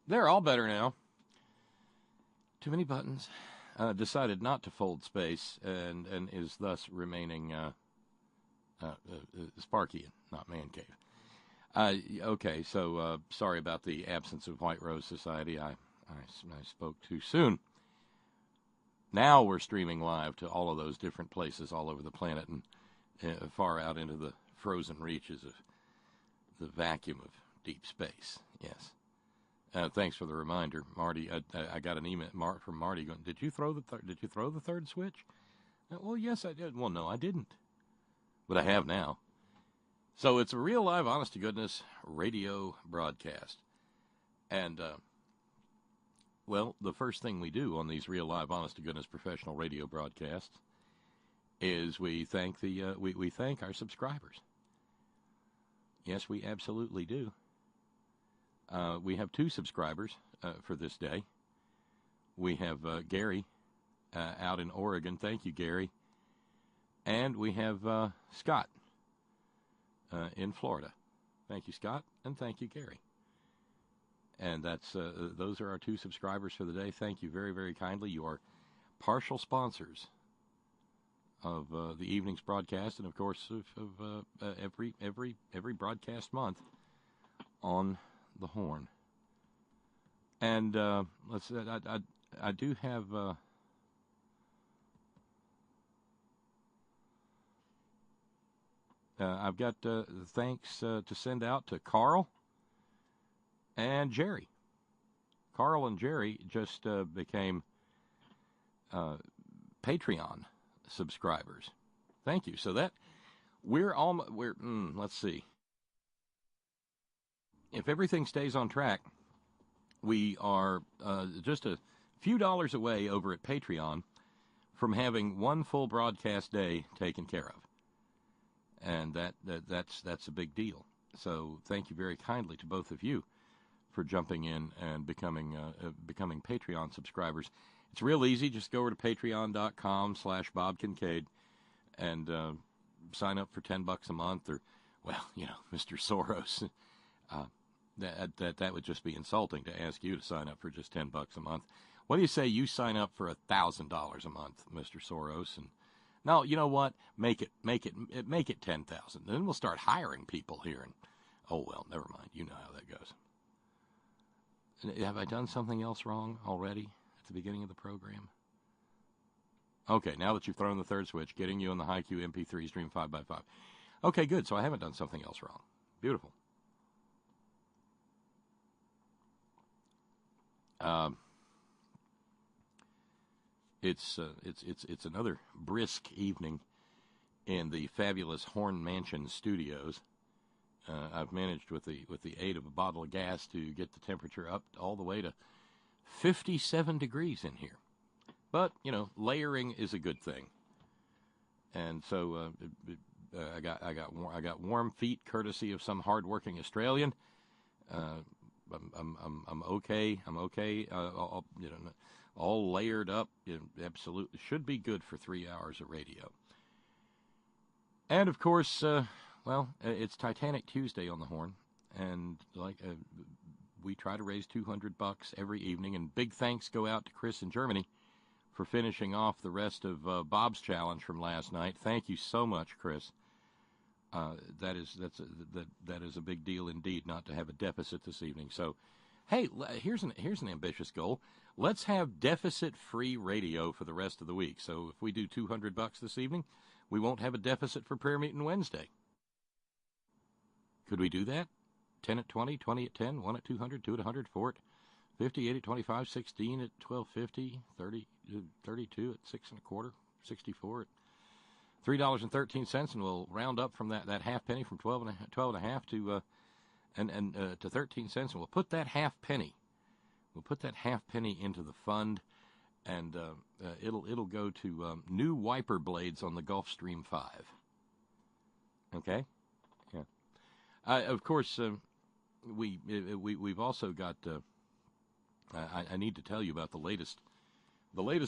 They're all better now. Too many buttons. Decided not to fold space and is thus remaining Sparky, not man cave. Okay, so sorry about the absence of White Rose Society. I spoke too soon. Now we're streaming live to all of those different places all over the planet and far out into the frozen reaches of the vacuum of deep space. Yes. Thanks for the reminder, Marty. I got an email from Marty going, "Did you throw the third switch?" Well, yes, I did. Well, no, I didn't, but I have now. So it's a real live, honest to goodness radio broadcast, and well, the first thing we do on these real live, honest to goodness professional radio broadcasts is we thank we thank our subscribers. Yes, we absolutely do. We have 2 subscribers for this day. We have Gary out in Oregon. Thank you, Gary. And we have Scott in Florida. Thank you, Scott, and thank you, Gary. And that's those are our 2 subscribers for the day. Thank you very, very kindly. You are partial sponsors of the evening's broadcast, and of course of every broadcast month on the Horn. And let's see, I do have I've got thanks to send out to Carl and Jerry. Carl and Jerry just became Patreon subscribers. Thank you. So that let's see. If everything stays on track, we are just a few dollars away over at Patreon from having one full broadcast day taken care of. And that's a big deal. So thank you very kindly to both of you for jumping in and becoming Patreon subscribers. It's real easy. Just go over to patreon.com/Bob Kincaid and sign up for $10 a month, or, well, Mr. Soros. That would just be insulting to ask you to sign up for just $10 a month. What do you say you sign up for $1,000 a month, Mr. Soros? And no, you know what? Make it 10,000. Then we'll start hiring people here. And oh well, never mind. You know how that goes. Have I done something else wrong already at the beginning of the program? Okay, now that you've thrown the third switch, getting you in the HiQ MP3 stream 5x5. Okay, good. So I haven't done something else wrong. Beautiful. It's another brisk evening in the fabulous Horn Mansion studios. I've managed with the aid of a bottle of gas to get the temperature up all the way to 57 degrees in here. But layering is a good thing, and so I got warm feet courtesy of some hardworking Australian. I'm okay. All layered up. Absolutely should be good for 3 hours of radio. And of course, it's Titanic Tuesday on the Horn, and we try to raise $200 every evening. And big thanks go out to Chris in Germany for finishing off the rest of Bob's challenge from last night. Thank you so much, Chris. That is a big deal indeed, not to have a deficit this evening. So, hey, here's an ambitious goal. Let's have deficit-free radio for the rest of the week. So if we do $200 this evening, we won't have a deficit for prayer meeting Wednesday. Could we do that? 10 at 20, 20 at 10, 1 at 200, 2 at 100, 4 at 50, 8 at 25, 16 at 12.50, 32 at 6 1/4, 64 at $3.13, and we'll round up from that half penny from 12 and a half to 13 cents, and we'll put that half penny into the fund, and it'll go to new wiper blades on the Gulfstream 5. Okay, yeah. Of course, we've also got. I need to tell you about the latest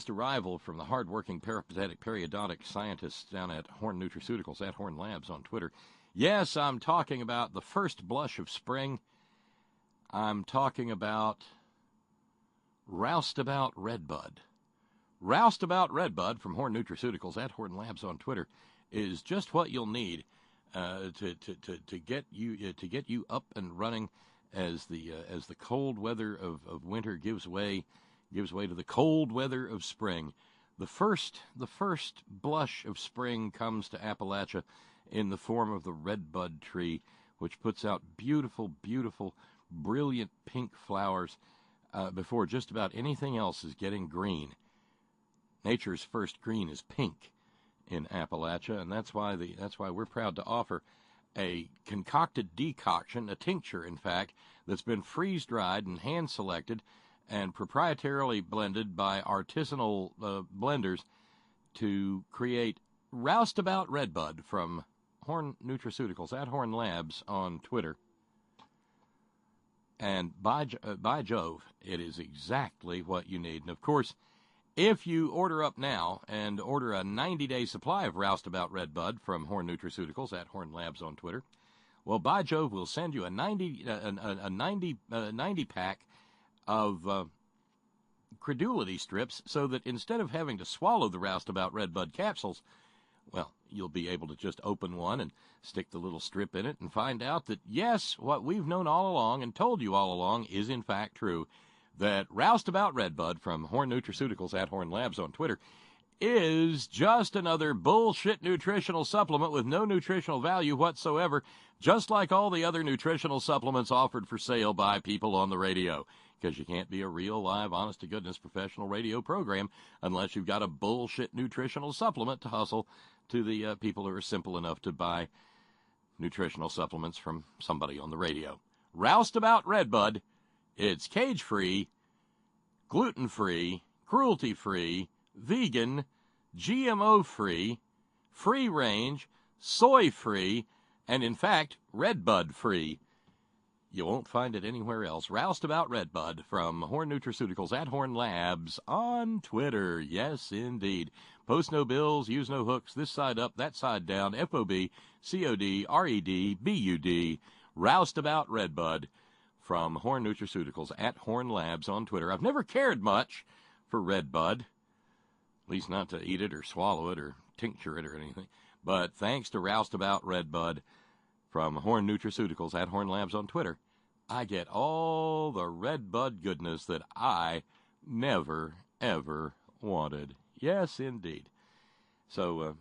arrival from the hardworking periodic scientists down at Horn Nutraceuticals, at Horn Labs on Twitter. Yes, I'm talking about the first blush of spring. I'm talking about Roustabout Redbud. Roustabout Redbud from Horn Nutraceuticals at Horn Labs on Twitter is just what you'll need to get you up and running as the cold weather of winter gives way to the cold weather of spring. The first blush of spring comes to Appalachia in the form of the redbud tree, which puts out beautiful, beautiful, brilliant pink flowers before just about anything else is getting green. Nature's first green is pink in Appalachia, and that's why we're proud to offer a concocted decoction, a tincture, in fact, that's been freeze-dried and hand-selected and proprietarily blended by artisanal blenders to create Roustabout Redbud from Horn Nutraceuticals at Horn Labs on Twitter. And by Jove, it is exactly what you need. And, of course, if you order up now and order a 90-day supply of Roustabout Redbud from Horn Nutraceuticals at Horn Labs on Twitter, well, by Jove, we'll send you a 90 pack of credulity strips so that instead of having to swallow the Roustabout Redbud capsules, well, you'll be able to just open one and stick the little strip in it and find out that, yes, what we've known all along and told you all along is in fact true, that Roustabout Redbud from Horn Nutraceuticals at Horn Labs on Twitter is just another bullshit nutritional supplement with no nutritional value whatsoever, just like all the other nutritional supplements offered for sale by people on the radio. Because you can't be a real, live, honest-to-goodness professional radio program unless you've got a bullshit nutritional supplement to hustle to the people who are simple enough to buy nutritional supplements from somebody on the radio. Roustabout Redbud, it's cage-free, gluten-free, cruelty-free, vegan, GMO-free, free-range, soy-free, and in fact, redbud-free. You won't find it anywhere else. Roustabout Redbud from Horn Nutraceuticals at Horn Labs on Twitter. Yes, indeed. Post no bills, use no hooks, this side up, that side down, FOB, COD, RED, BUD. Roustabout Redbud from Horn Nutraceuticals at Horn Labs on Twitter. I've never cared much for redbud, at least not to eat it or swallow it or tincture it or anything. But thanks to Roustabout Redbud from Horn Nutraceuticals at Horn Labs on Twitter, I get all the redbud goodness that I never, ever wanted. Yes, indeed. So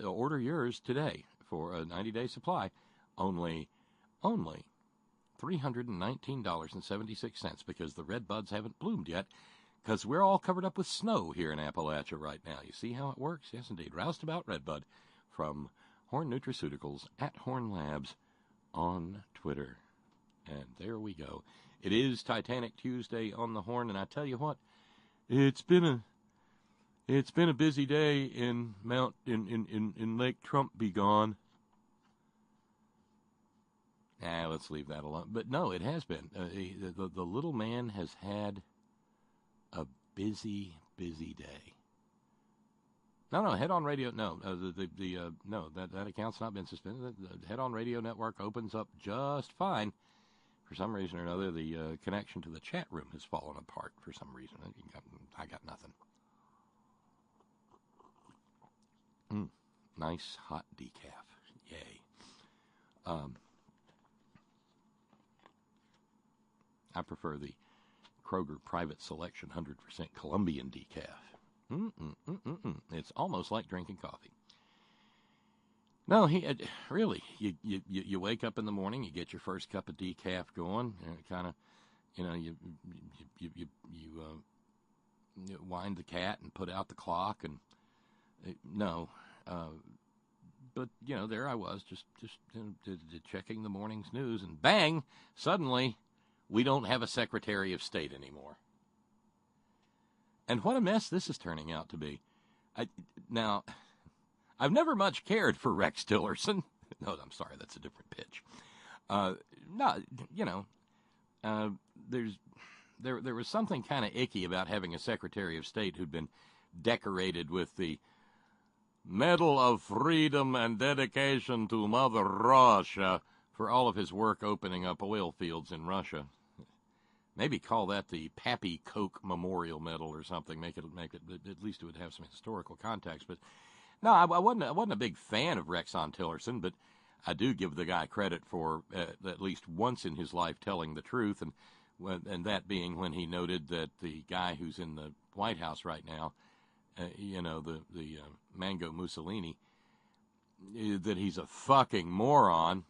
order yours today for a 90-day supply. Only $319.76 because the redbuds haven't bloomed yet because we're all covered up with snow here in Appalachia right now. You see how it works? Yes, indeed. Roustabout Redbud from Horn Nutraceuticals at Horn Labs on Twitter. And there we go. It is Titanic Tuesday on the Horn, and I tell you what, it's been a busy day in Lake Trump be gone. Let's leave that alone. But no, it has been. The little man has had a busy day. No, Head On Radio. No, no, that account's not been suspended. The Head On Radio network opens up just fine. For some reason or another, the connection to the chat room has fallen apart for some reason. I got nothing. Nice hot decaf. Yay. I prefer the Kroger Private Selection 100% Colombian decaf. It's almost like drinking coffee. No, really, you wake up in the morning, you get your first cup of decaf going, and kind of, you wind the cat and put out the clock, and but there I was, just checking the morning's news, and bang, suddenly, we don't have a Secretary of State anymore. And what a mess this is turning out to be. Now, I've never much cared for Rex Tillerson. No, I'm sorry, that's a different pitch. There was something kind of icky about having a Secretary of State who'd been decorated with the Medal of Freedom and Dedication to Mother Russia for all of his work opening up oil fields in Russia. Maybe call that the Pappy Coke Memorial Medal or something. Make it. At least it would have some historical context. But no, I wasn't a big fan of Rexon Tillerson, but I do give the guy credit for at least once in his life telling the truth, and that being when he noted that the guy who's in the White House right now, the Mango Mussolini, that he's a fucking moron.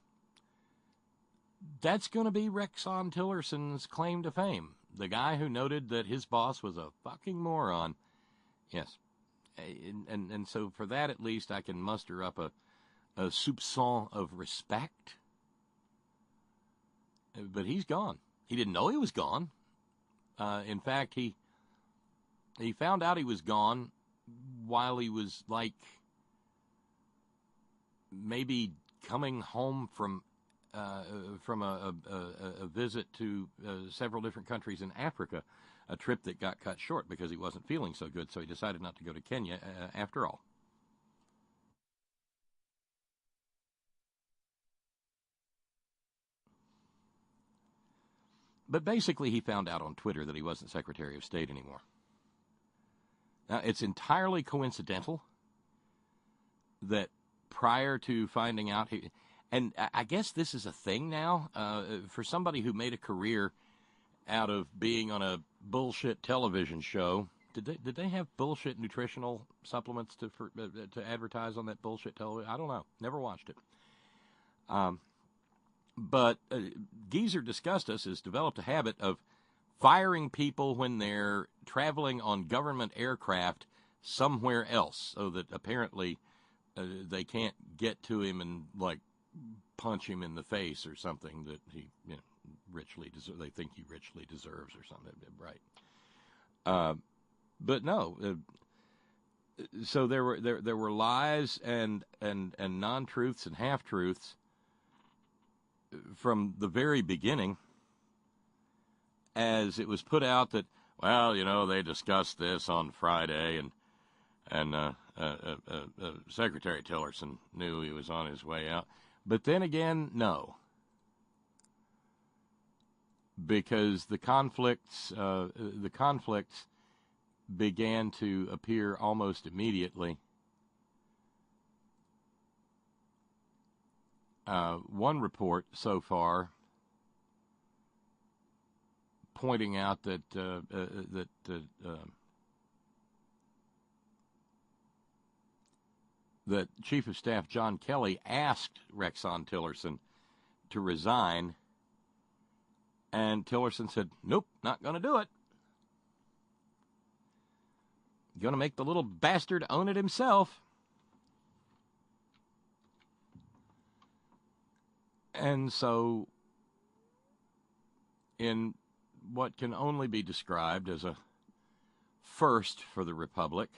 That's going to be Rexon Tillerson's claim to fame. The guy who noted that his boss was a fucking moron. Yes. And so for that, at least, I can muster up a soupçon of respect. But he's gone. He didn't know he was gone. In fact, he found out he was gone while he was, like, maybe coming home from a visit to several different countries in Africa, a trip that got cut short because he wasn't feeling so good, so he decided not to go to Kenya after all. But basically, he found out on Twitter that he wasn't Secretary of State anymore. Now, it's entirely coincidental that prior to finding out, and I guess this is a thing now, for somebody who made a career out of being on a bullshit television show. Did they have bullshit nutritional supplements to advertise on that bullshit television? I don't know. Never watched it. But Geezer Disgustus has developed a habit of firing people when they're traveling on government aircraft somewhere else, so that apparently they can't get to him and, like, punch him in the face or something that he richly deserves. They think he richly deserves or something, right? But no. So there were lies and non-truths and half-truths from the very beginning, as it was put out that, well, they discussed this on Friday, and Secretary Tillerson knew he was on his way out. But then again, no. Because the conflicts began to appear almost immediately. One report so far pointing out that that Chief of Staff John Kelly asked Rexon Tillerson to resign, and Tillerson said, "Nope, not going to do it. Going to make the little bastard own it himself." And so, in what can only be described as a first for the Republic,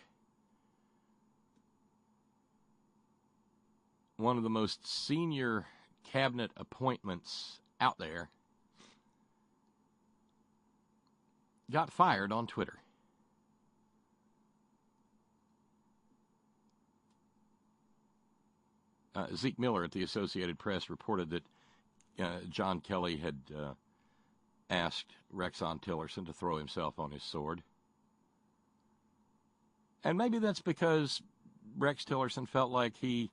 one of the most senior cabinet appointments out there got fired on Twitter. Zeke Miller at the Associated Press reported that John Kelly had asked Rexon Tillerson to throw himself on his sword. And maybe that's because Rex Tillerson felt like he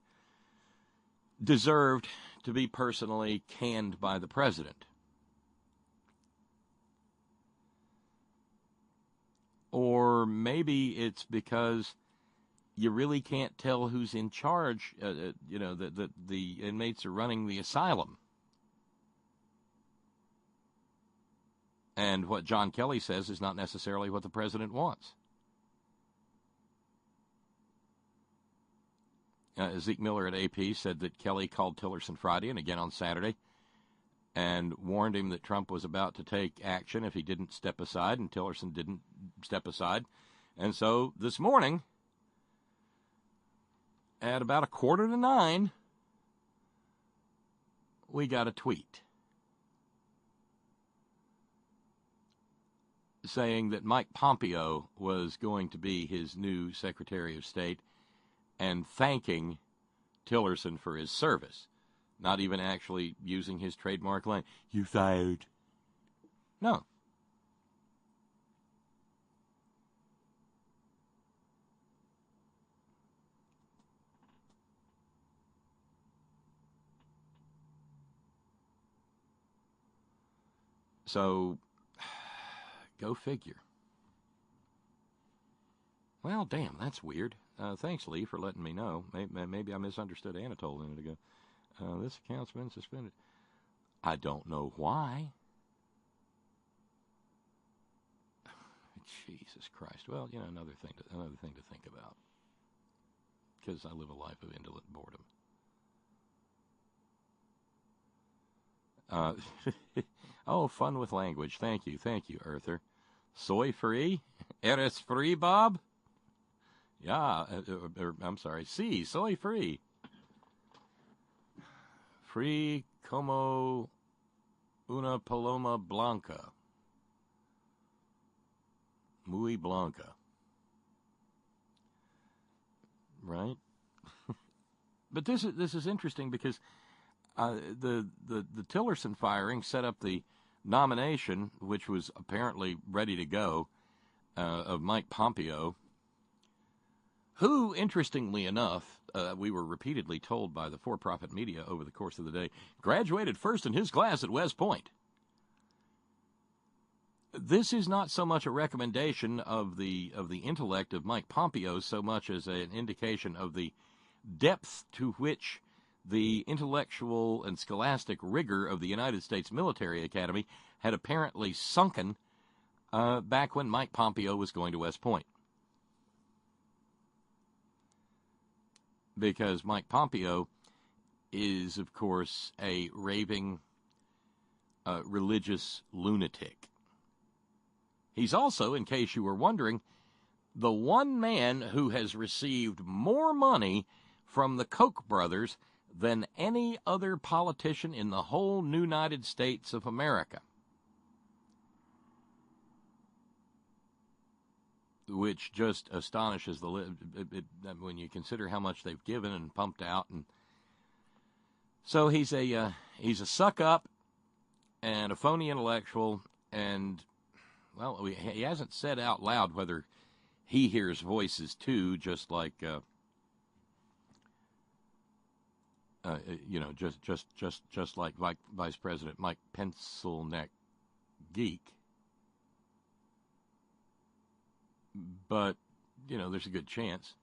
deserved to be personally canned by the president. Or maybe it's because you really can't tell who's in charge. The inmates are running the asylum. And what John Kelly says is not necessarily what the president wants. Zeke Miller at AP said that Kelly called Tillerson Friday and again on Saturday and warned him that Trump was about to take action if he didn't step aside, and Tillerson didn't step aside. And so this morning, at about 8:45, we got a tweet saying that Mike Pompeo was going to be his new Secretary of State and thanking Tillerson for his service, not even actually using his trademark line, "You fired." No. So, go figure. Well, damn, that's weird. Thanks, Lee, for letting me know. Maybe I misunderstood Anatole a minute ago. This account's been suspended. I don't know why. Jesus Christ. Well, another thing to think about. Because I live a life of indolent boredom. Oh, fun with language. Thank you, Earther. Soy free? Eres free, Bob? Yeah, I'm sorry. Sí, soy free. Free como una paloma blanca. Muy blanca. Right? But this is interesting because the Tillerson firing set up the nomination, which was apparently ready to go, of Mike Pompeo, who, interestingly enough, we were repeatedly told by the for-profit media over the course of the day, graduated first in his class at West Point. This is not so much a recommendation of the intellect of Mike Pompeo so much as an indication of the depth to which the intellectual and scholastic rigor of the United States Military Academy had apparently sunken back when Mike Pompeo was going to West Point. Because Mike Pompeo is, of course, a raving religious lunatic. He's also, in case you were wondering, the one man who has received more money from the Koch brothers than any other politician in the whole United States of America. Which just astonishes when you consider how much they've given and pumped out. And so he's a suck-up and a phony intellectual, and, well, he hasn't said out loud whether he hears voices too, just like just like Vice President Mike Pencilneck Geek. But, there's a good chance.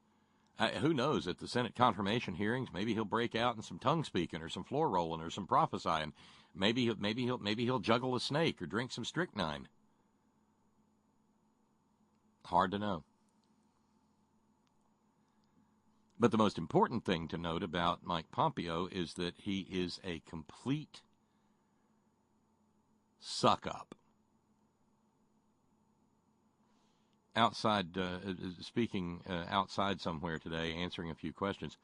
Who knows? At the Senate confirmation hearings, maybe he'll break out in some tongue speaking or some floor rolling or some prophesying. Maybe he'll juggle a snake or drink some strychnine. Hard to know. But the most important thing to note about Mike Pompeo is that he is a complete suck-up. Outside, speaking outside somewhere today, answering a few questions,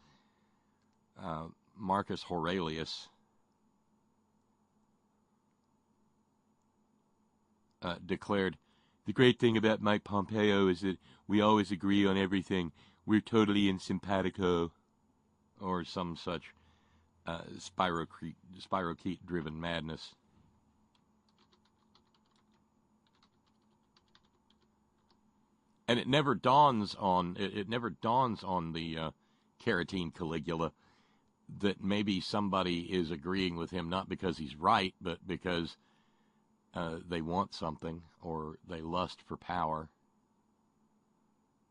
Marcus Aurelius declared, "The great thing about Mike Pompeo is that we always agree on everything. We're totally in simpatico," or some such spirochete-driven madness. And it never dawns on the Caratine Caligula that maybe somebody is agreeing with him not because he's right, but because they want something or they lust for power.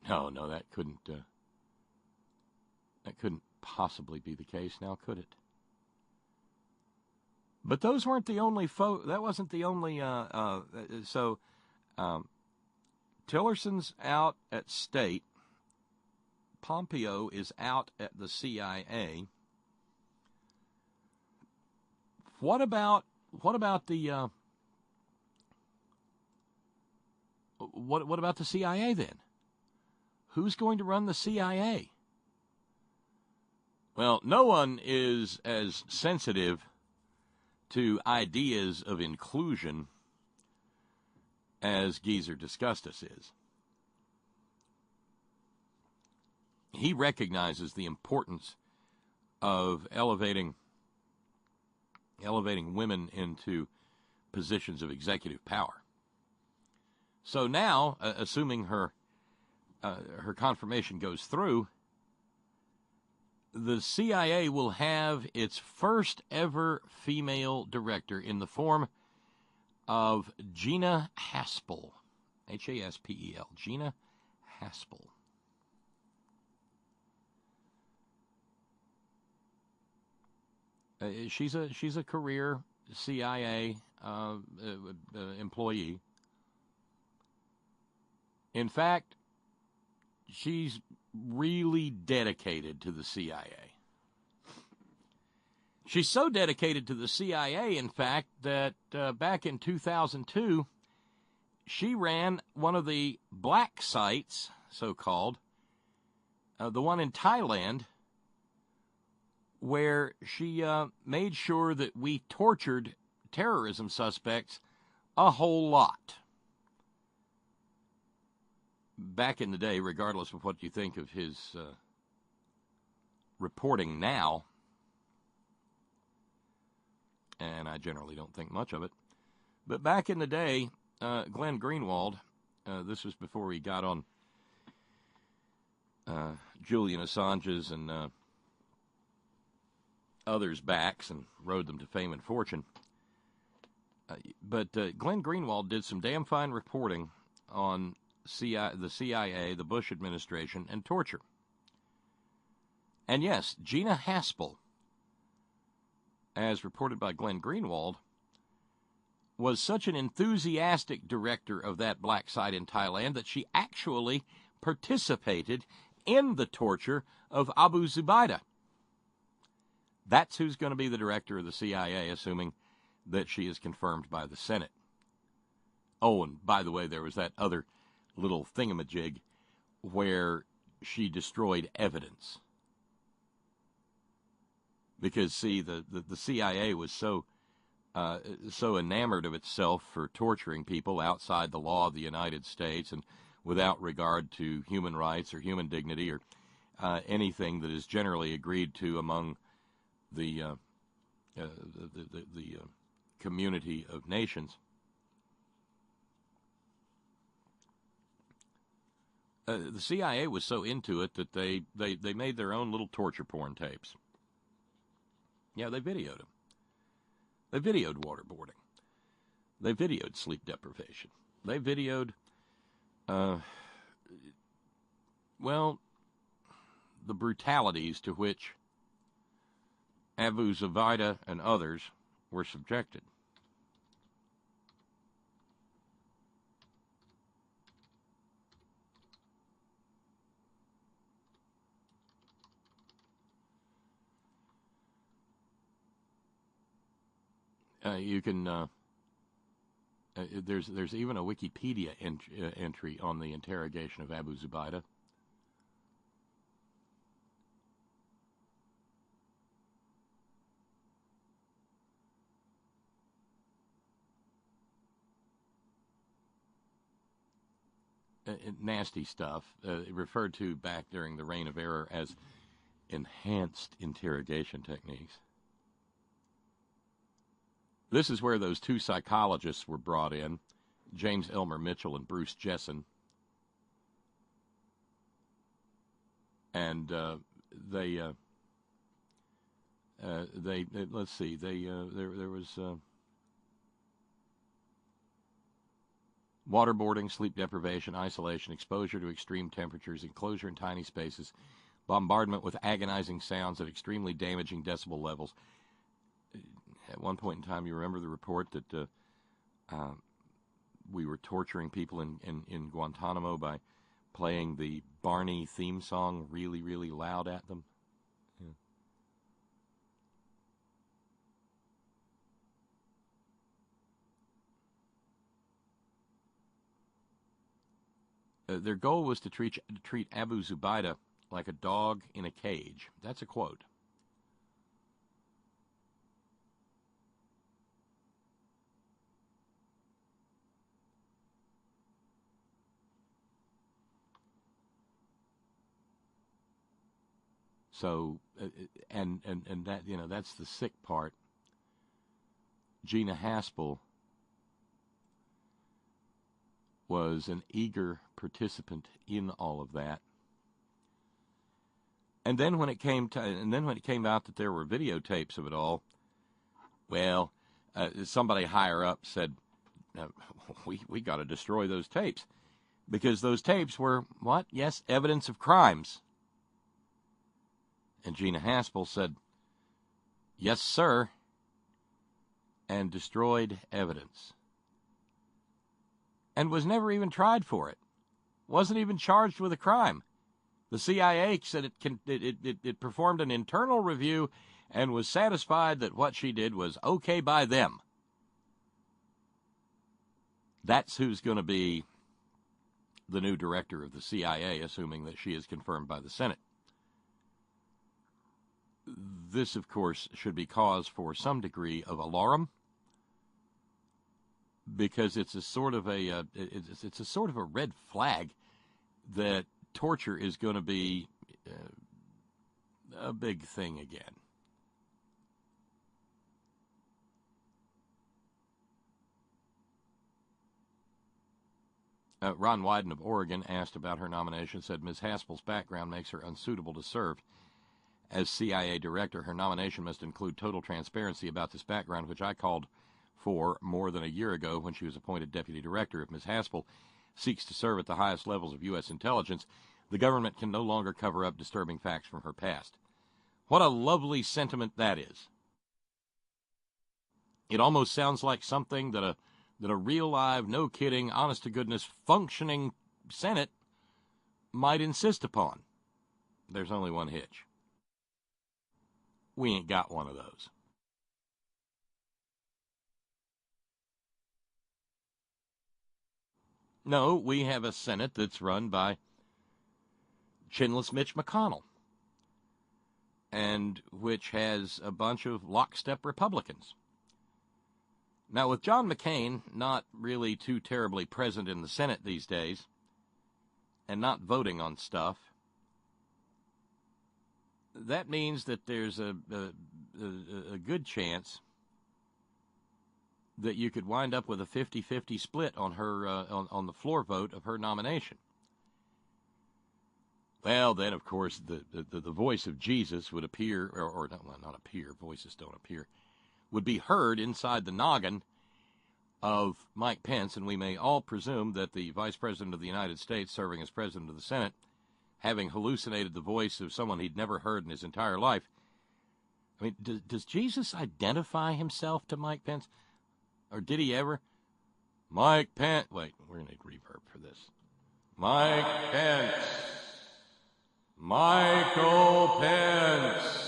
No, that couldn't possibly be the case now, could it? But those weren't the only that wasn't the only Tillerson's out at State. Pompeo is out at the CIA. What about the CIA then? Who's going to run the CIA? Well, no one is as sensitive to ideas of inclusion as Geezer Disgustus is. He recognizes the importance of elevating women into positions of executive power. So now, assuming her confirmation goes through, the CIA will have its first ever female director in the form of Gina Haspel, Haspel, Gina Haspel. She's a career CIA employee. In fact, she's really dedicated to the CIA. She's so dedicated to the CIA, in fact, that back in 2002, she ran one of the black sites, so-called, the one in Thailand, where she made sure that we tortured terrorism suspects a whole lot. Back in the day, regardless of what you think of his reporting now, and I generally don't think much of it, but back in the day, Glenn Greenwald, this was before he got on Julian Assange's and others' backs and rode them to fame and fortune. But Glenn Greenwald did some damn fine reporting on the CIA, the Bush administration, and torture. And yes, Gina Haspel, as reported by Glenn Greenwald, was such an enthusiastic director of that black site in Thailand that she actually participated in the torture of Abu Zubaydah. That's who's going to be the director of the CIA, assuming that she is confirmed by the Senate. Oh, and by the way, there was that other little thingamajig where she destroyed evidence. Because, see, the CIA was so enamored of itself for torturing people outside the law of the United States and without regard to human rights or human dignity or anything that is generally agreed to among the community of nations. The CIA was so into it that they made their own little torture porn tapes. Yeah, they videoed them. They videoed waterboarding. They videoed sleep deprivation. They videoed, the brutalities to which Abu Zubaydah and others were subjected. You can. There's even a Wikipedia entry on the interrogation of Abu Zubaydah. Nasty stuff, referred to back during the Reign of Error as enhanced interrogation techniques. This is where those two psychologists were brought in, James Elmer Mitchell and Bruce Jessen. And there was waterboarding, sleep deprivation, isolation, exposure to extreme temperatures, enclosure in tiny spaces, bombardment with agonizing sounds at extremely damaging decibel levels. At one point in time, you remember the report that we were torturing people in Guantanamo by playing the Barney theme song really, really loud at them? Yeah. Their goal was to treat Abu Zubaydah like a dog in a cage. That's a quote. So, and that, that's the sick part. Gina Haspel was an eager participant in all of that. And then when it came out that there were videotapes of it all, well, somebody higher up said, we got to destroy those tapes. Because those tapes were, what? Yes, evidence of crimes. And Gina Haspel said, yes, sir, and destroyed evidence. And was never even tried for it. Wasn't even charged with a crime. The CIA said it performed an internal review and was satisfied that what she did was okay by them. That's who's going to be the new director of the CIA, assuming that she is confirmed by the Senate. This, of course, should be cause for some degree of alarm, because it's a sort of a red flag that torture is going to be a big thing again. Ron Wyden of Oregon asked about her nomination, said Ms. Haspel's background makes her unsuitable to serve as CIA director. Her nomination must include total transparency about this background, which I called for more than a year ago when she was appointed deputy director. If Ms. Haspel seeks to serve at the highest levels of U.S. intelligence, the government can no longer cover up disturbing facts from her past. What a lovely sentiment that is. It almost sounds like something that a real live, no kidding, honest to goodness, functioning Senate might insist upon. There's only one hitch. We ain't got one of those. No, we have a Senate that's run by chinless Mitch McConnell, and which has a bunch of lockstep Republicans. Now, with John McCain not really too terribly present in the Senate these days, and not voting on stuff, that means that there's a good chance that you could wind up with a 50-50 split on her on the floor vote of her nomination. Well, then, of course, the voice of Jesus would appear, or not appear, voices don't appear, would be heard inside the noggin of Mike Pence, and we may all presume that the Vice President of the United States, serving as President of the Senate, having hallucinated the voice of someone he'd never heard in his entire life. I mean, does Jesus identify himself to Mike Pence? Or did he ever? Mike Pence. Wait, we're going to need reverb for this. Mike Pence. Michael Pence.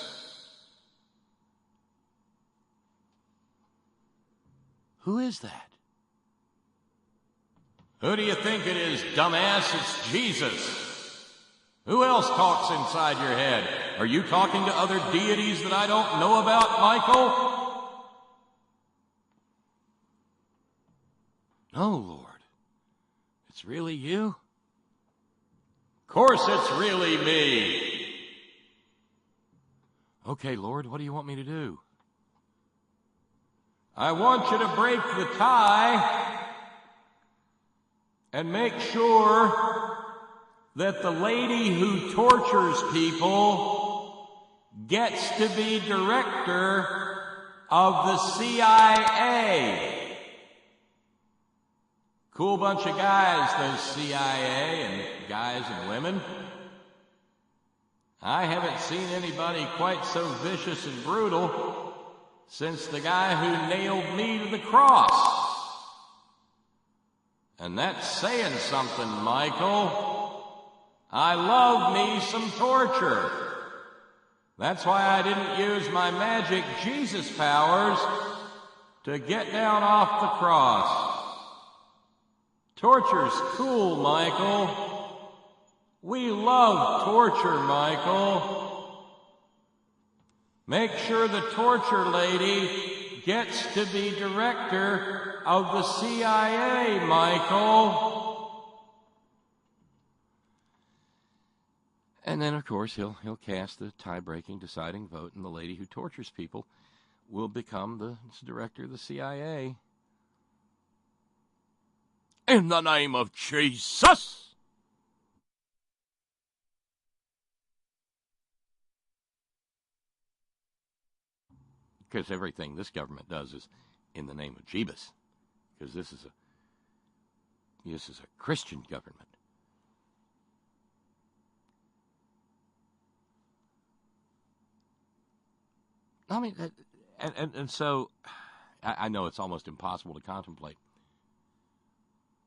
Who is that? Who do you think it is, dumbass? It's Jesus. Who else talks inside your head? Are you talking to other deities that I don't know about, Michael? No, Lord. It's really you? Of course it's really me. Okay, Lord, what do you want me to do? I want you to break the tie and make sure that the lady who tortures people gets to be director of the CIA. Cool bunch of guys, those CIA and guys and women. I haven't seen anybody quite so vicious and brutal since the guy who nailed me to the cross. And that's saying something, Michael. I love me some torture. That's why I didn't use my magic Jesus powers to get down off the cross. Torture's cool, Michael. We love torture, Michael. Make sure the torture lady gets to be director of the CIA, Michael. And then, of course, he'll cast the tie-breaking, deciding vote, and the lady who tortures people will become the director of the CIA. In the name of Jesus! Because everything this government does is in the name of Jeebus. Because this is This is a Christian government. I mean, and so I know it's almost impossible to contemplate,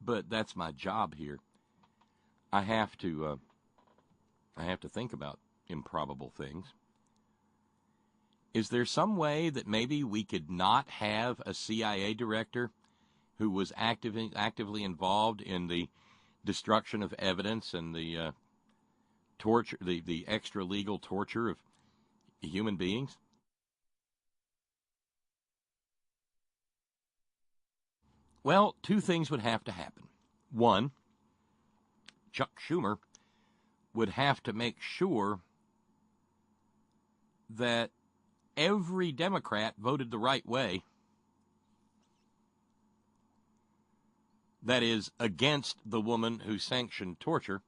but that's my job here. I have to think about improbable things. Is there some way that maybe we could not have a CIA director who was actively involved in the destruction of evidence and the torture, the extra legal torture of human beings? Well, two things would have to happen. One, Chuck Schumer would have to make sure that every Democrat voted the right way, that is, against the woman who sanctioned torture.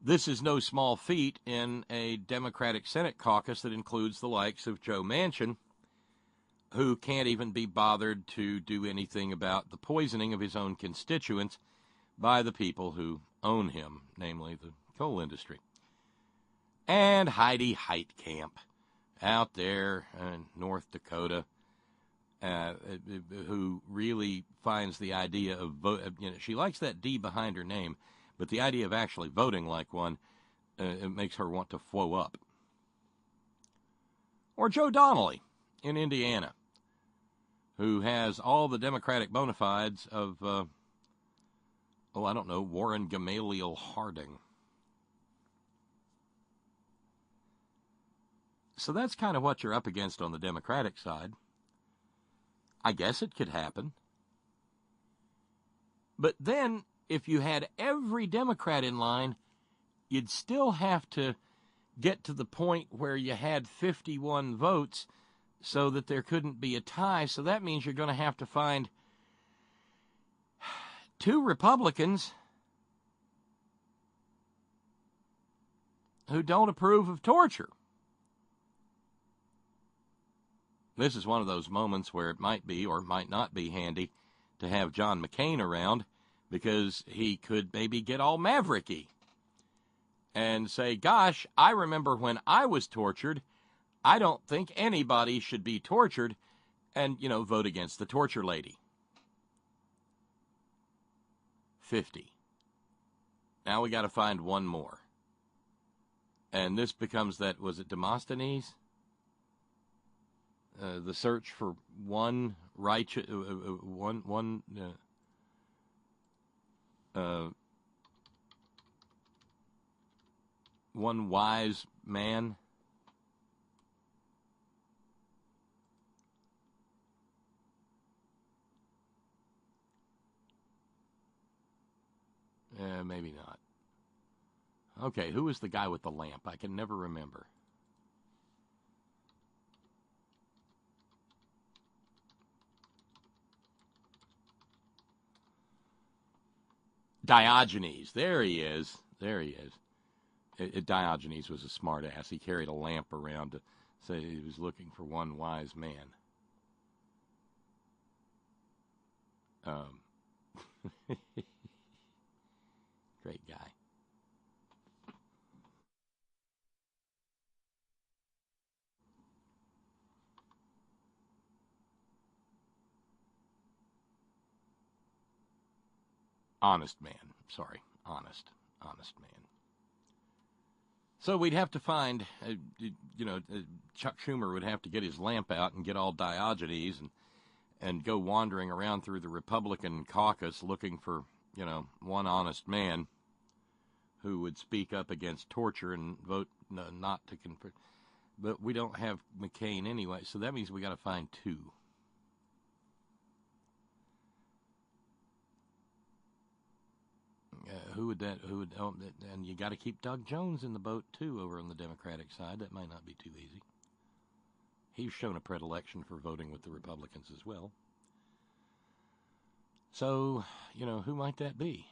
This is no small feat in a Democratic Senate caucus that includes the likes of Joe Manchin, who can't even be bothered to do anything about the poisoning of his own constituents by the people who own him, namely the coal industry. And Heidi Heitkamp, out there in North Dakota, who really finds the idea of she likes that D behind her name, but the idea of actually voting like one, it makes her want to flow up. Or Joe Donnelly in Indiana, who has all the Democratic bona fides of, Warren Gamaliel Harding. So that's kind of what you're up against on the Democratic side. I guess it could happen. But then, if you had every Democrat in line, you'd still have to get to the point where you had 51 votes so that there couldn't be a tie. So that means you're going to have to find two Republicans who don't approve of torture. This is one of those moments where it might be or might not be handy to have John McCain around, because he could maybe get all mavericky and say, gosh, I remember when I was tortured. I don't think anybody should be tortured, and, vote against the torture lady. 50. Now we got to find one more. And this becomes that, was it Demosthenes? The search for one righteous, one wise man. Maybe not. Okay, who was the guy with the lamp? I can never remember. Diogenes. There he is. Diogenes was a smart ass. He carried a lamp around to say he was looking for one wise man. Great guy. Honest man. Sorry. Honest man. So we'd have to find, Chuck Schumer would have to get his lamp out and get all Diogenes and go wandering around through the Republican caucus looking for, one honest man who would speak up against torture and vote not to confirm. But we don't have McCain anyway, so that means we got to find two. And you got to keep Doug Jones in the boat too over on the Democratic side. That might not be too easy. He's shown a predilection for voting with the Republicans as well. So, who might that be?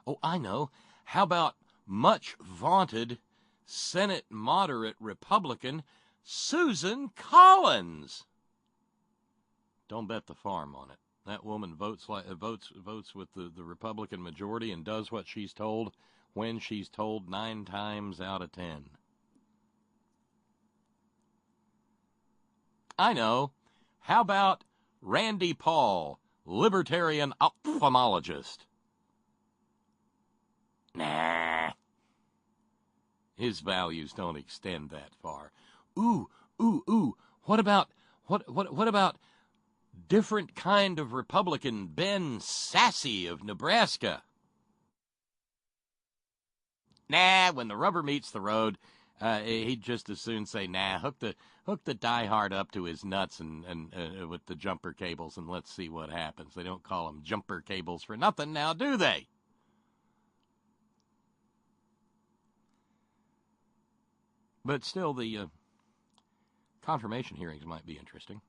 Oh, I know. How about much vaunted Senate moderate Republican Susan Collins? Don't bet the farm on it. That woman votes with the Republican majority and does what she's told when she's told 9 times out of 10. I know. How about Randy Paul, libertarian ophthalmologist? Nah. His values don't extend that far. Ooh. What about different kind of Republican Ben Sasse of Nebraska? Nah, when the rubber meets the road, he'd just as soon say, nah, hook the diehard up to his nuts and with the jumper cables, and let's see what happens. They don't call them jumper cables for nothing now, do they? But still, the confirmation hearings might be interesting.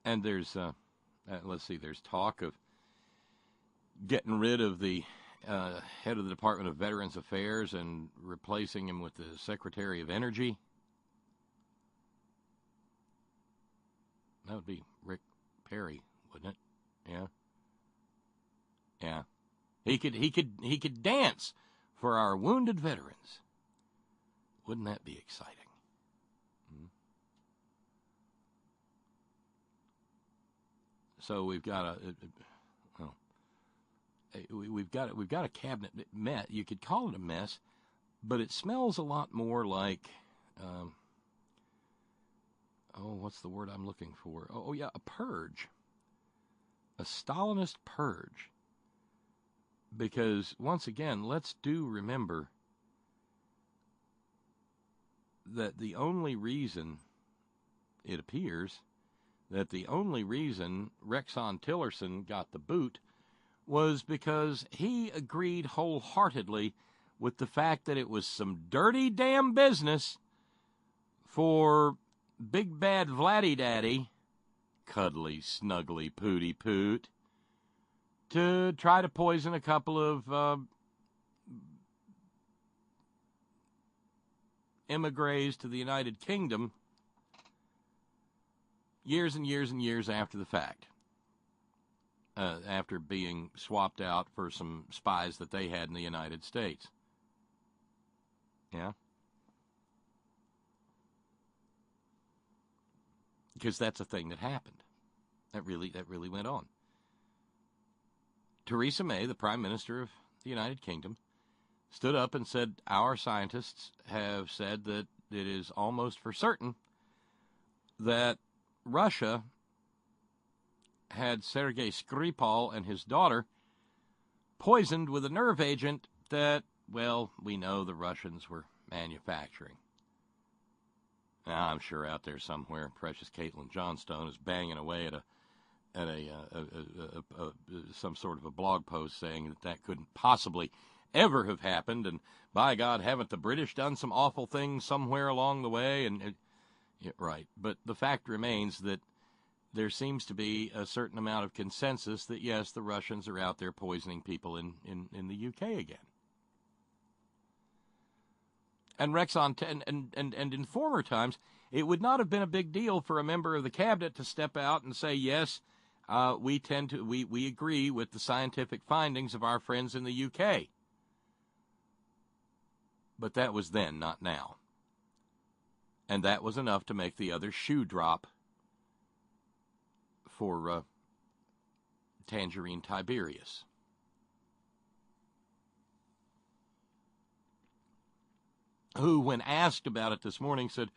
And there's, let's see, there's talk of getting rid of the head of the Department of Veterans Affairs and replacing him with the Secretary of Energy. That would be Rick Perry, wouldn't it? Yeah. Yeah. He could dance for our wounded veterans. Wouldn't that be exciting? So we've got a cabinet mess. You could call it a mess, but it smells a lot more like what's the word I'm looking for? A purge. A Stalinist purge. Because once again, let's remember that the only reason it appears that the only reason Rexon Tillerson got the boot was because he agreed wholeheartedly with the fact that it was some dirty damn business for Big Bad Vladdy Daddy, Cuddly Snuggly Pooty Poot, to try to poison a couple of emigres to the United Kingdom years and years and years after the fact, after being swapped out for some spies that they had in the United States. Yeah? Because that's a thing that happened. That really went on. Theresa May, the Prime Minister of the United Kingdom, stood up and said, our scientists have said that it is almost for certain that Russia had Sergei Skripal and his daughter poisoned with a nerve agent that, well, we know the Russians were manufacturing. Now, I'm sure out there somewhere, precious Caitlin Johnstone is banging away at some sort of a blog post saying that couldn't possibly ever have happened, and by God, haven't the British done some awful things somewhere along the way? Yeah, right. But the fact remains that there seems to be a certain amount of consensus that, yes, the Russians are out there poisoning people in the UK again. And Rexon, and in former times, it would not have been a big deal for a member of the cabinet to step out and say, yes, we agree with the scientific findings of our friends in the UK. But that was then, not now. And that was enough to make the other shoe drop for Tangerine Tiberius. Who, when asked about it this morning, said,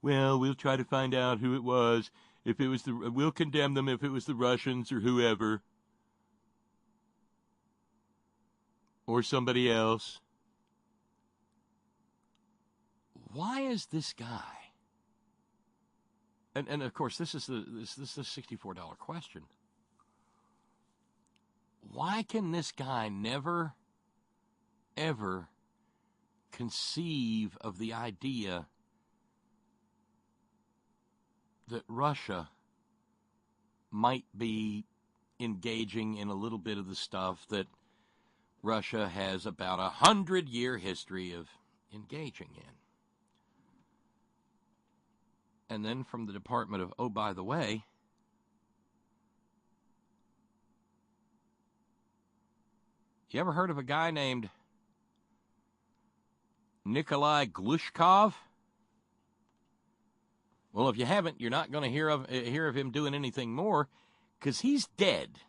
well, we'll try to find out who it was. If it was we'll condemn them if it was the Russians or whoever. Or somebody else. Why is this guy? And of course, this is the $64 question. Why can this guy never, ever conceive of the idea that Russia might be engaging in a little bit of the stuff that Russia has about 100-year history of engaging in. And then from the Department of, oh, by the way, you ever heard of a guy named Nikolai Glushkov? Well, if you haven't, you're not going to hear of him doing anything more, because he's dead.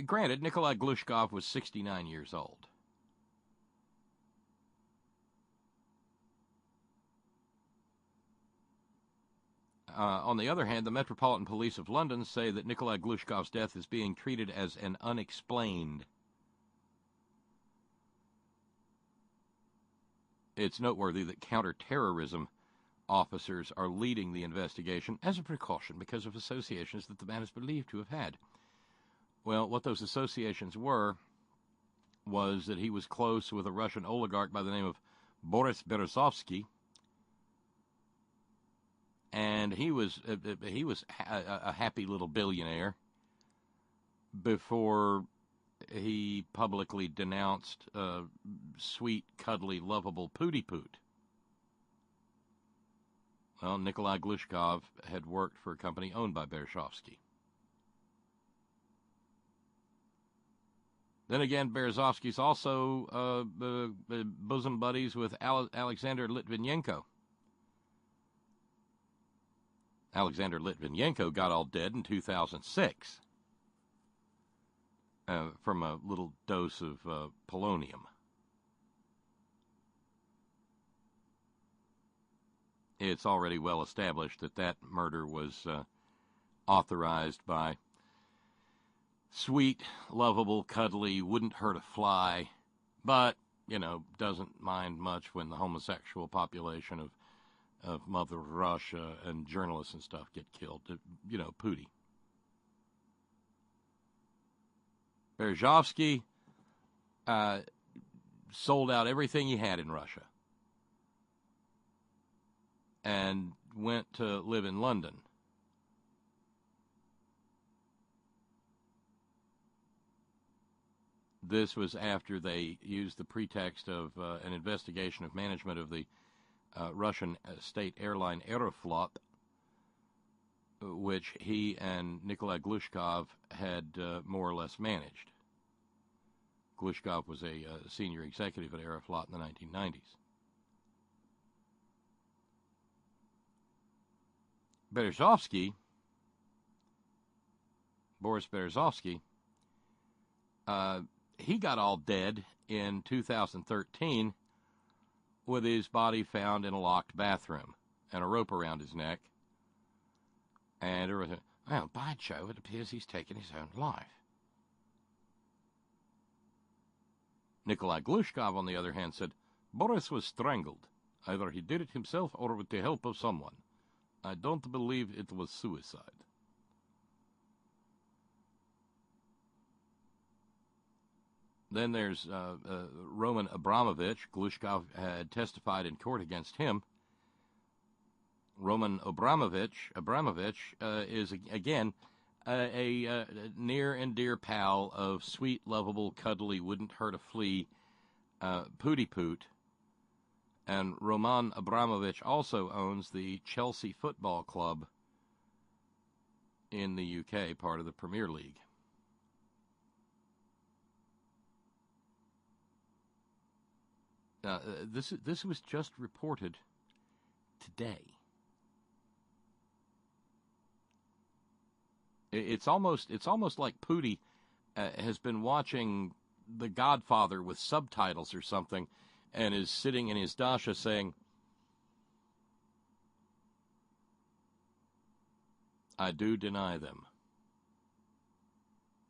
Granted, Nikolai Glushkov was 69 years old. On the other hand, the Metropolitan Police of London say that Nikolai Glushkov's death is being treated as an unexplained. It's noteworthy that counterterrorism officers are leading the investigation as a precaution because of associations that the man is believed to have had. Well, what those associations was that he was close with a Russian oligarch by the name of Boris Berezovsky, and he was a happy little billionaire before he publicly denounced sweet, cuddly, lovable Pooty Poot. Well, Nikolai Glushkov had worked for a company owned by Berezovsky. Then again, Berezovsky's also bosom buddies with Alexander Litvinenko. Alexander Litvinenko got all dead in 2006 from a little dose of polonium. It's already well established that murder was authorized by sweet, lovable, cuddly, wouldn't hurt a fly, but, doesn't mind much when the homosexual population of Mother Russia and journalists and stuff get killed. Pooty. Berezovsky sold out everything he had in Russia and went to live in London. This was after they used the pretext of an investigation of management of the Russian state airline Aeroflot, which he and Nikolai Glushkov had more or less managed. Glushkov was a senior executive at Aeroflot in the 1990s. Berezovsky, Boris Berezovsky, he got all dead in 2013 with his body found in a locked bathroom and a rope around his neck. And everything. Well, by Jove, it appears he's taken his own life. Nikolai Glushkov, on the other hand, said, Boris was strangled. Either he did it himself or with the help of someone. I don't believe it was suicide. Then there's Roman Abramovich. Glushkov had testified in court against him. Roman Abramovich is, again, a near and dear pal of sweet, lovable, cuddly, wouldn't hurt a flea Pooty Poot. And Roman Abramovich also owns the Chelsea Football Club in the UK, part of the Premier League. This was just reported today. It's almost like Pooty has been watching The Godfather with subtitles or something, and is sitting in his dasha saying, "I do deny them."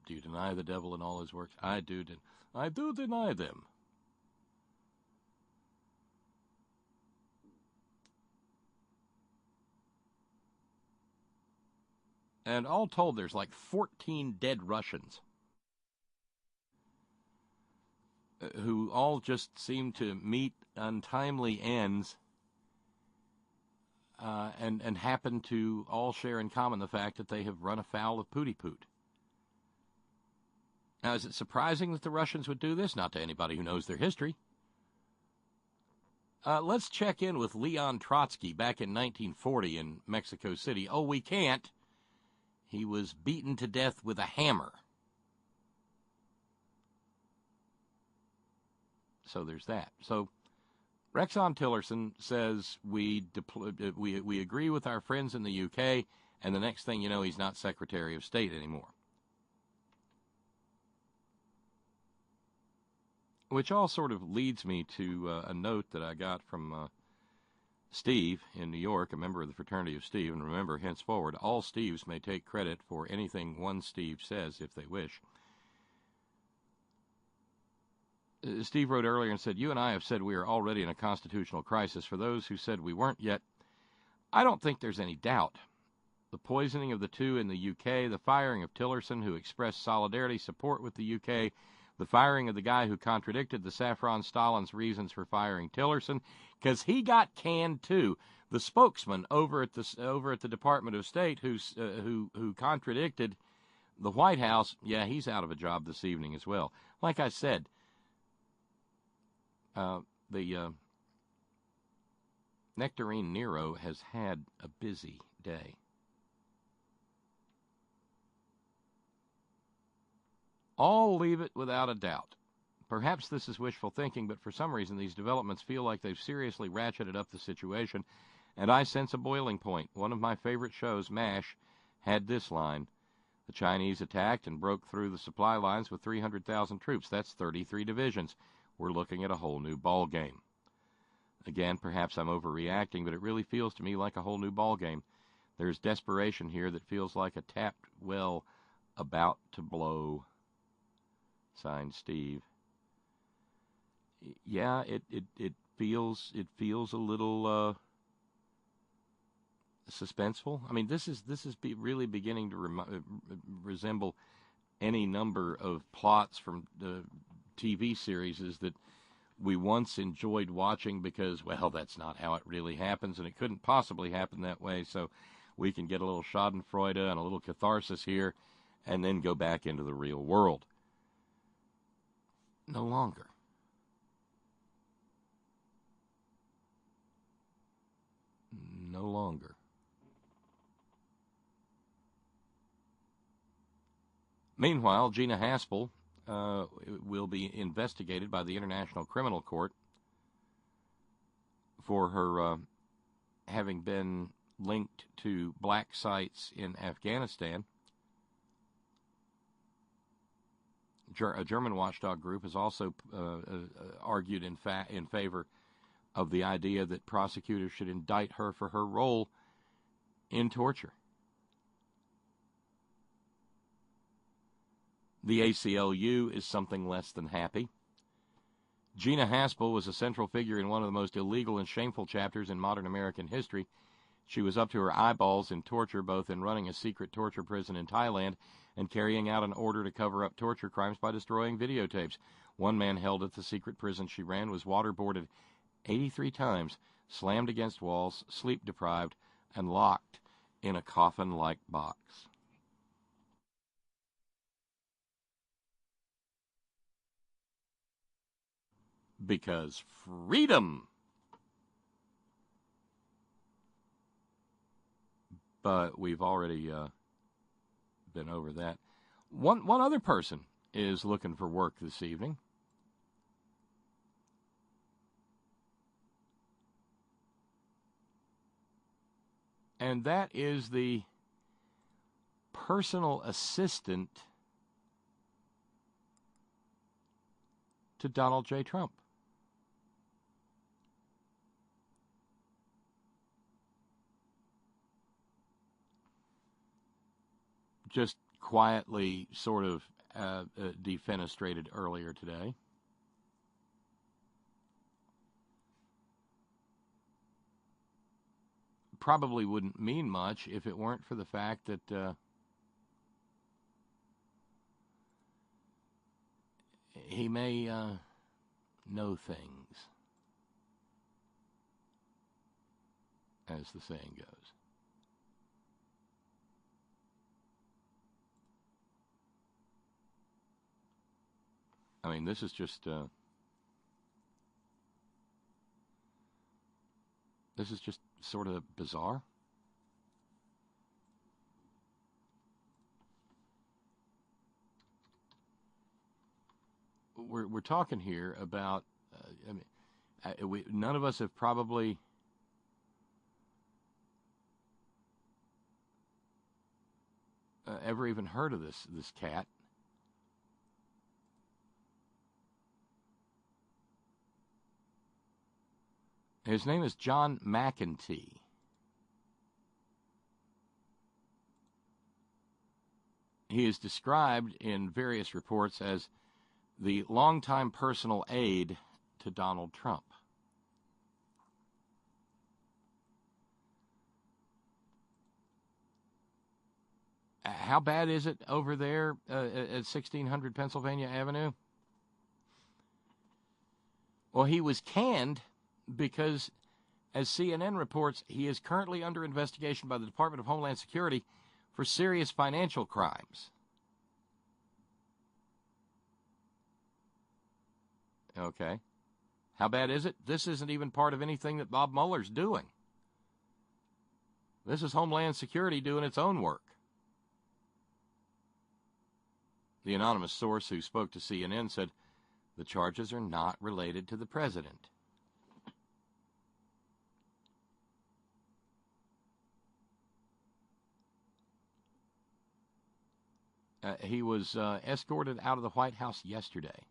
Do you deny the devil and all his works? I do deny them. And all told, there's like 14 dead Russians who all just seem to meet untimely ends and happen to all share in common the fact that they have run afoul of Pooty Poot. Now, is it surprising that the Russians would do this? Not to anybody who knows their history. Let's check in with Leon Trotsky back in 1940 in Mexico City. Oh, we can't. He was beaten to death with a hammer. So there's that. So Rexon Tillerson says we agree with our friends in the UK, and the next thing you know, he's not Secretary of State anymore. Which all sort of leads me to a note that I got from Steve in New York, a member of the fraternity of Steve. And remember, henceforward, all Steves may take credit for anything one Steve says if they wish. Steve wrote earlier and said, "You and I have said we are already in a constitutional crisis. For those who said we weren't yet, I don't think there's any doubt. The poisoning of the two in the UK, the firing of Tillerson, who expressed solidarity support with the UK, the firing of the guy who contradicted the Saffron Stalin's reasons for firing Tillerson, because he got canned too. The spokesman over at the Department of State who contradicted the White House, yeah, he's out of a job this evening as well. Like I said, the Nectarine Nero has had a busy day. I'll leave it without a doubt. Perhaps this is wishful thinking, but for some reason these developments feel like they've seriously ratcheted up the situation, and I sense a boiling point. One of my favorite shows, MASH, had this line: the Chinese attacked and broke through the supply lines with 300,000 troops. That's 33 divisions. We're looking at a whole new ball game. Again, perhaps I'm overreacting, but it really feels to me like a whole new ball game. There's desperation here that feels like a tapped well about to blow. Signed, Steve. Yeah, it feels a little suspenseful. I mean, this is really beginning to resemble any number of plots from the TV series that we once enjoyed watching because, well, that's not how it really happens, and it couldn't possibly happen that way. So we can get a little Schadenfreude and a little catharsis here, and then go back into the real world. No longer. No longer. Meanwhile, Gina Haspel will be investigated by the International Criminal Court for her having been linked to black sites in Afghanistan. A German watchdog group has also argued in favor of the idea that prosecutors should indict her for her role in torture. The ACLU is something less than happy. Gina Haspel was a central figure in one of the most illegal and shameful chapters in modern American history. She was up to her eyeballs in torture, both in running a secret torture prison in Thailand and carrying out an order to cover up torture crimes by destroying videotapes. One man held at the secret prison she ran was waterboarded 83 times, slammed against walls, sleep-deprived, and locked in a coffin-like box. Because freedom. But we've already been over that. One other person is looking for work this evening. And that is the personal assistant to Donald J. Trump. Just quietly sort of defenestrated earlier today. Probably wouldn't mean much if it weren't for the fact that he may know things, as the saying goes. I mean, this is just sort of bizarre. We're talking here about. None of us have probably ever even heard of this cat. His name is John McEntee. He is described in various reports as the longtime personal aide to Donald Trump. How bad is it over there at 1600 Pennsylvania Avenue? Well, he was canned because, as CNN reports, he is currently under investigation by the Department of Homeland Security for serious financial crimes. Okay. How bad is it? This isn't even part of anything that Bob Mueller's doing. This is Homeland Security doing its own work. The anonymous source who spoke to CNN said the charges are not related to the president. He was escorted out of the White House yesterday.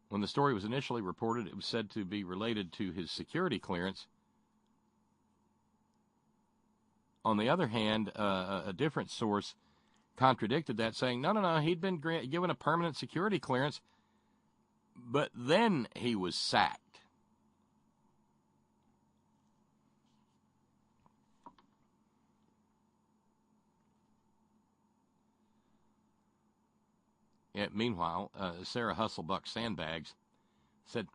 When the story was initially reported, it was said to be related to his security clearance. On the other hand, a different source contradicted that, saying, no, he'd been given a permanent security clearance, but then he was sacked. Yeah, meanwhile, Sarah Husselbuck Sandbags said,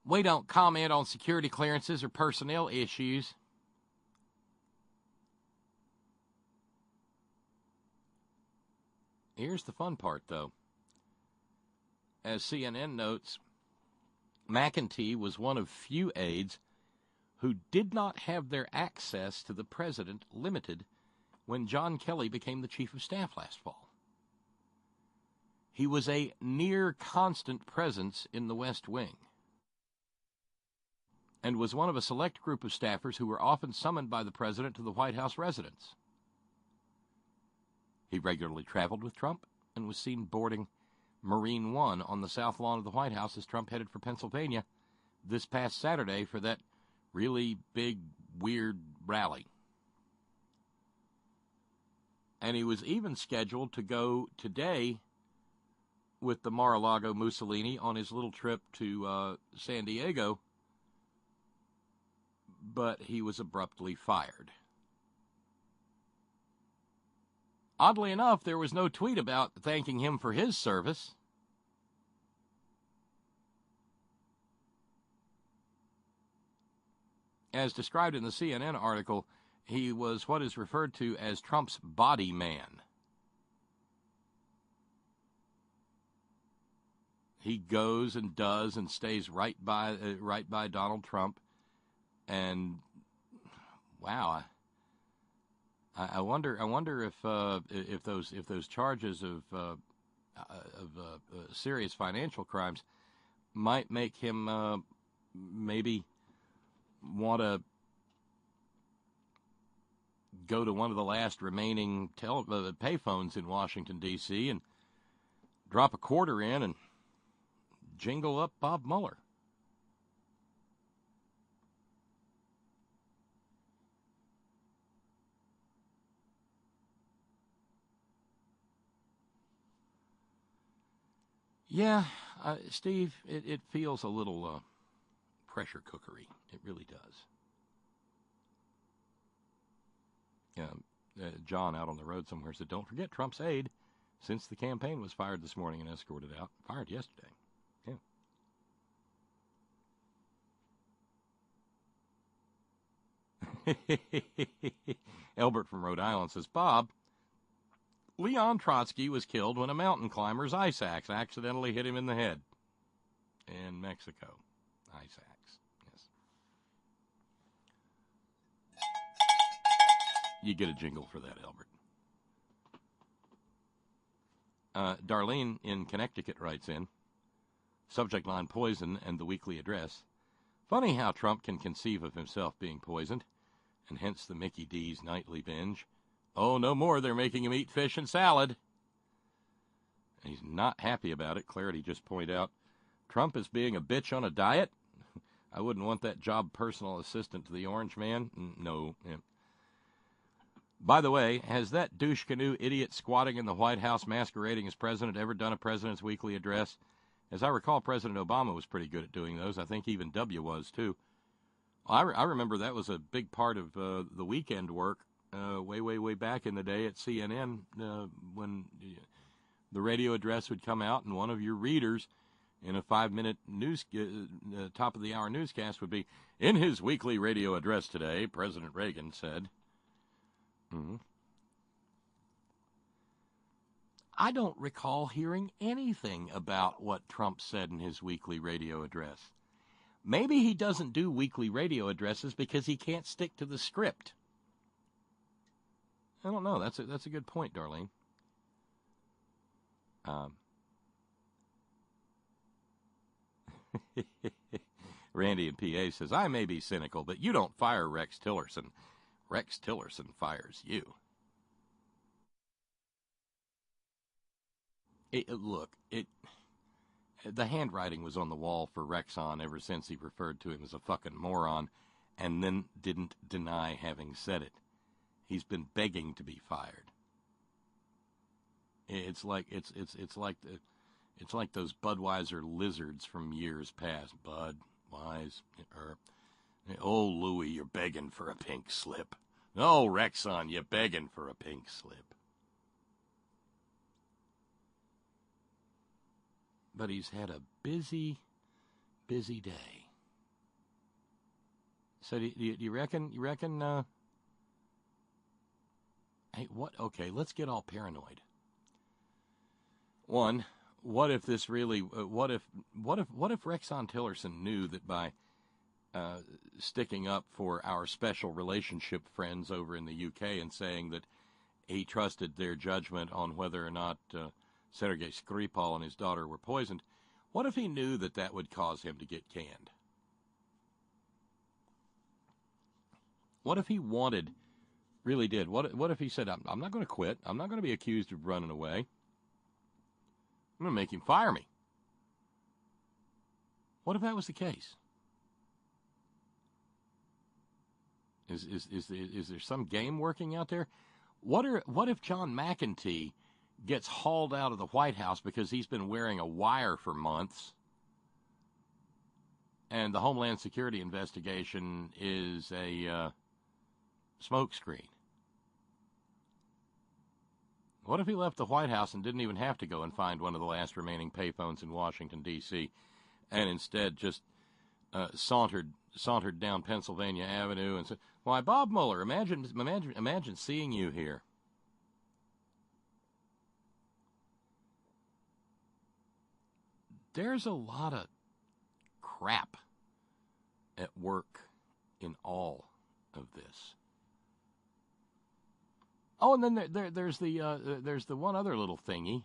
"We don't comment on security clearances or personnel issues." Here's the fun part, though. As CNN notes, McEntee was one of few aides who did not have their access to the president limited when John Kelly became the chief of staff last fall. He was a near constant presence in the West Wing and was one of a select group of staffers who were often summoned by the president to the White House residence. He regularly traveled with Trump and was seen boarding Marine One on the south lawn of the White House as Trump headed for Pennsylvania this past Saturday for that really big, weird rally. And he was even scheduled to go today with the Mar-a-Lago Mussolini on his little trip to San Diego, but he was abruptly fired. Oddly enough, there was no tweet about thanking him for his service. As described in the CNN article, he was what is referred to as Trump's body man. He goes and does and stays right by Donald Trump, and wow, I wonder if those charges of serious financial crimes might make him maybe want to go to one of the last remaining payphones in Washington, D.C. and drop a quarter in and jingle up Bob Mueller. Yeah, Steve, it feels a little pressure cookery. It really does. John out on the road somewhere said, "Don't forget Trump's aide, since the campaign was fired this morning and escorted out. Fired yesterday." Yeah. Elbert from Rhode Island says, "Bob, Leon Trotsky was killed when a mountain climber's ice axe accidentally hit him in the head. In Mexico. Ice axe, yes. You get a jingle for that, Albert. Darlene in Connecticut writes in, subject line poison and the weekly address. Funny how Trump can conceive of himself being poisoned, and hence the Mickey D's nightly binge. Oh, no more, they're making him eat fish and salad. And he's not happy about it. Clarity just pointed out, Trump is being a bitch on a diet? I wouldn't want that job personal assistant to the orange man. No. Yeah. By the way, has that douche canoe idiot squatting in the White House masquerading as president ever done a president's weekly address? As I recall, President Obama was pretty good at doing those. I think even W was, too. I remember that was a big part of the weekend work way back in the day at CNN when the radio address would come out and one of your readers in a 5-minute news top-of-the-hour newscast would be, in his weekly radio address today, President Reagan said. Mm-hmm. I don't recall hearing anything about what Trump said in his weekly radio address. Maybe he doesn't do weekly radio addresses because he can't stick to the script. I don't know. That's a good point, Darlene. Randy in PA says, I may be cynical, but you don't fire Rex Tillerson. Rex Tillerson fires you. The handwriting was on the wall for Rexon ever since he referred to him as a fucking moron and then didn't deny having said it. He's been begging to be fired. It's like those Budweiser lizards from years past. Oh, Louie, you're begging for a pink slip. Oh, Rexon, you're begging for a pink slip. But he's had a busy day. So do you reckon, hey, what? Okay, let's get all paranoid. One, what if this really, what if Rexon Tillerson knew that by sticking up for our special relationship friends over in the UK and saying that he trusted their judgment on whether or not Sergei Skripal and his daughter were poisoned, what if he knew that that would cause him to get canned? What if he really did? What if he said, I'm not going to quit. I'm not going to be accused of running away. I'm going to make him fire me. What if that was the case? Is there some game working out there? What if John McEntee gets hauled out of the White House because he's been wearing a wire for months, and the Homeland Security investigation is a smokescreen? What if he left the White House and didn't even have to go and find one of the last remaining payphones in Washington, D.C., and instead just sauntered down Pennsylvania Avenue and said, "Why, Bob Mueller, imagine seeing you here." There's a lot of crap at work in all of this. Oh, and then there's the one other little thingy,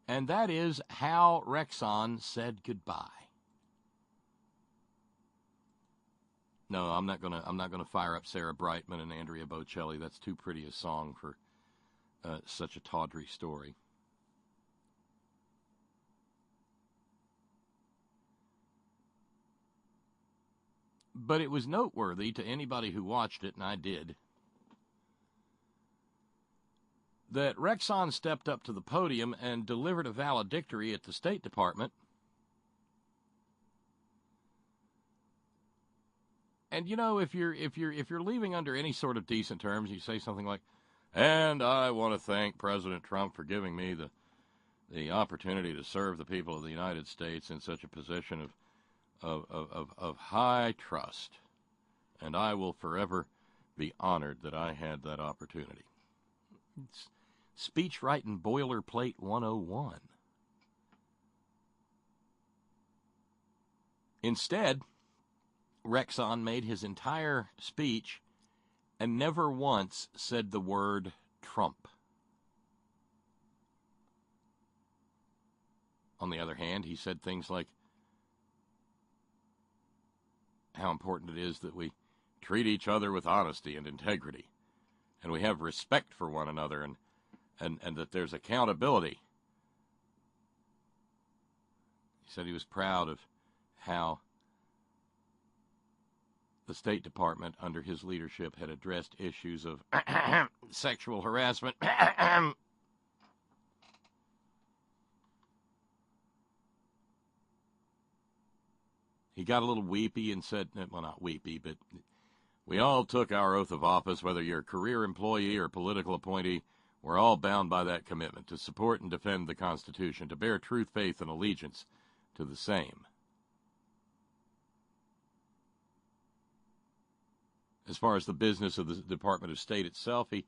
and that is how Rexon said goodbye. No, I'm not gonna fire up Sarah Brightman and Andrea Bocelli. That's too pretty a song for such a tawdry story. But it was noteworthy to anybody who watched it, and I did, that Rexon stepped up to the podium and delivered a valedictory at the State Department. And you know, if you're leaving under any sort of decent terms, you say something like, "And I want to thank President Trump for giving me the opportunity to serve the people of the United States in such a position of high trust, and I will forever be honored that I had that opportunity. It's speech writing boilerplate 101. Instead, Rexon made his entire speech and never once said the word Trump. On the other hand, he said things like how important it is that we treat each other with honesty and integrity, and we have respect for one another, and that there's accountability. He said he was proud of how the State Department under his leadership had addressed issues of sexual harassment. He got a little weepy and said, well, not weepy, but we all took our oath of office, whether you're a career employee or political appointee. We're all bound by that commitment to support and defend the Constitution, to bear truth, faith, and allegiance to the same. As far as the business of the Department of State itself, he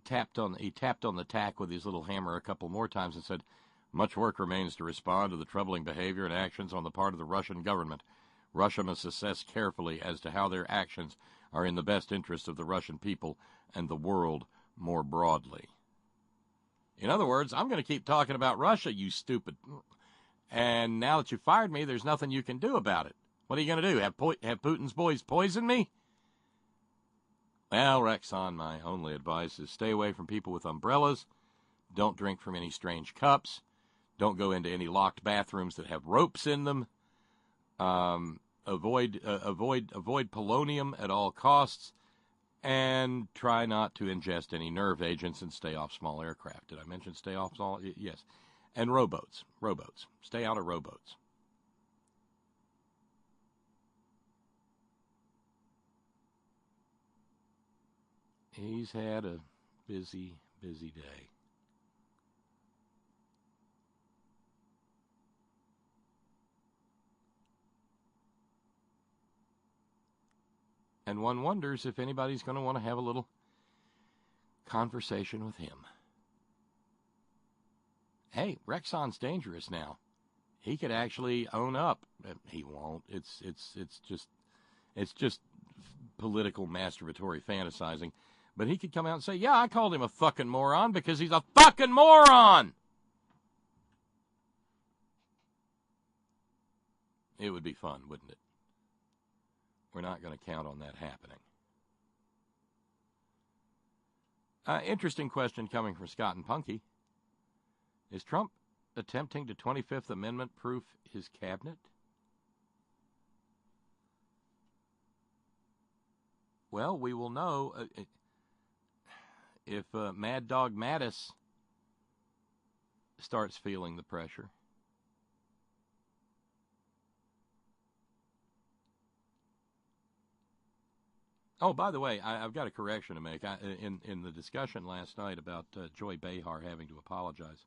tapped on the tack with his little hammer a couple more times and said, much work remains to respond to the troubling behavior and actions on the part of the Russian government. Russia must assess carefully as to how their actions are in the best interest of the Russian people and the world more broadly. In other words, I'm going to keep talking about Russia, you stupid. And now that you fired me, there's nothing you can do about it. What are you going to do? Have Putin's boys poison me? Well, Rexon, my only advice is stay away from people with umbrellas. Don't drink from any strange cups. Don't go into any locked bathrooms that have ropes in them. Avoid polonium at all costs, and try not to ingest any nerve agents and stay off small aircraft. Did I mention stay off small? Yes. And rowboats. Stay out of rowboats. He's had a busy day. And one wonders if anybody's going to want to have a little conversation with him. Hey, Rexon's dangerous now. He could actually own up. He won't. It's just political masturbatory fantasizing. But he could come out and say, yeah, I called him a fucking moron because he's a fucking moron. It would be fun, wouldn't it? We're not going to count on that happening. Interesting question coming from Scott and Punky. Is Trump attempting to 25th Amendment proof his cabinet? Well, we will know if Mad Dog Mattis starts feeling the pressure. Oh, by the way, I've got a correction to make. In the discussion last night about Joy Behar having to apologize,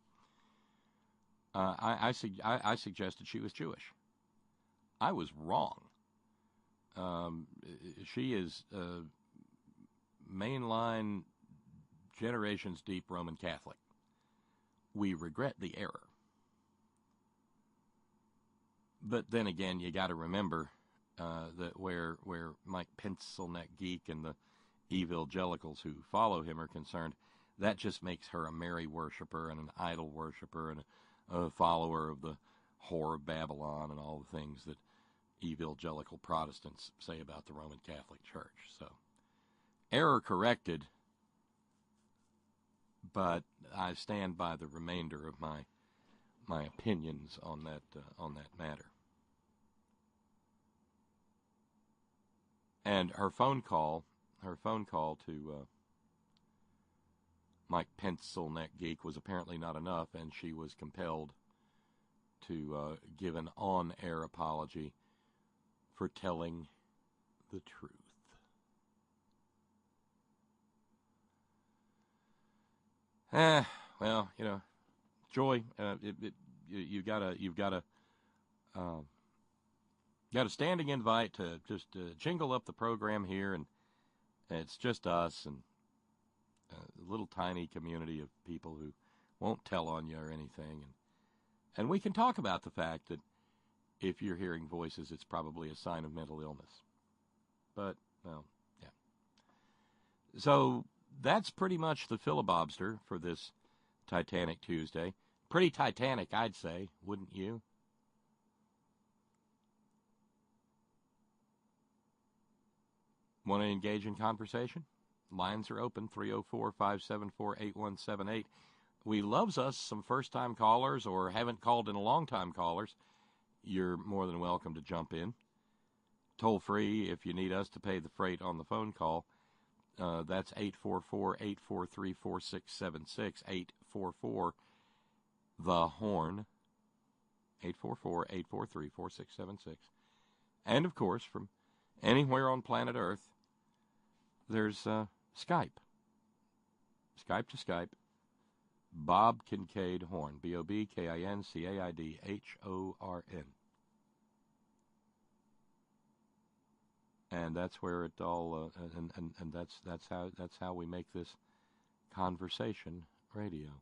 I suggested she was Jewish. I was wrong. She is mainline, generations deep Roman Catholic. We regret the error. But then again, you got to remember that where Mike Pencilneck Geek and the evangelicals who follow him are concerned, that just makes her a Mary worshiper and an idol worshiper and a follower of the whore of Babylon and all the things that evangelical Protestants say about the Roman Catholic Church. So, error corrected, but I stand by the remainder of my opinions on that matter. And her phone call to Mike Pencilneck Geek was apparently not enough, and she was compelled to give an on-air apology for telling the truth. Well, you know, Joy, you've got to Got a standing invite to just jingle up the program here, and it's just us and a little tiny community of people who won't tell on you or anything. And we can talk about the fact that if you're hearing voices, it's probably a sign of mental illness. But, well, yeah. So that's pretty much the filibobster for this Titanic Tuesday. Pretty Titanic, I'd say, wouldn't you? Want to engage in conversation? Lines are open, 304-574-8178. We loves us some first-time callers or haven't called in a long-time callers. You're more than welcome to jump in. Toll free if you need us to pay the freight on the phone call. That's 844-843-4676, 844-THE-HORN, 844-843-4676. And, of course, from anywhere on planet Earth, there's Skype. Skype to Skype. Bob Kincaid Horn. BOBKINCAIDHORN. And that's where it all and that's how we make this conversation radio.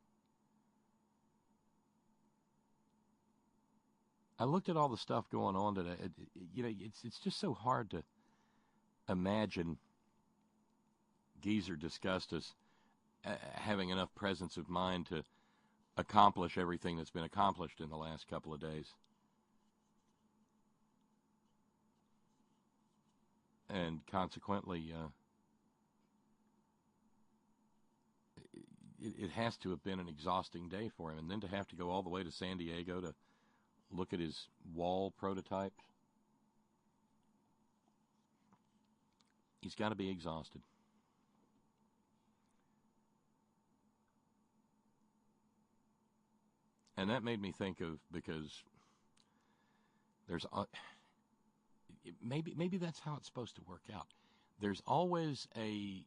I looked at all the stuff going on today. It's just so hard to imagine Geezer Disgustus having enough presence of mind to accomplish everything that's been accomplished in the last couple of days. And consequently, it has to have been an exhausting day for him. And then to have to go all the way to San Diego to look at his wall prototype, he's got to be exhausted. And that made me think of, because there's maybe that's how it's supposed to work out. There's always a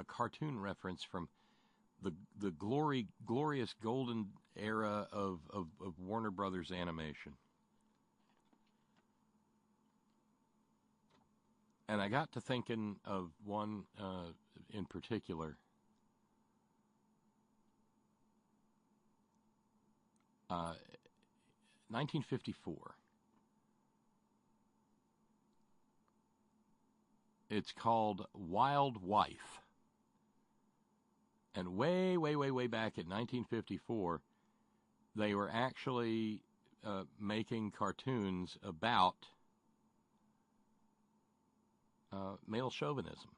cartoon reference from the glorious golden era of Warner Brothers animation. And I got to thinking of one in particular. 1954. It's called Wild Wife. And way back in 1954, they were actually making cartoons about male chauvinism.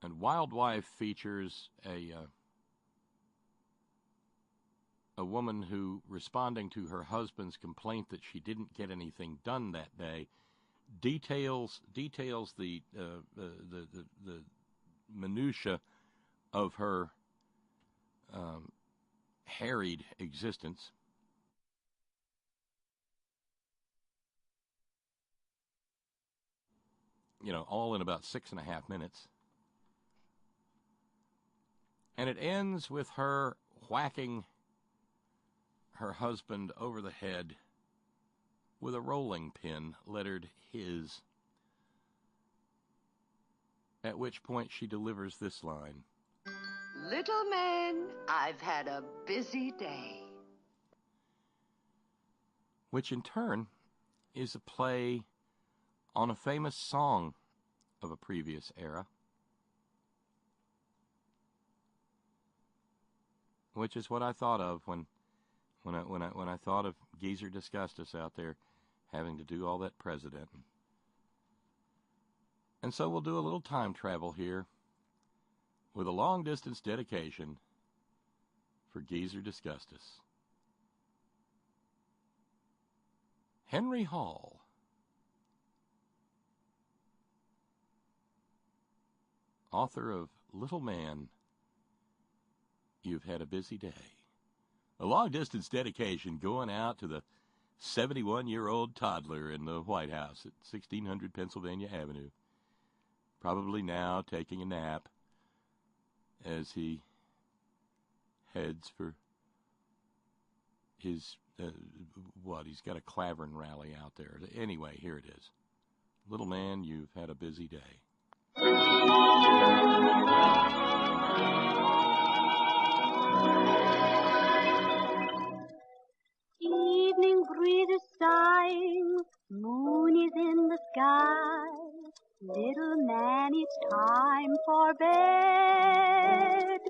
And Wild Wife features a woman who, responding to her husband's complaint that she didn't get anything done that day, details the minutia of her harried existence. All in about 6.5 minutes. And it ends with her whacking her husband over the head with a rolling pin lettered his, at which point she delivers this line. Little man, I've had a busy day. Which in turn is a play on a famous song of a previous era, which is what I thought of when I thought of Geezer Disgustus out there having to do all that president. And so we'll do a little time travel here with a long-distance dedication for Geezer Disgustus. Henry Hall. Author of Little Man, You've Had a Busy Day. A long-distance dedication going out to the 71-year-old toddler in the White House at 1600 Pennsylvania Avenue, probably now taking a nap as he heads for He's got a Clavern rally out there. Anyway, here it is. Little man, you've had a busy day. Evening breeze is sighing, moon is in the sky. Little man, it's time for bed.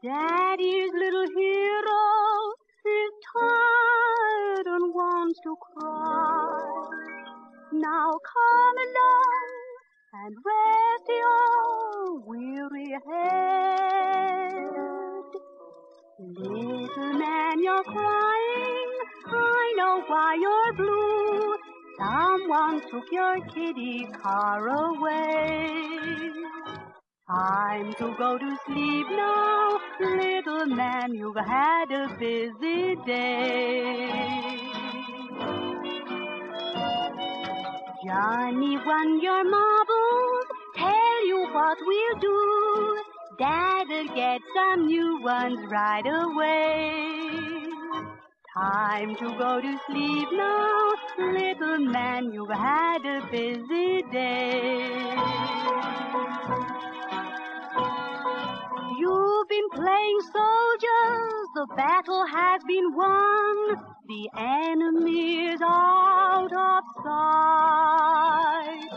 Daddy's little hero is tired and wants to cry. Now come along and rest your weary head. Little man, you're crying, I know why you're blue. Someone took your kitty car away. Time to go to sleep now, little man, you've had a busy day. Johnny won your marbles, tell you what we'll do. Dad'll get some new ones right away. Time to go to sleep now, little man, you've had a busy day. You've been playing soldiers, the battle has been won. The enemy's out of sight.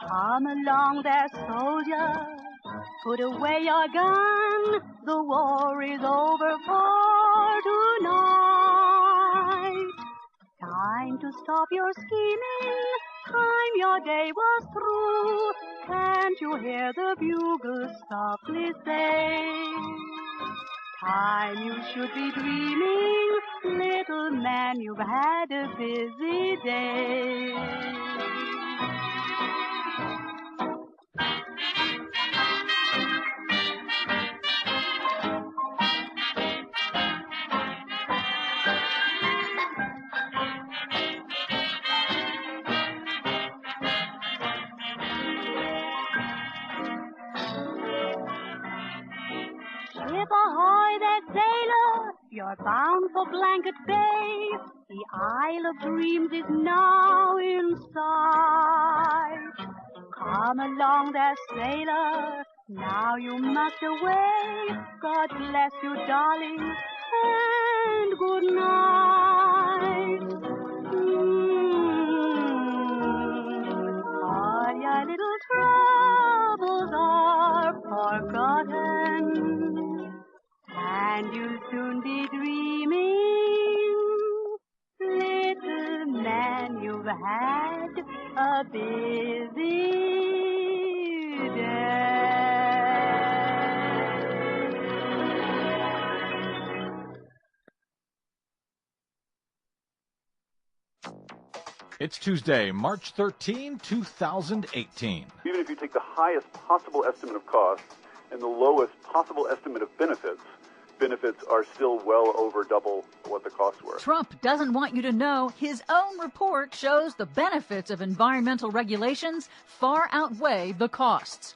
Come along there, soldier, put away your gun. The war is over for tonight. Time to stop your scheming, time your day was through. Can't you hear the bugles softly say? Time you should be dreaming, little man, you've had a busy day. Ship ahoy there, sailor, you're bound for Blanket Bay. The Isle of Dreams is now in sight. Come along there, sailor, now you must away. God bless you, darling, and good night. All your little troubles are forgotten, and you'll soon be dreaming, little man, you've had a busy day. It's Tuesday, March 13, 2018. Even if you take the highest possible estimate of costs and the lowest possible estimate of benefits, benefits are still well over double what the costs were. Trump doesn't want you to know his own report shows the benefits of environmental regulations far outweigh the costs.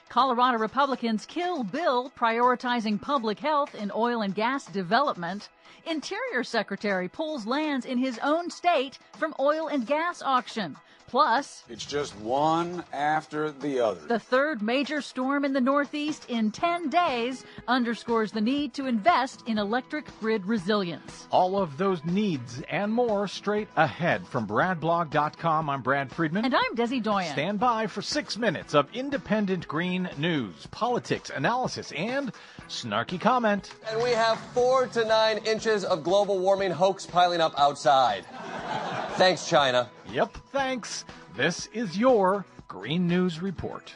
Colorado Republicans kill bill prioritizing public health in oil and gas development. Interior Secretary pulls lands in his own state from oil and gas auction. Plus, it's just one after the other. The third major storm in the Northeast in 10 days underscores the need to invest in electric grid resilience. All of those needs and more straight ahead. From BradBlog.com, I'm Brad Friedman. And I'm Desi Doyen. Stand by for 6 minutes of independent green news, politics, analysis, and snarky comment. And we have 4 to 9 inches of global warming hoax piling up outside. Thanks, China. Yep, thanks. This is your Green News Report.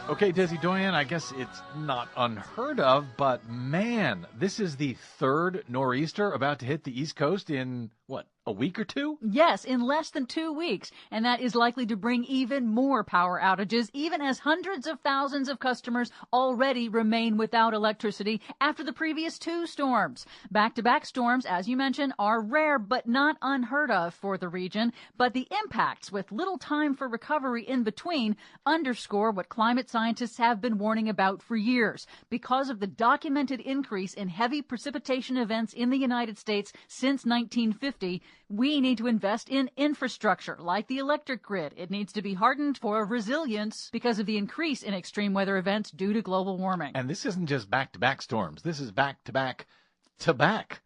Okay, Desi Doyen, I guess it's not unheard of, but man, this is the third nor'easter about to hit the East Coast in, what, a week or two? Yes, in less than 2 weeks. And that is likely to bring even more power outages, even as hundreds of thousands of customers already remain without electricity after the previous 2 storms. Back-to-back storms, as you mentioned, are rare but not unheard of for the region. But the impacts, with little time for recovery in between, underscore what climate scientists have been warning about for years. Because of the documented increase in heavy precipitation events in the United States since 1950, we need to invest in infrastructure like the electric grid. It needs to be hardened for resilience because of the increase in extreme weather events due to global warming. And this isn't just back-to-back storms. This is back-to-back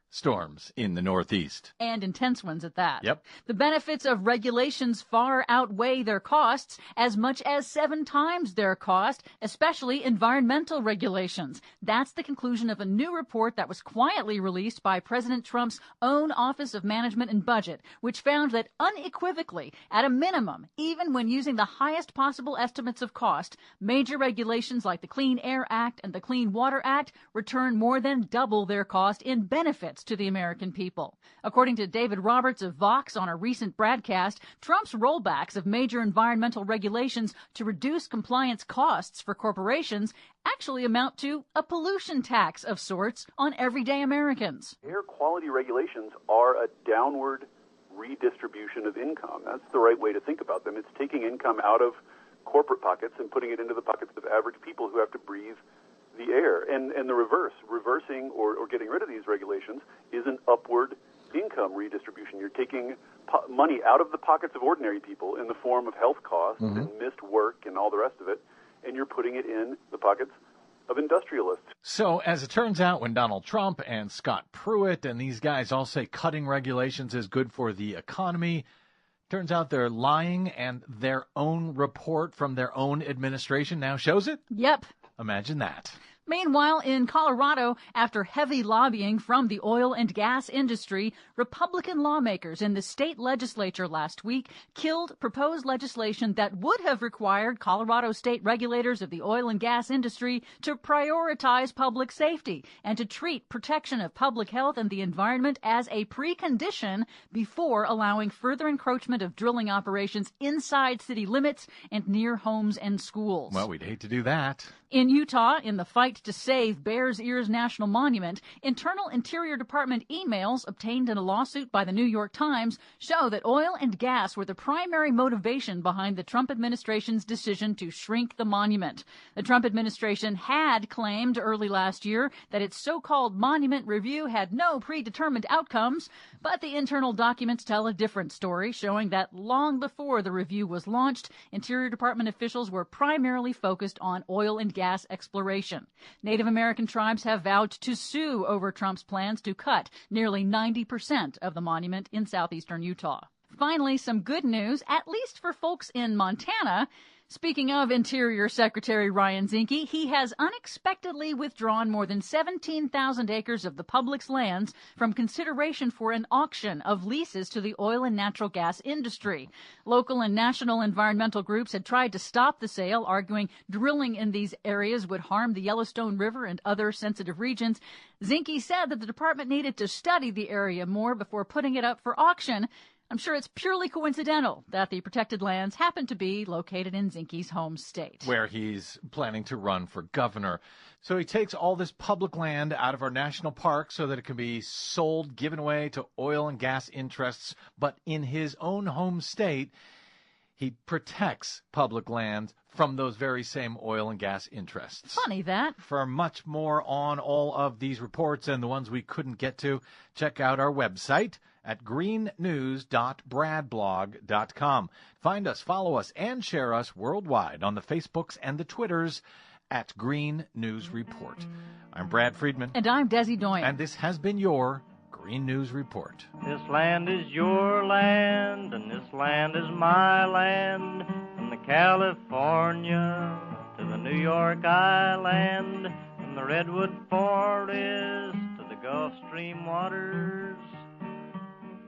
storms in the Northeast. And intense ones at that. Yep. The benefits of regulations far outweigh their costs, as much as 7 times their cost, especially environmental regulations. That's the conclusion of a new report that was quietly released by President Trump's own Office of Management and Budget, which found that unequivocally, at a minimum, even when using the highest possible estimates of cost, major regulations like the Clean Air Act and the Clean Water Act return more than double their cost in benefits to the American people. According to David Roberts of Vox on a recent broadcast, Trump's rollbacks of major environmental regulations to reduce compliance costs for corporations actually amount to a pollution tax of sorts on everyday Americans. Air quality regulations are a downward redistribution of income. That's the right way to think about them. It's taking income out of corporate pockets and putting it into the pockets of average people who have to breathe the air. And the reversing or getting rid of these regulations is an upward income redistribution. You're taking money out of the pockets of ordinary people in the form of health costs and missed work and all the rest of it, and you're putting it in the pockets of industrialists. So, as it turns out, when Donald Trump and Scott Pruitt and these guys all say cutting regulations is good for the economy, turns out they're lying, and their own report from their own administration now shows it? Yep. Imagine that. Meanwhile, in Colorado, after heavy lobbying from the oil and gas industry, Republican lawmakers in the state legislature last week killed proposed legislation that would have required Colorado state regulators of the oil and gas industry to prioritize public safety and to treat protection of public health and the environment as a precondition before allowing further encroachment of drilling operations inside city limits and near homes and schools. Well, we'd hate to do that. In Utah, in the fight to save Bears Ears National Monument, internal Interior Department emails obtained in a lawsuit by the New York Times show that oil and gas were the primary motivation behind the Trump administration's decision to shrink the monument. The Trump administration had claimed early last year that its so-called monument review had no predetermined outcomes, but the internal documents tell a different story, showing that long before the review was launched, Interior Department officials were primarily focused on oil and gas exploration. Native American tribes have vowed to sue over Trump's plans to cut nearly 90% of the monument in southeastern Utah. Finally, some good news, at least for folks in Montana. Speaking of Interior Secretary Ryan Zinke, he has unexpectedly withdrawn more than 17,000 acres of the public's lands from consideration for an auction of leases to the oil and natural gas industry. Local and national environmental groups had tried to stop the sale, arguing drilling in these areas would harm the Yellowstone River and other sensitive regions. Zinke said that the department needed to study the area more before putting it up for auction. I'm sure it's purely coincidental that the protected lands happen to be located in Zinke's home state, where he's planning to run for governor. So he takes all this public land out of our national park so that it can be sold, given away to oil and gas interests. But in his own home state, he protects public land from those very same oil and gas interests. Funny that. For much more on all of these reports and the ones we couldn't get to, check out our website at greennews.bradblog.com. Find us, follow us, and share us worldwide on the Facebooks and the Twitters at Green News Report. I'm Brad Friedman. And I'm Desi Doyen. And this has been your Green News Report. This land is your land, and this land is my land, from the California to the New York Island, from the Redwood Forest to the Gulf Stream waters.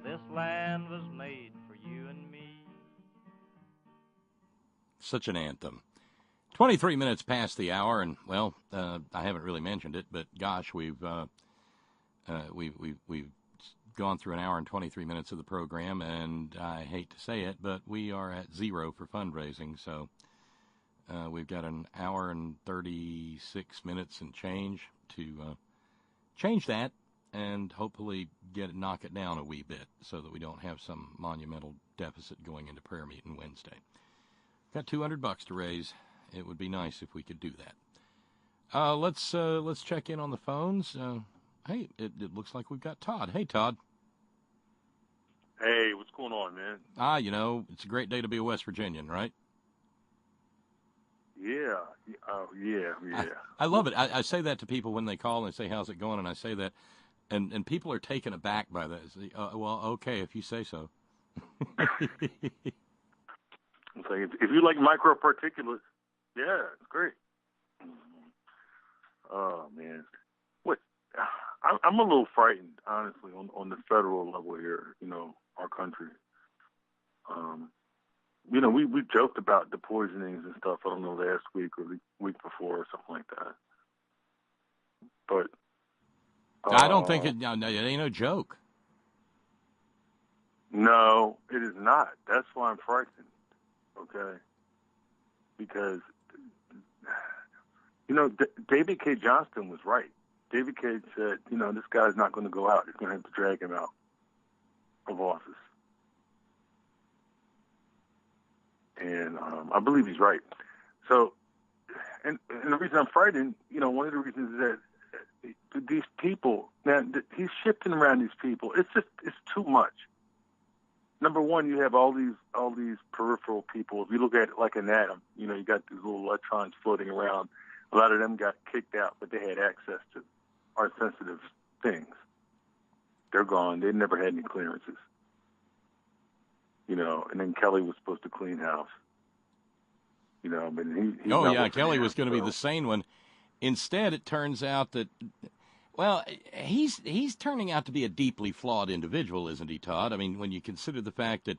This land was made for you and me. Such an anthem. 23 minutes past the hour, and, well, I haven't really mentioned it, but, gosh, we've gone through an hour and 23 minutes of the program, and I hate to say it, but we are at zero for fundraising. So we've got an hour and 36 minutes and change to change that and hopefully knock it down a wee bit so that we don't have some monumental deficit going into prayer meeting Wednesday. Got $200 to raise. It would be nice if we could do that. Let's check in on the phones. Hey, it looks like we've got Todd. Hey, Todd. Hey, what's going on, man? It's a great day to be a West Virginian, right? Yeah. Yeah. I love it. I say that to people when they call and they say, how's it going? And I say that, and people are taken aback by that. Say, well, okay, if you say so. I'm saying, if you like microparticulates, yeah, it's great. Oh, man. I'm a little frightened, honestly, on the federal level here, our country. We joked about the poisonings and stuff, I don't know, last week or the week before or something like that. But I don't think it ain't no joke. No, it is not. That's why I'm frightened, okay? Because, David K. Johnston was right. David Cage said, this guy's not going to go out. He's going to have to drag him out of office. And I believe he's right. So, and the reason I'm frightened, one of the reasons is that these people, man, he's shifting around these people. It's too much. Number one, you have all these peripheral people. If you look at it like an atom, you got these little electrons floating around. A lot of them got kicked out, but they had access to our sensitive things. They're gone. They never had any clearances. And then Kelly was supposed to clean house. But he's Kelly was going to be the sane one. Instead, it turns out that, well, he's turning out to be a deeply flawed individual, isn't he, Todd? I mean, when you consider the fact that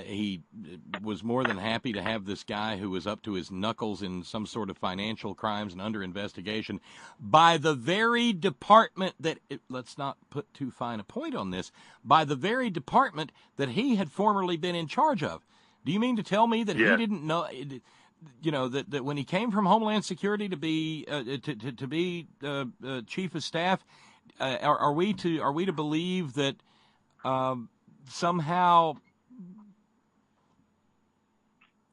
he was more than happy to have this guy who was up to his knuckles in some sort of financial crimes and under investigation by the very department that, let's not put too fine a point on this, by the very department that he had formerly been in charge of. Do you mean to tell me that he didn't know, that when he came from Homeland Security to be chief of staff, are we to believe that somehow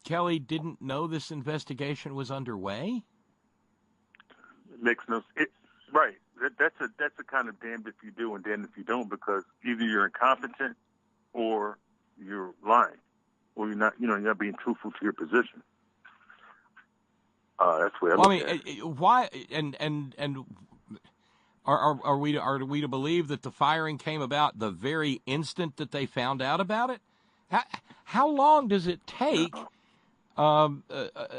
Kelly didn't know this investigation was underway? It makes no sense. Right. That's a kind of damned if you do and damned if you don't, because either you're incompetent or you're lying, or you're not being truthful to your position. That's the way I look at it. Why? And are we to believe that the firing came about the very instant that they found out about it? How long does it take an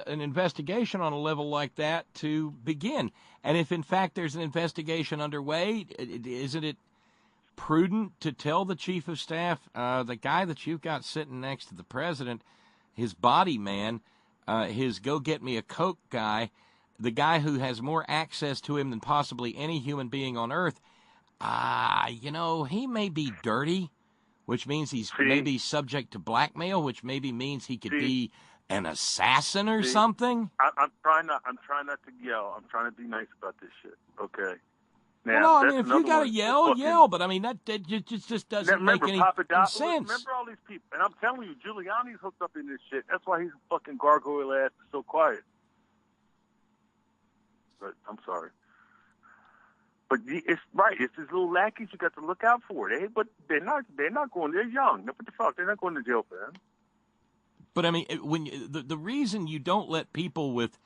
investigation on a level like that to begin? And if in fact there's an investigation underway, isn't it prudent to tell the chief of staff, the guy that you've got sitting next to the president, his body man, his go get me a Coke guy, the guy who has more access to him than possibly any human being on earth, he may be dirty, which means he's maybe subject to blackmail, which maybe means he could be an assassin or something. I'm trying not to yell. I'm trying to be nice about this shit. Okay. Now, well, no, I mean, if you gotta yell, but I mean that just doesn't make any sense. Remember all these people, and I'm telling you, Giuliani's hooked up in this shit. That's why he's fucking gargoyle ass so quiet. But I'm sorry. But it's right. It's these little lackeys you got to look out for. But they're not going. They're young. What the fuck? They're not going to jail for them. But I mean, when the reason you don't let people with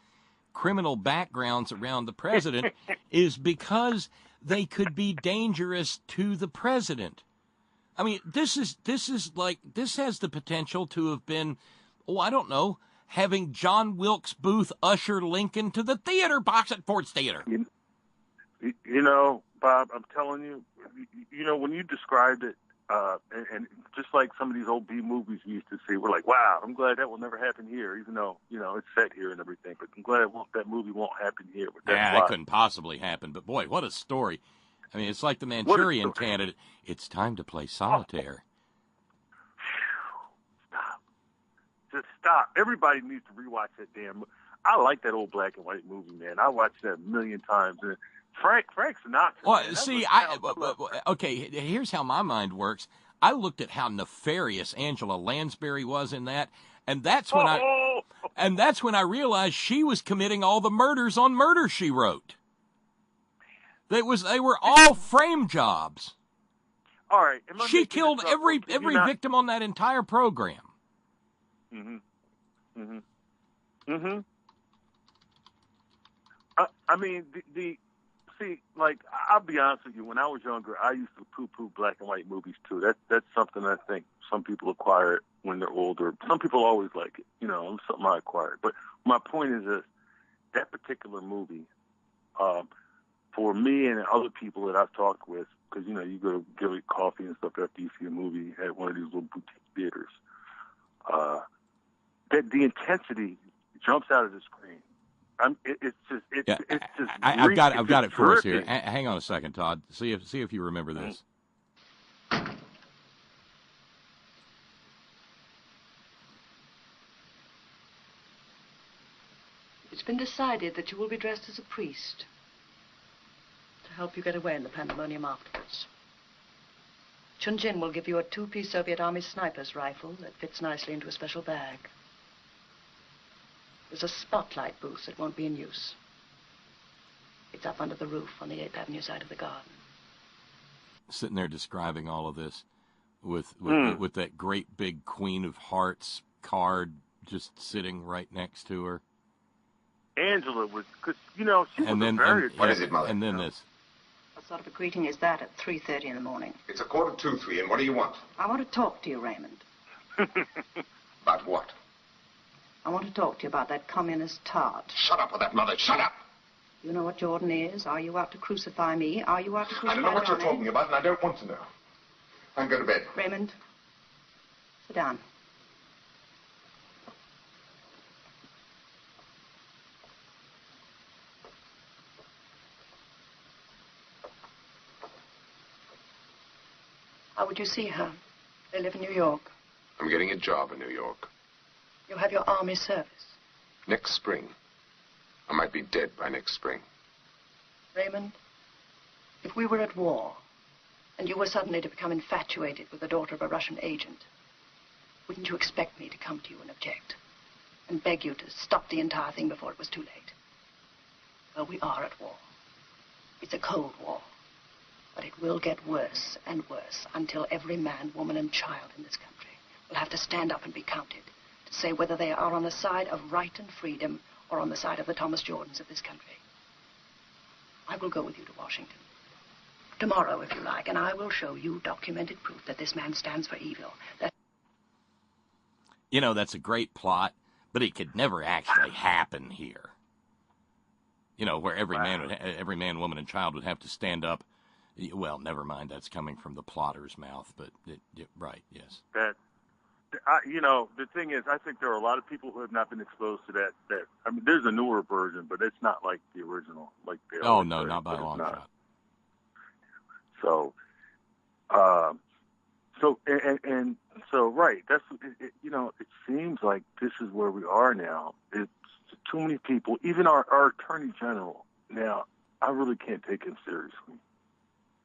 criminal backgrounds around the president is because they could be dangerous to the president. I mean, this has the potential to have been, I don't know, having John Wilkes Booth usher Lincoln to the theater box at Ford's Theater. Bob, I'm telling you, when you described it, and just like some of these old B movies we used to see, we're like, wow, I'm glad that will never happen here, even though, it's set here and everything. But I'm glad that movie won't happen here. But that couldn't possibly happen. But boy, what a story. I mean, it's like the Manchurian Candidate. It's time to play solitaire. Stop. Just stop. Everybody needs to rewatch that damn. I like that old black and white movie, man. I watched that a million times. And Frank Sinatra. Well, man, see, okay. Here's how my mind works. I looked at how nefarious Angela Lansbury was in that, and that's when I realized she was committing all the murders on Murder, She Wrote. They were all frame jobs. All right. She killed every victim on that entire program. I mean, see, like, I'll be honest with you. When I was younger, I used to poo-poo black and white movies too. That's something I think some people acquire it when they're older. Some people always like it. You know, it's something I acquired. But my point is this: that particular movie, for me and other people that I've talked with, because you know, you go to get coffee and stuff after you see a movie at one of these little boutique theaters. That the intensity jumps out of the screen. It's just. I've got it for us here. Hang on a second, Todd. See if you remember this. It's been decided that you will be dressed as a priest to help you get away in the pandemonium afterwards. Chun-Jin will give you a 2-piece Soviet Army sniper's rifle that fits nicely into a special bag. There's a spotlight booth that won't be in use. It's up under the roof on the 8th Avenue side of the garden. Sitting there describing all of this with that great big Queen of Hearts card just sitting right next to her. Angela was, because, you know, she was very... What is it, Mother? And then this. What sort of a greeting is that at 3:30 in the morning? It's 2:45, and what do you want? I want to talk to you, Raymond. About what? I want to talk to you about that communist tart. Shut up with that, Mother. Shut up! You know what Jordan is? Are you out to crucify me? Are you out to crucify I don't know what you're Johnny? talking about, and I don't want to know. I'm going to bed. Raymond, sit down. How would you see her? They live in New York. I'm getting a job in New York. You have your army service. Next spring. I might be dead by next spring. Raymond, if we were at war, and you were suddenly to become infatuated with the daughter of a Russian agent, wouldn't you expect me to come to you and object? And beg you to stop the entire thing before it was too late? Well, we are at war. It's a cold war. But it will get worse and worse until every man, woman, and child in this country will have to stand up and be counted to say whether they are on the side of right and freedom or on the side of the Thomas Jordans of this country. I will go with you to Washington tomorrow, if you like, and I will show you documented proof that this man stands for evil. That... You know, that's a great plot, but it could never actually happen here. You know, where every man, woman, and child would have to stand up. Well, never mind. That's coming from the plotter's mouth, but right, yes. You know, the thing is, I think there are a lot of people who have not been exposed to that. I mean, there's a newer version, but it's not like the original. Like the no, not by a long shot. So, right. That's you know, it seems like this is where we are now. It's too many people. Even our attorney general now. I really can't take him seriously.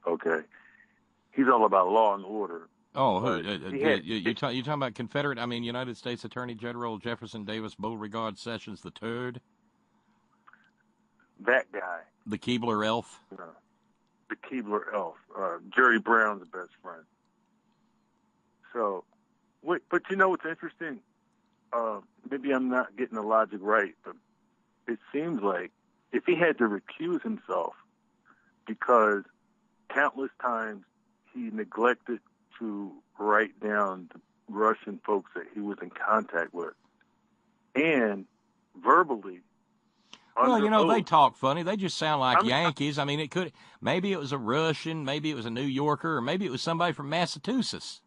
Okay, he's all about law and order. Oh, you talking about Confederate? I mean, United States Attorney General Jefferson Davis Beauregard Sessions III. That guy. The Keebler elf. No, the Keebler elf. Jerry Brown's best friend. So, wait, but you know what's interesting? Maybe I'm not getting the logic right, but it seems like if he had to recuse himself because countless times he neglected to write down the Russian folks that he was in contact with, and verbally. Well, you know, they talk funny. They just sound like Yankees. I mean, maybe it was a Russian, maybe it was a New Yorker, or maybe it was somebody from Massachusetts.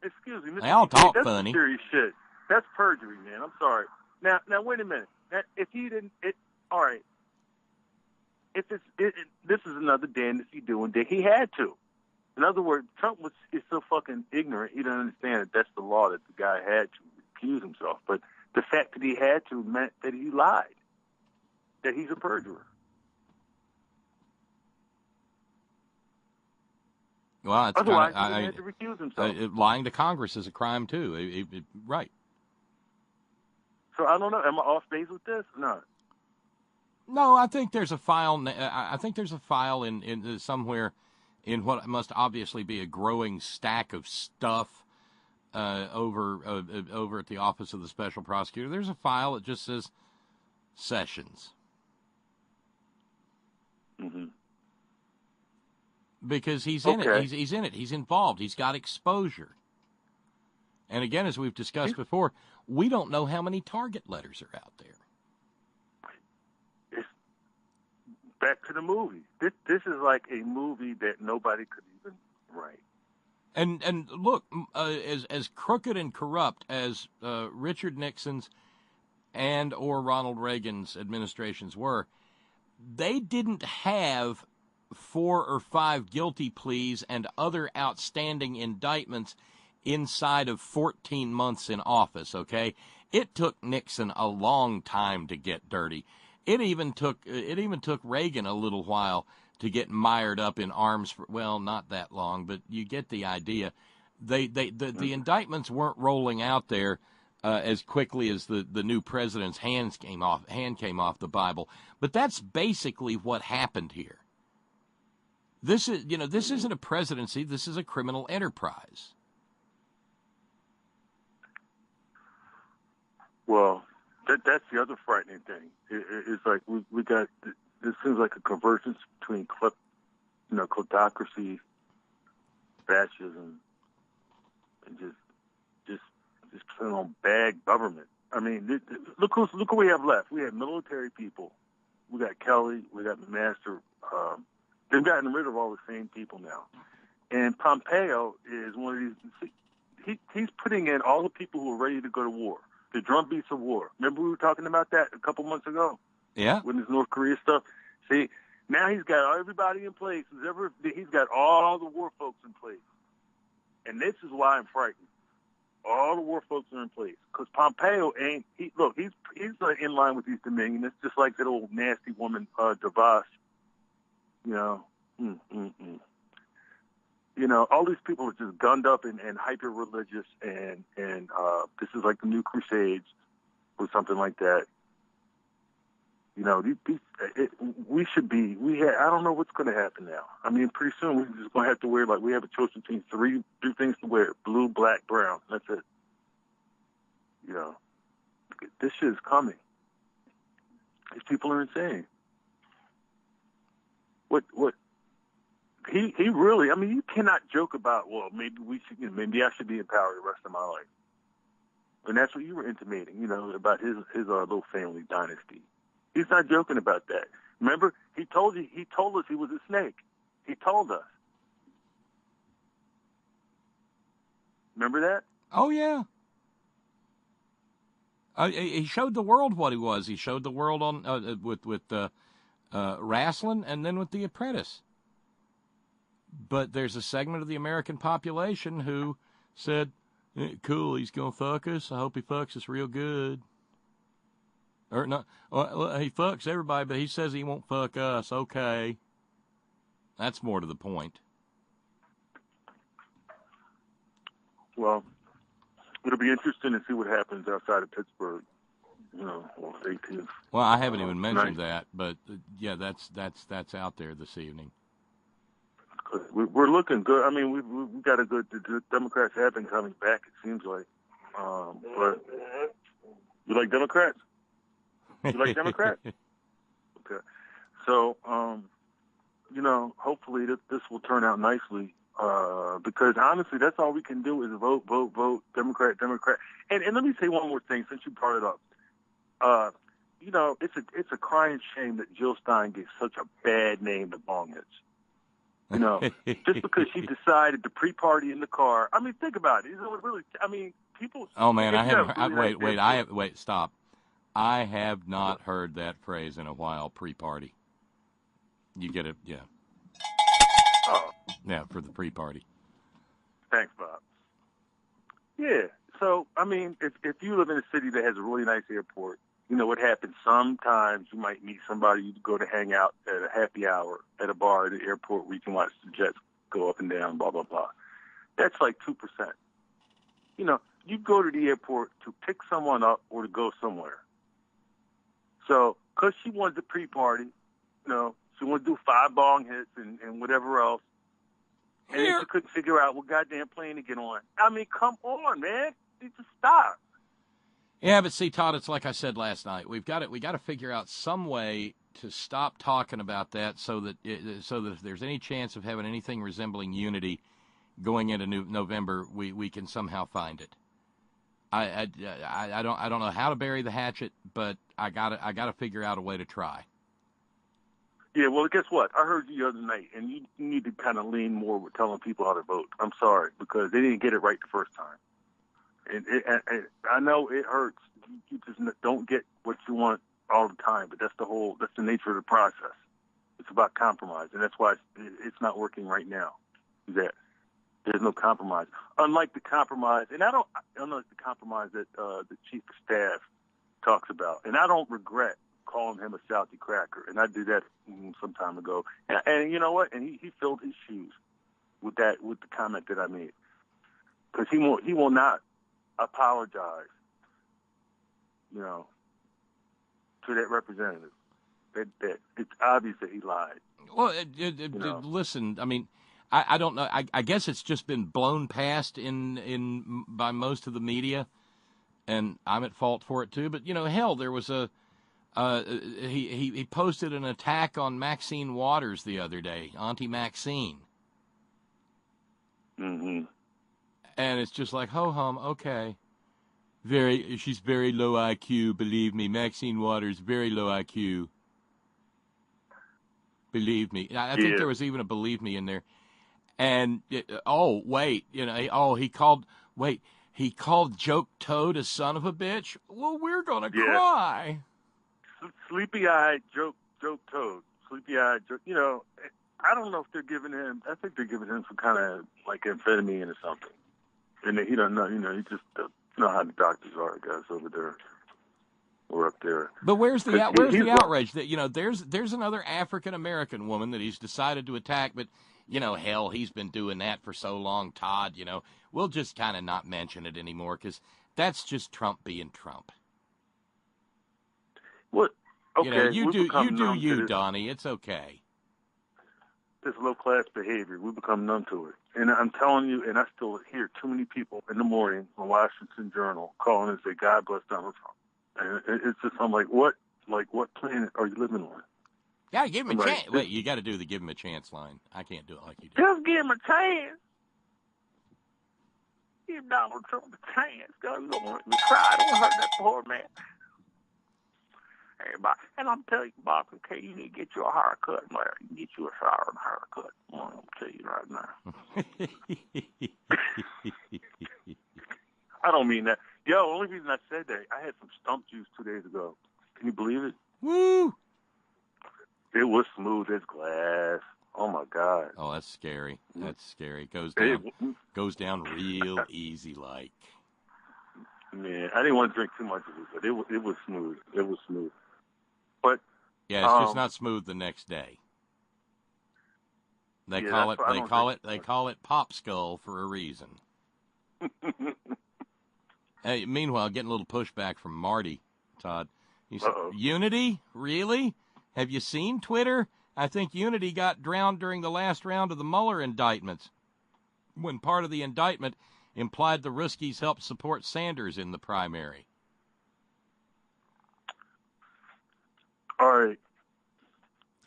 Excuse me, Mr. They all talk that's funny. Serious shit. That's perjury, man. I'm sorry. Now, wait a minute. Now, if he didn't, all right. this is another damnedest doing that he had to. In other words, Trump is so fucking ignorant, he doesn't understand that that's the law, that the guy had to recuse himself. But the fact that he had to meant that he lied, that he's a perjurer. Well, it's otherwise kinda, he had to recuse himself. Lying to Congress is a crime too. Right. So I don't know. Am I off base with this? No. No, I think there's a file. I think there's a file in somewhere in what must obviously be a growing stack of stuff over at the office of the special prosecutor. There's a file that just says Sessions. Mm-hmm. Because he's in it. He's in it. He's involved. He's got exposure. And again, as we've discussed before, we don't know how many target letters are out there. It's back to the movie. This is like a movie that nobody could even write. And look, as crooked and corrupt as Richard Nixon's and or Ronald Reagan's administrations were, they didn't have 4 or 5 guilty pleas and other outstanding indictments inside of 14 months in office, okay? It took Nixon a long time to get dirty. It even took Reagan a little while to get mired up in arms for, well, not that long, but you get the idea. The indictments weren't rolling out there as quickly as the new president's hand came off the Bible. But that's basically what happened here. This isn't a presidency. This is a criminal enterprise. Well, that's the other frightening thing. It's like we got. This seems like a convergence between kleptocracy, fascism, and just bad government. I mean, look who we have left. We have military people. We got Kelly. We got Master. They've gotten rid of all the same people now. And Pompeo is one of these. He's putting in all the people who are ready to go to war. The drumbeats of war. Remember we were talking about that a couple months ago? Yeah. With this North Korea stuff. See, now he's got everybody in place. He's got all the war folks in place. And this is why I'm frightened. All the war folks are in place. Because Pompeo ain't, he's in line with these Dominionists, just like that old nasty woman, DeVos. All these people are just gunned up and hyper religious, and this is like the new Crusades or something like that. I don't know what's going to happen now. I mean, pretty soon we're just going to have to wear, like, we have a choice between three things to wear: blue, black, brown. That's it. This shit is coming. These people are insane. What? He really, I mean, you cannot joke about, well, maybe I should be in power the rest of my life. And that's what you were intimating, about his little family dynasty. He's not joking about that. Remember, he told us he was a snake. He told us. Remember that? Oh, yeah. He showed the world what he was. He showed the world on with wrestling and then with The Apprentice. But there's a segment of the American population who said, cool, he's going to fuck us. I hope he fucks us real good. Or no, well, he fucks everybody, but he says he won't fuck us. Okay. That's more to the point. Well, it'll be interesting to see what happens outside of Pittsburgh, on the 18th. Well, I haven't even mentioned that, but yeah, that's out there this evening. We're looking good. I mean, we got a good. The Democrats have been coming back. It seems like. But you like Democrats? You like Democrats? Okay. So, hopefully this will turn out nicely. Because honestly, that's all we can do is vote, Democrat. And let me say one more thing since you brought it up. It's a crying shame that Jill Stein gave such a bad name to bongheads. Just because she decided to pre-party in the car. I mean, think about it. People. Oh man, stop. I have not heard that phrase in a while. Pre-party. You get it, yeah. Oh, Yeah, for the pre-party. thanks, Bob. Yeah. So, I mean, if you live in a city that has a really nice airport, you know what happens. Sometimes you might meet somebody you go to hang out at a happy hour at a bar at the airport where you can watch the jets go up and down, blah, blah, blah. That's like 2%. You know, you go to the airport to pick someone up or to go somewhere. So, because she wanted to pre-party, you know, she wanted to do 5 bong hits and whatever else. And then she couldn't figure out what goddamn plane to get on. I mean, come on, man. You just stop. Yeah, but see, Todd, it's like I said last night. We got to figure out some way to stop talking about that, so that if there's any chance of having anything resembling unity going into November, we can somehow find it. I don't know how to bury the hatchet, but I gotta figure out a way to try. Yeah, well, guess what? I heard you the other night, and you need to kind of lean more with telling people how to vote. I'm sorry, because they didn't get it right the first time. And I know it hurts. You just don't get what you want all the time, but that's the nature of the process. It's about compromise, and that's why it's not working right now. That there's no compromise. Unlike the compromise, and unlike the compromise that the chief of staff talks about, and I don't regret calling him a Southie cracker, and I did that some time ago. And you know what? And he filled his shoes with the comment that I made, because he will not apologize, you know, to that representative. That it's obvious that he lied. Well, listen, I mean, I don't know. I guess it's just been blown past in by most of the media, and I'm at fault for it too. But you know, hell, there was he posted an attack on Maxine Waters the other day, Auntie Maxine. Mm-hmm. And it's just like, ho hum, okay. She's very low IQ, believe me. Maxine Waters, very low IQ. Believe me. I think there was even a believe me in there. And, he called Joke Toad a son of a bitch? Well, we're gonna cry. Sleepy-eyed Joke Toad. Sleepy-eyed Joke, you know, I don't know if they're giving him, I think they're giving him some kind of, like, amphetamine or something. And he doesn't know, you know, he just doesn't know how the doctors are, I guess, over there. We're up there. But where's the outrage that, you know, there's another African American woman that he's decided to attack, but you know, hell, he's been doing that for so long, Todd. You know, we'll just kind of not mention it anymore because that's just Trump being Trump. What? Okay, you know, you do you, Donnie. It's okay. This low class behavior, we become numb to it. And I'm telling you, and I still hear too many people in the morning on Washington Journal calling and say, "God bless Donald Trump." And it's just, I'm like, what planet are you living on? Gotta give him a chance. Wait, you got to do the give him a chance line. I can't do it like you do. Just give him a chance. Give Donald Trump a chance. God, don't let me cry. Don't hurt that poor man. Hey, Bob, and I'm telling you, Bob, okay, you need to get you a haircut, Larry. You can get you a shower and haircut. I'm going to tell you right now. I don't mean that. Yo, the only reason I said that, I had some stump juice 2 days ago. Can you believe it? Woo! It was smooth as glass. Oh, my God. Oh, that's scary. That's scary. Goes down real easy like. Man, I didn't want to drink too much of it, but it was smooth. It was smooth. But yeah, it's just not smooth the next day. They call it pop skull for a reason. Hey, meanwhile, getting a little pushback from Marty, Todd. He said, Unity? Really? Have you seen Twitter? I think Unity got drowned during the last round of the Mueller indictments, when part of the indictment implied the Ruskies helped support Sanders in the primary. All right.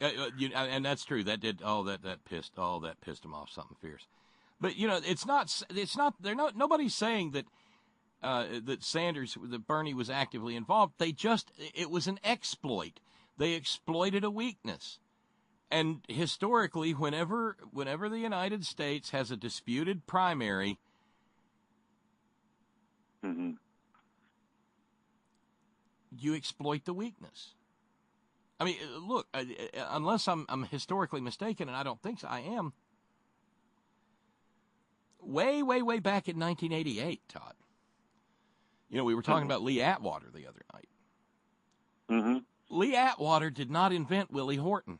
And that's true. That did. That pissed him off something fierce. But you know, it's not. Nobody's saying that that Bernie was actively involved. It was an exploit. They exploited a weakness. And historically, whenever the United States has a disputed primary, mm-hmm. you exploit the weakness. I mean, look, unless I'm historically mistaken, and I don't think so, I am. Way, way, way back in 1988, Todd. You know, we were talking about Lee Atwater the other night. Mm-hmm. Lee Atwater did not invent Willie Horton.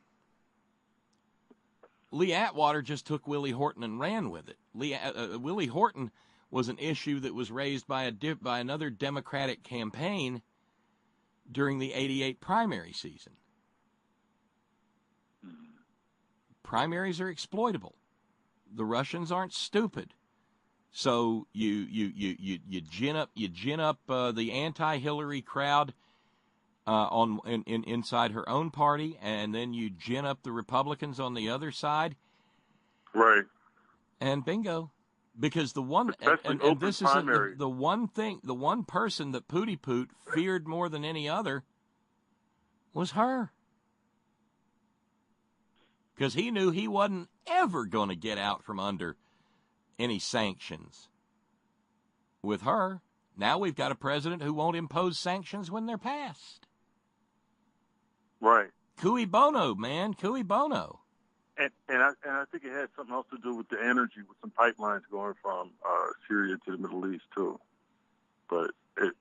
Lee Atwater just took Willie Horton and ran with it. Willie Horton was an issue that was raised by another Democratic campaign during the '88 primary season. Primaries are exploitable. The Russians aren't stupid, so you gin up the anti-Hillary crowd inside her own party, and then you gin up the Republicans on the other side. Right. And bingo, because the one and this is the one thing, the one person that Pootie Poot feared more than any other was her, because he knew he wasn't ever going to get out from under any sanctions with her. Now we've got a president who won't impose sanctions when they're passed. Right. Cui bono, man. Cui bono. And I think it had something else to do with the energy, with some pipelines going from Syria to the Middle East too. But that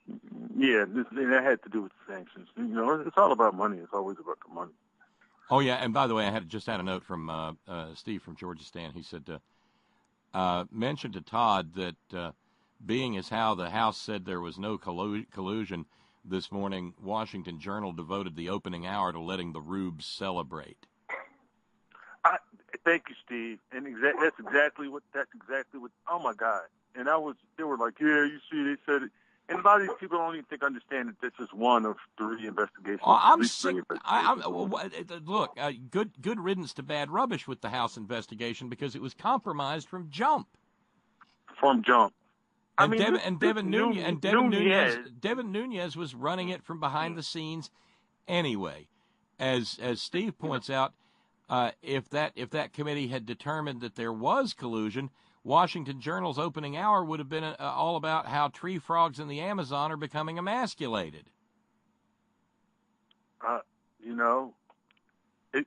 had to do with sanctions. You know, it's all about money. It's always about the money. Oh yeah, and by the way, I just had a note from Steve from Georgistan. He said, mention to Todd that being as how the House said there was no collusion this morning, Washington Journal devoted the opening hour to letting the rubes celebrate. Thank you, Steve. And that's exactly what. Oh my God! And they were like, yeah, you see, they said it. And a lot of these people don't even understand that this is one of 3 investigations. Oh, I'm sick. Look, good riddance to bad rubbish with the House investigation, because it was compromised from jump. Devin Nunes was running it from behind the scenes anyway. As Steve points out, if that committee had determined that there was collusion, Washington Journal's opening hour would have been all about how tree frogs in the Amazon are becoming emasculated. You know, you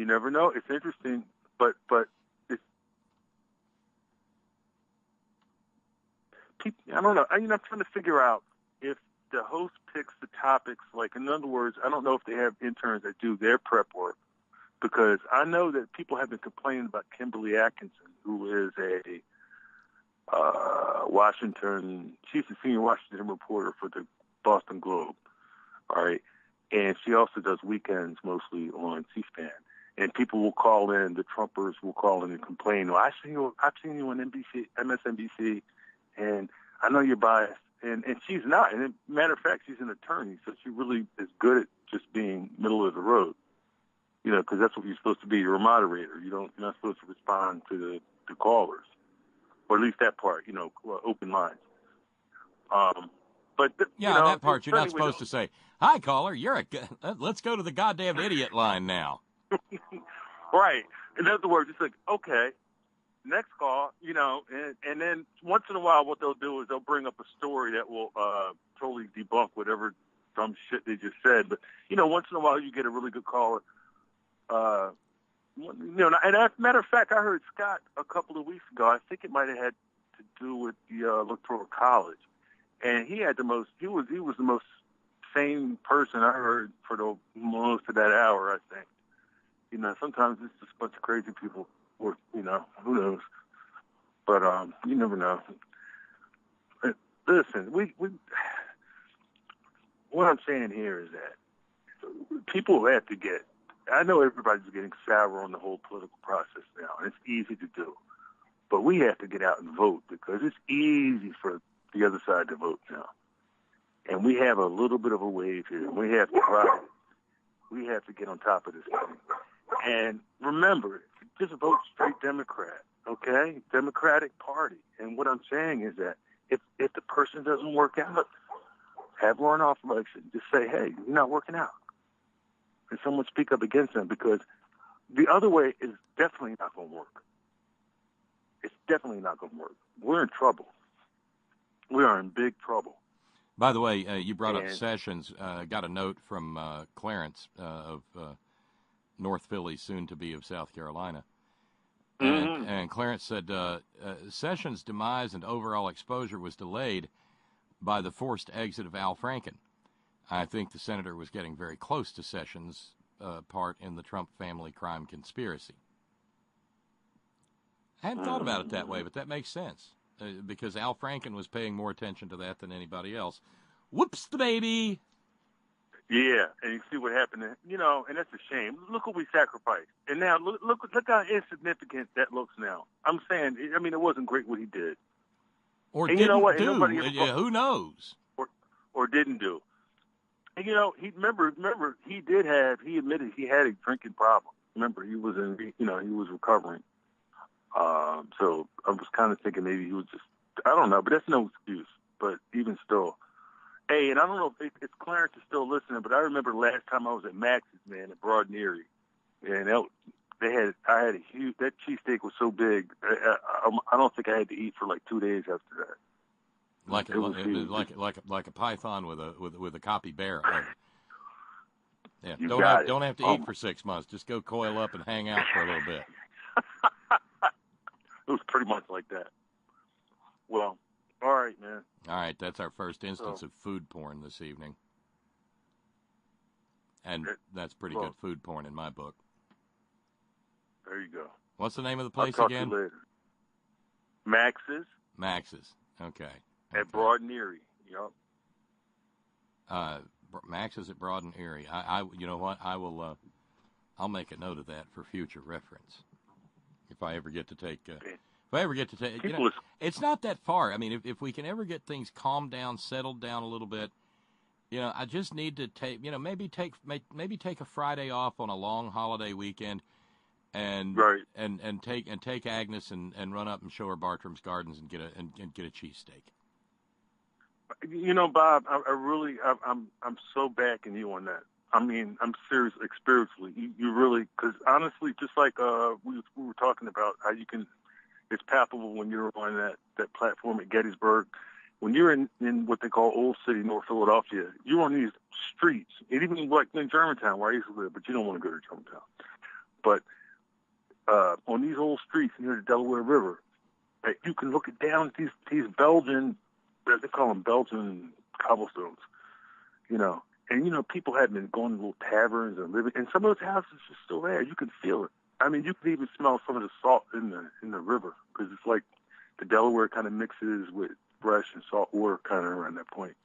never know. It's interesting, but it's, I don't know. I'm trying to figure out if the host picks the topics. Like, in other words, I don't know if they have interns that do their prep work. Because I know that people have been complaining about Kimberly Atkinson, who is a she's a senior Washington reporter for the Boston Globe, all right? And she also does weekends mostly on C-SPAN. And people will call in, the Trumpers will call in and complain, well, I've seen you on NBC, MSNBC, and I know you're biased. And she's not. And matter of fact, she's an attorney, so she really is good at just being middle of the road. You know, because that's what you're supposed to be. You're a moderator. You're not supposed to respond to the callers, or at least that part. You know, open lines. That part you're not supposed to say. Hi, caller. Let's go to the goddamn idiot line now. Right. In other words, it's like, okay, next call. You know, and then once in a while, what they'll do is they'll bring up a story that will totally debunk whatever dumb shit they just said. But you know, once in a while, you get a really good caller. And as a matter of fact, I heard Scott a couple of weeks ago. I think it might have had to do with the Electoral College, and he was the most sane person I heard for the most of that hour. I think, you know, sometimes it's just a bunch of crazy people, or you know, who knows? But you never know. Listen, what I'm saying here is that people have to get. I know everybody's getting sour on the whole political process now, and it's easy to do. But we have to get out and vote, because it's easy for the other side to vote now. And we have a little bit of a wave here. We have to ride it. We have to get on top of this thing. And remember, just vote straight Democrat, okay? Democratic Party. And what I'm saying is that if the person doesn't work out, have a runoff election. Just say, hey, you're not working out. And someone speak up against them, because the other way is definitely not going to work. It's definitely not going to work. We're in trouble. We are in big trouble. By the way, you brought up Sessions. Got a note from Clarence of North Philly, soon to be of South Carolina. And Clarence said Sessions' demise and overall exposure was delayed by the forced exit of Al Franken. I think the senator was getting very close to Sessions' part in the Trump family crime conspiracy. I hadn't thought about it that way, but that makes sense. Because Al Franken was paying more attention to that than anybody else. Whoops, the baby! Yeah, and you see what happened, and that's a shame. Look what we sacrificed. And now, look how insignificant that looks now. I'm saying, it wasn't great what he did. Or and didn't you know what? do. Nobody Who knows? Or didn't do. And, he remember, he admitted he had a drinking problem. Remember, he was he was recovering. So I was kind of thinking maybe he was just, I don't know, but that's no excuse. But even still, hey, and I don't know if Clarence is still listening, but I remember last time I was at Max's, man, at Broad and Erie, and I had a huge, that cheesesteak was so big, I don't think I had to eat for like 2 days after that. Like a python with a copy bear. Yeah, don't have to eat for 6 months. Just go coil up and hang out for a little bit. It was pretty much like that. Well, all right, man. All right, that's our first instance of food porn this evening. And that's pretty good food porn in my book. There you go. What's the name of the place I'll talk again? To you later. Max's. Max's. Okay. At Broad and Erie. Yep. Max's at Broad and Erie. You know what? I'll make a note of that for future reference. If I ever get to take, it's not that far. I mean, if we can ever get things calmed down, settled down a little bit, I just need to take, maybe take a Friday off on a long holiday weekend, and take Agnes and run up and show her Bartram's Gardens and get a cheesesteak. Bob, I'm so backing you on that. I mean, I'm serious, like, spiritually. You really, because honestly, just like we were talking about how it's palpable when you're on that platform at Gettysburg. When you're in what they call Old City, North Philadelphia, you're on these streets. And even like in Germantown, where I used to live, but you don't want to go to Germantown. But on these old streets near the Delaware River, you can look down at these Belgian, they call them Belgian cobblestones, And, people had been going to little taverns and living, and some of those houses are still there. You can feel it. I mean, you can even smell some of the salt in the river, because it's like the Delaware kind of mixes with fresh and salt water kind of around that point,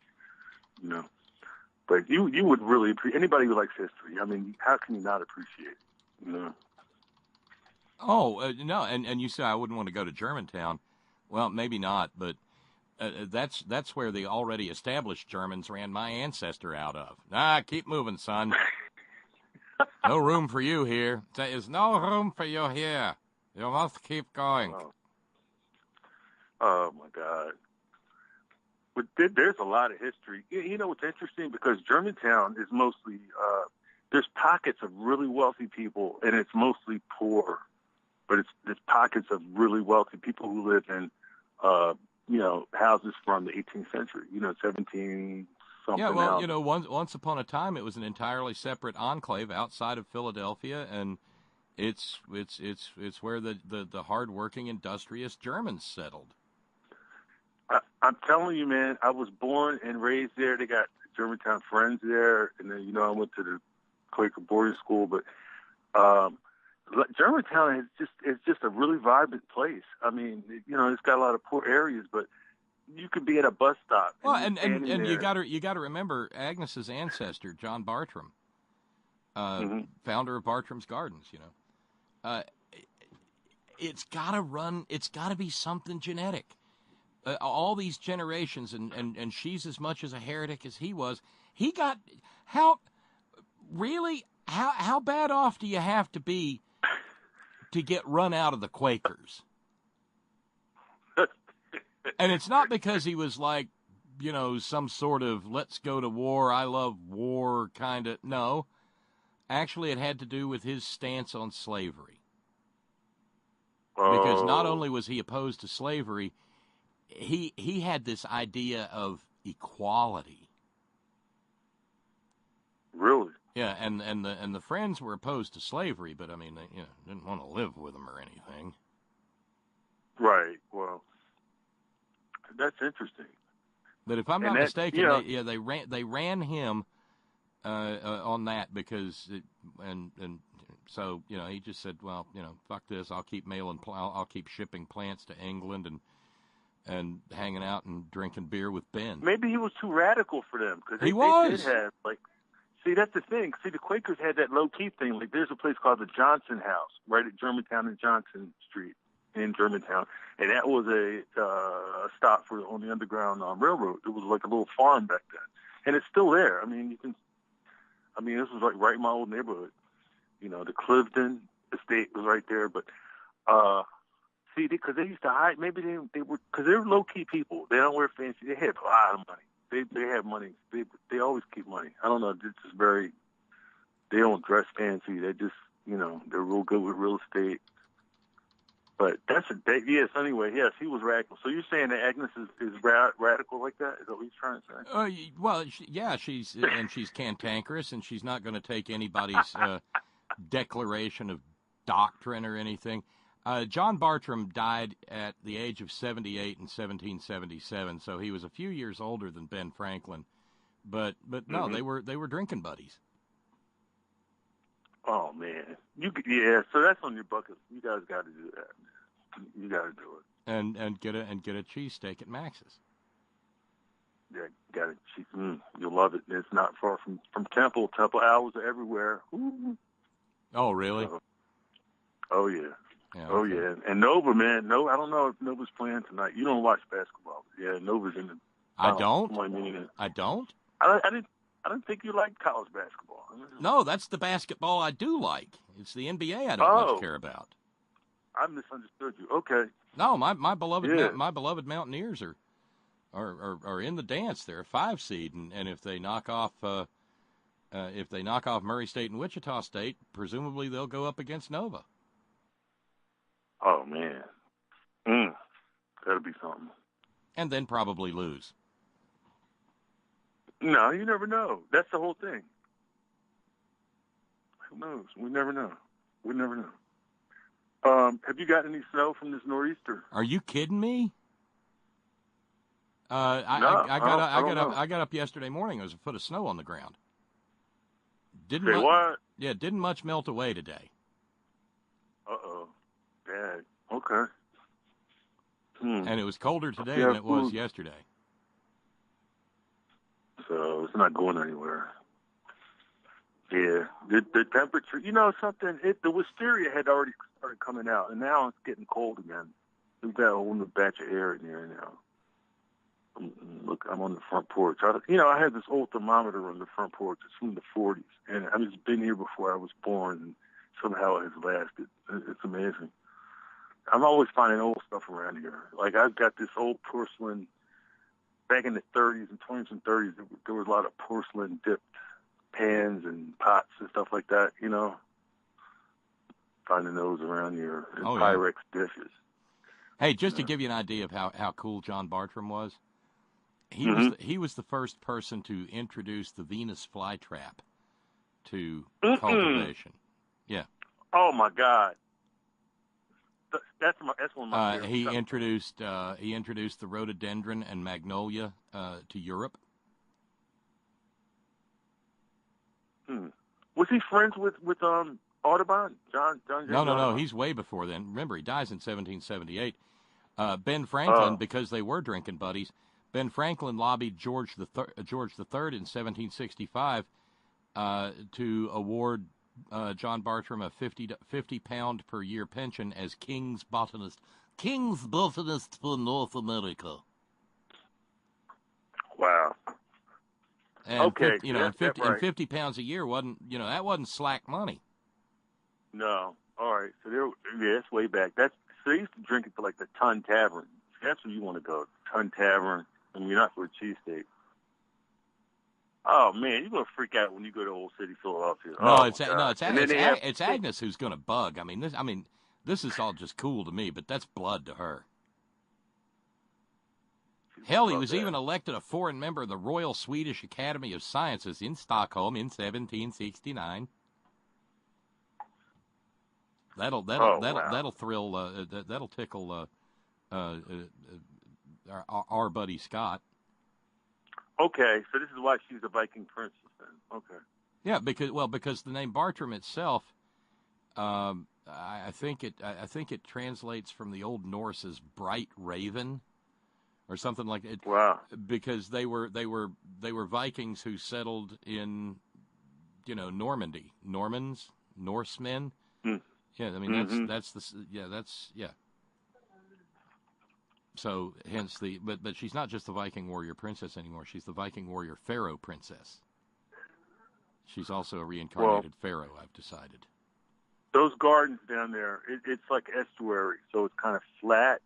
But you would really appreciate, anybody who likes history, I mean, how can you not appreciate it, Oh, no, and you say I wouldn't want to go to Germantown. Well, maybe not, but that's where the already established Germans ran my ancestor out of. Keep moving, son. No room for you here. There is no room for you here. You must keep going. Oh my God. But there's a lot of history. What's interesting, because Germantown is mostly, there's pockets of really wealthy people, and it's mostly poor. But there's pockets of really wealthy people who live in, houses from the 18th century, 17 something. Yeah, well, once upon a time, it was an entirely separate enclave outside of Philadelphia, and it's where the hardworking, industrious Germans settled. I'm telling you, man, I was born and raised there. They got Germantown friends there, and then I went to the Quaker boarding school, but Germantown is just a really vibrant place. I mean, it's got a lot of poor areas, but you could be at a bus stop. Well, and you got to remember Agnes's ancestor, John Bartram, founder of Bartram's Gardens. It's got to be something genetic. All these generations, and she's as much as a heretic as he was. He got how bad off do you have to be to get run out of the Quakers? And it's not because he was like, some sort of let's go to war, I love war kind of. No. Actually, it had to do with his stance on slavery. Because not only was he opposed to slavery, he had this idea of equality. Really? Yeah, and the Friends were opposed to slavery, but I mean, they didn't want to live with them or anything. Right. Well, that's interesting. But if I'm not that, mistaken, they ran him on that because so he just said, well, fuck this, I'll keep I'll keep shipping plants to England and hanging out and drinking beer with Ben. Maybe he was too radical for them because they did have see, that's the thing. See, the Quakers had that low key thing. Like, there's a place called the Johnson House right at Germantown and Johnson Street in Germantown, and that was a stop on the Underground Railroad. It was like a little farm back then, and it's still there. I mean, this was like right in my old neighborhood. The Clifton estate was right there, but see, because they used to hide. Maybe they were, because they're low key people. They don't wear fancy. They have a lot of money. They have money. They always keep money. I don't know. It's just they don't dress fancy. They just, they're real good with real estate. But yes, anyway, yes, he was radical. So you're saying that Agnes is radical like that? Is that what he's trying to say? Well, she's cantankerous, and she's not going to take anybody's declaration of doctrine or anything. John Bartram died at the age of 78 in 1777, so he was a few years older than Ben Franklin. But no, they were drinking buddies. Oh man, so that's on your bucket. You guys got to do that. You got to do it. And get a cheesesteak at Max's. Yeah, got it. You'll love it. It's not far from Temple. Temple hours are everywhere. Ooh. Oh really? Oh yeah. Yeah, oh okay. yeah, and Nova, man. No, I don't know if Nova's playing tonight. You don't watch basketball. Yeah, Nova's in the. I don't. I don't. I didn't think you liked college basketball. No, that's the basketball I do like. It's the NBA I don't much care about. I misunderstood you. Okay. No, my beloved Mountaineers are in the dance. They're a 5 seed, and if they knock off Murray State and Wichita State, presumably they'll go up against Nova. Oh man, that'll be something. And then probably lose. No, you never know. That's the whole thing. Who knows? We never know. Have you got any snow from this nor'easter? Are you kidding me? I got up yesterday morning. There was a foot of snow on the ground. What? Yeah, didn't much melt away today. Uh-oh. Bad. Okay. And it was colder today than it was yesterday. So it's not going anywhere. Yeah. The temperature, something, the wisteria had already started coming out, and now it's getting cold again. We've got a whole new batch of air in here now. Look, I'm on the front porch. I had this old thermometer on the front porch. It's from the 40s, and I've been here before I was born, and somehow it has lasted. It's amazing. I'm always finding old stuff around here. Like, I've got this old porcelain. Back in the 30s and 20s and 30s, there was a lot of porcelain-dipped pans and pots and stuff like that, Finding those around here. And Pyrex dishes. Hey, just to give you an idea of how cool John Bartram was, he was the first person to introduce the Venus flytrap to cultivation. Yeah. Oh my God. That's one of my he introduced the rhododendron and magnolia to Europe. Was he friends with Audubon? John? No. He's way before then. Remember, he dies in 1778. Ben Franklin, because they were drinking buddies, Ben Franklin lobbied George III in 1765 to award John Bartram a 50 pound per year pension as King's botanist for North America. Wow. And okay, and 50 pounds a year wasn't slack money. No. All right. So it's way back. So they used to drink it to like the Ton Tavern. That's where you want to go. Ton Tavern, and you're not for a cheesesteak. Oh man, you're gonna freak out when you go to Old City, Philadelphia. It's Agnes who's gonna bug. This is all just cool to me, but that's blood to her. Hell, he was even elected a foreign member of the Royal Swedish Academy of Sciences in Stockholm in 1769. That'll thrill. That'll tickle our buddy Scott. Okay, so this is why she's a Viking princess then. Okay. Yeah, because the name Bartram itself, I think it translates from the Old Norse as bright raven, or something like it. Wow. Because they were Vikings who settled in, Normandy, Norsemen. Mm. Yeah, I mean that's the. So hence but she's not just the Viking warrior princess anymore. She's the Viking warrior pharaoh princess. She's also a reincarnated pharaoh, I've decided. Those gardens down there, it's like estuary, so it's kind of flat,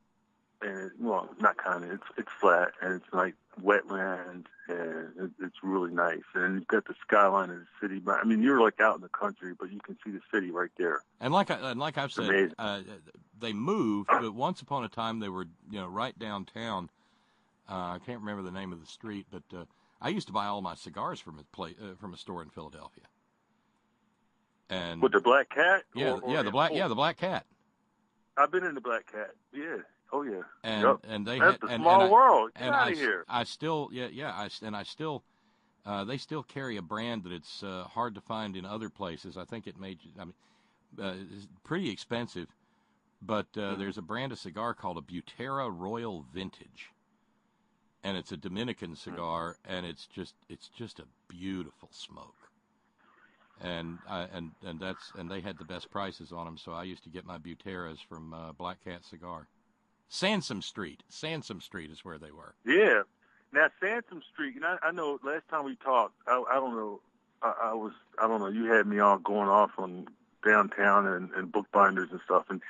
and not kind of, it's flat, and it's like wetlands, and it's really nice. And you've got the skyline of the city. I mean, you're like out in the country, but you can see the city right there. And like I've said, they moved, but once upon a time they were right downtown. I can't remember the name of the street, but I used to buy all my cigars from a store in Philadelphia. And with the Black Cat? The Black Cat. I've been in the Black Cat. Yeah. Oh yeah. And they that's a small world. Get out of here. I still they still carry a brand that it's hard to find in other places. I think it's pretty expensive, but there's a brand of cigar called a Butera Royal Vintage, and it's a Dominican cigar, and it's just a beautiful smoke. And they had the best prices on them, so I used to get my Buteras from Black Cat Cigar. Sansom Street is where they were. Yeah. Now Sansom Street, and I know last time we talked, I don't know, I don't know, you had me on going off on downtown and bookbinders and stuff, and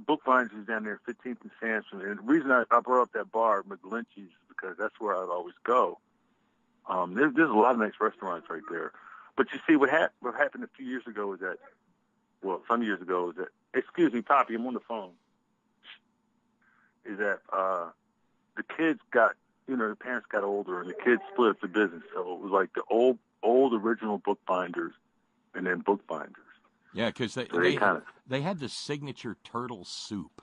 bookbinders is down there, 15th and Sansom. And the reason I brought up that bar, McGlinchey's, is because that's where I'd always go. There's a lot of nice restaurants right there. But you see, what happened a few years ago some years ago is that, excuse me, Poppy, I'm on the phone, is that the kids got, the parents got older and the kids split up the business. So it was like the old original bookbinders and then bookbinders. Yeah, because they had the signature turtle soup.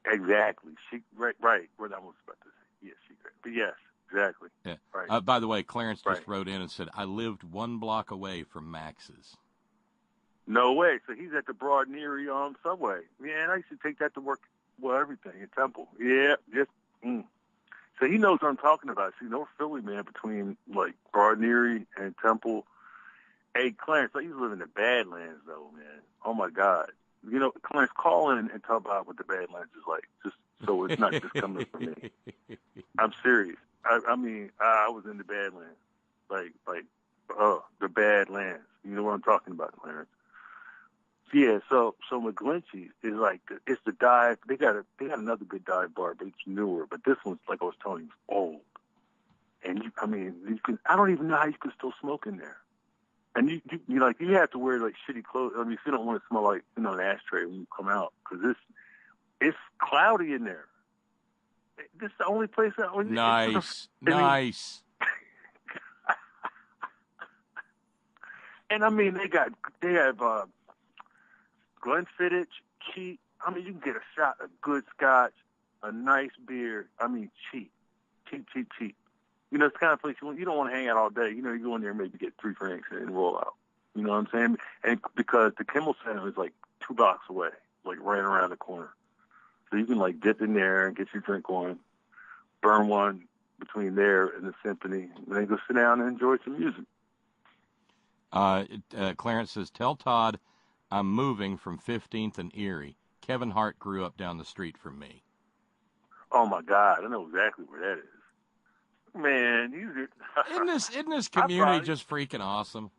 Exactly. Right. What I was about to say. Yes, but yes. Exactly. Yeah. Right. By the way, Clarence just wrote in and said, I lived 1 block away from Max's. No way. So he's at the Broad and Erie subway. Yeah, and I used to take that to work, everything in Temple. Yeah, So he knows what I'm talking about. See, no Philly man between, like, Broad and Erie and Temple. Hey, Clarence, I used to live in the Badlands, though, man. Oh, my God. Clarence, call in and talk about what the Badlands is like, just so it's not just coming from me. I'm serious. I mean, I was in the Badlands, the Badlands. You know what I'm talking about, Clarence? Yeah. So McGlinchey's is like it's the dive. They got another good dive bar, but it's newer. But this one's, like I was telling you, is old. And you can. I don't even know how you can still smoke in there. And you have to wear like shitty clothes. I mean, if you don't want to smell like an ashtray when you come out, because it's cloudy in there. This is the only place that was nice. And I mean, they have Glenfiddich, cheap. I mean, you can get a shot of good scotch, a nice beer. I mean, cheap. It's the kind of place you don't want to hang out all day. You go in there and maybe get 3 drinks and roll out. You know what I'm saying? And because the Kimmel Center is like 2 blocks away, like right around the corner. So you can like dip in there and get your drink on, burn one between there and the symphony, and then go sit down and enjoy some music. Clarence says, tell Todd I'm moving from 15th and Erie. Kevin Hart grew up down the street from me. Oh my God, I know exactly where that is. Man, isn't this community just freaking awesome?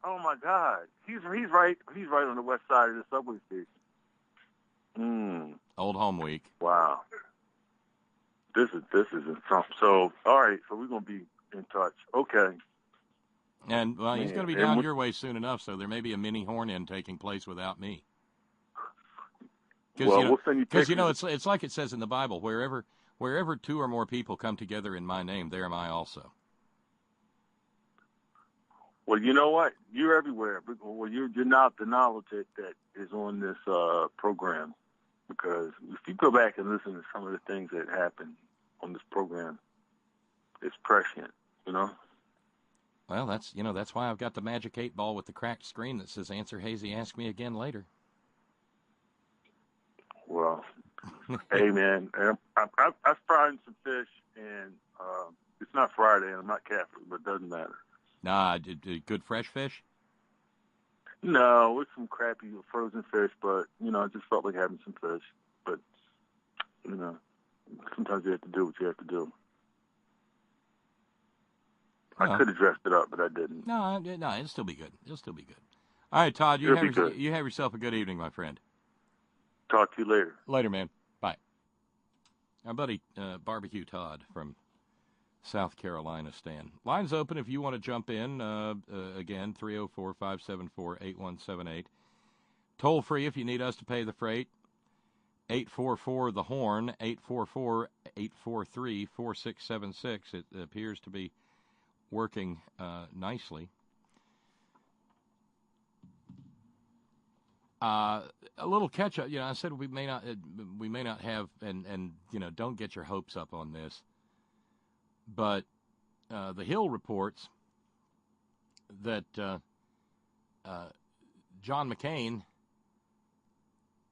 Oh my God, he's right on the west side of the subway station. Old Home Week. Wow. This is a Trump. So all right, so we're gonna be in touch. Okay. And he's gonna be down your way soon enough, so there may be a mini horn-in taking place without me. we'll send you pictures. Because it's like it says in the Bible, wherever two or more people come together in my name, there am I also. Well, you know what? You're everywhere. Well, you're not the knowledge that is on this program, because if you go back and listen to some of the things that happen on this program, it's prescient, you know? Well, that's why I've got the magic 8-ball with the cracked screen that says, "Answer Hazy, ask me again later." Well, hey, man, I've fried some fish, and it's not Friday, and I'm not Catholic, but it doesn't matter. Nah, good fresh fish? No, it's some crappy frozen fish, but, I just felt like having some fish. But, sometimes you have to do what you have to do. Well, I could have dressed it up, but I didn't. No, it'll still be good. It'll still be good. All right, Todd, you have yourself a good evening, my friend. Talk to you later. Later, man. Bye. Our buddy Barbecue Todd from South Carolina, Stan. Lines open if you want to jump in. Again, 304-574-8178. Toll free if you need us to pay the freight. 844-THE-HORN, 844-843-4676. It appears to be working nicely. A little catch up. I said we may not have, and don't get your hopes up on this. But the Hill reports that John McCain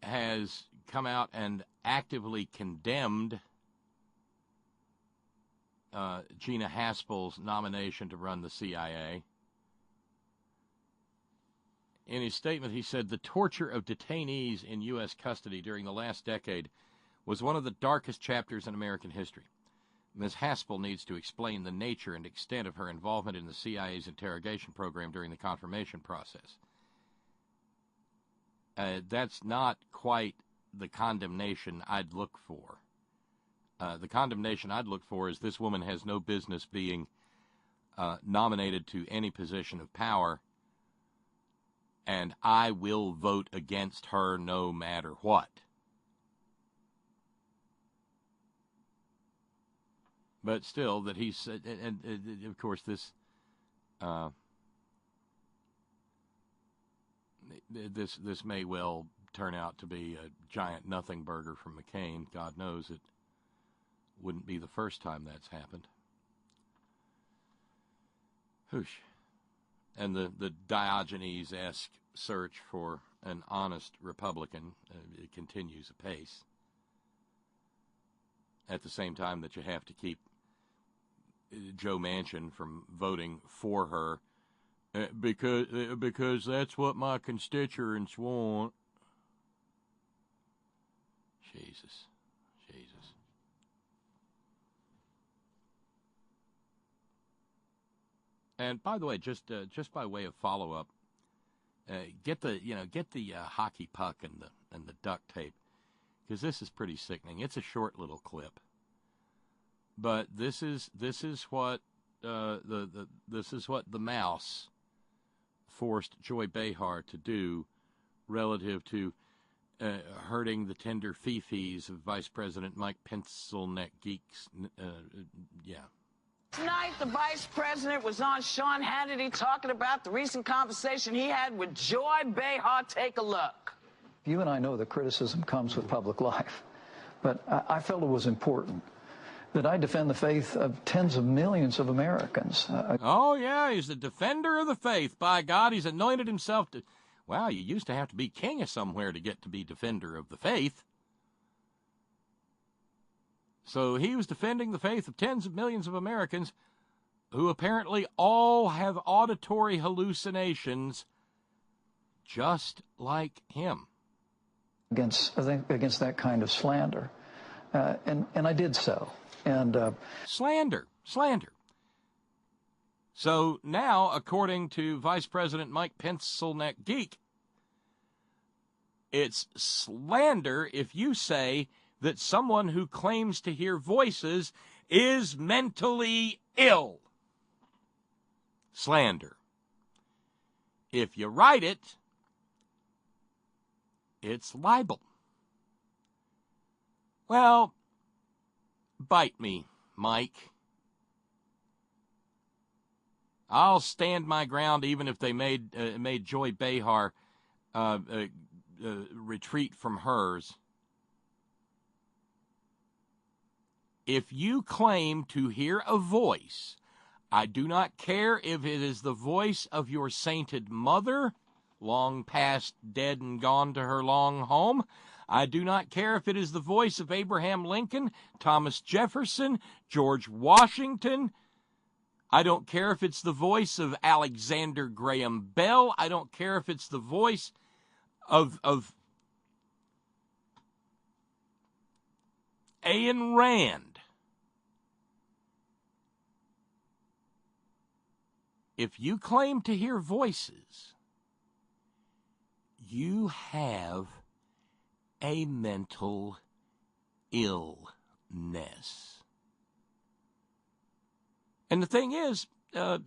has come out and actively condemned Gina Haspel's nomination to run the CIA. In his statement, he said, "The torture of detainees in U.S. custody during the last decade was one of the darkest chapters in American history. Ms. Haspel needs to explain the nature and extent of her involvement in the CIA's interrogation program during the confirmation process." That's not quite the condemnation I'd look for. The condemnation I'd look for is this woman has no business being nominated to any position of power, and I will vote against her no matter what. But still, that he's, and of course, this may well turn out to be a giant nothing burger from McCain. God knows it wouldn't be the first time that's happened. Whoosh. And the Diogenes-esque search for an honest Republican it continues apace. At the same time that you have to keep Joe Manchin from voting for her because that's what my constituents want. Jesus. And by the way, just by way of follow up, get the hockey puck and the duct tape, because this is pretty sickening. It's a short little clip, but this is what this is what the mouse forced Joy Behar to do relative to hurting the tender fifis of Vice President Mike Pencilneck Geeks. Tonight, the vice president was on Sean Hannity talking about the recent conversation he had with Joy Behar. Take a look. You and I know that criticism comes with public life, but I felt it was important that I defend the faith of tens of millions of Americans. Oh, yeah, he's the defender of the faith. By God, he's anointed himself to... Wow, you used to have to be king of somewhere to get to be defender of the faith. So he was defending the faith of tens of millions of Americans who apparently all have auditory hallucinations just like him. Against that kind of slander. And I did so. And Slander. So now, according to Vice President Mike Pencilneck Geek, it's slander if you say that someone who claims to hear voices is mentally ill. Slander. If you write it, it's libel. Well, bite me, Mike. I'll stand my ground even if they made Joy Behar retreat from hers. If you claim to hear a voice, I do not care if it is the voice of your sainted mother, long past dead and gone to her long home. I do not care if it is the voice of Abraham Lincoln, Thomas Jefferson, George Washington. I don't care if it's the voice of Alexander Graham Bell. I don't care if it's the voice of Ayn Rand. If you claim to hear voices, you have a mental illness. And the thing is,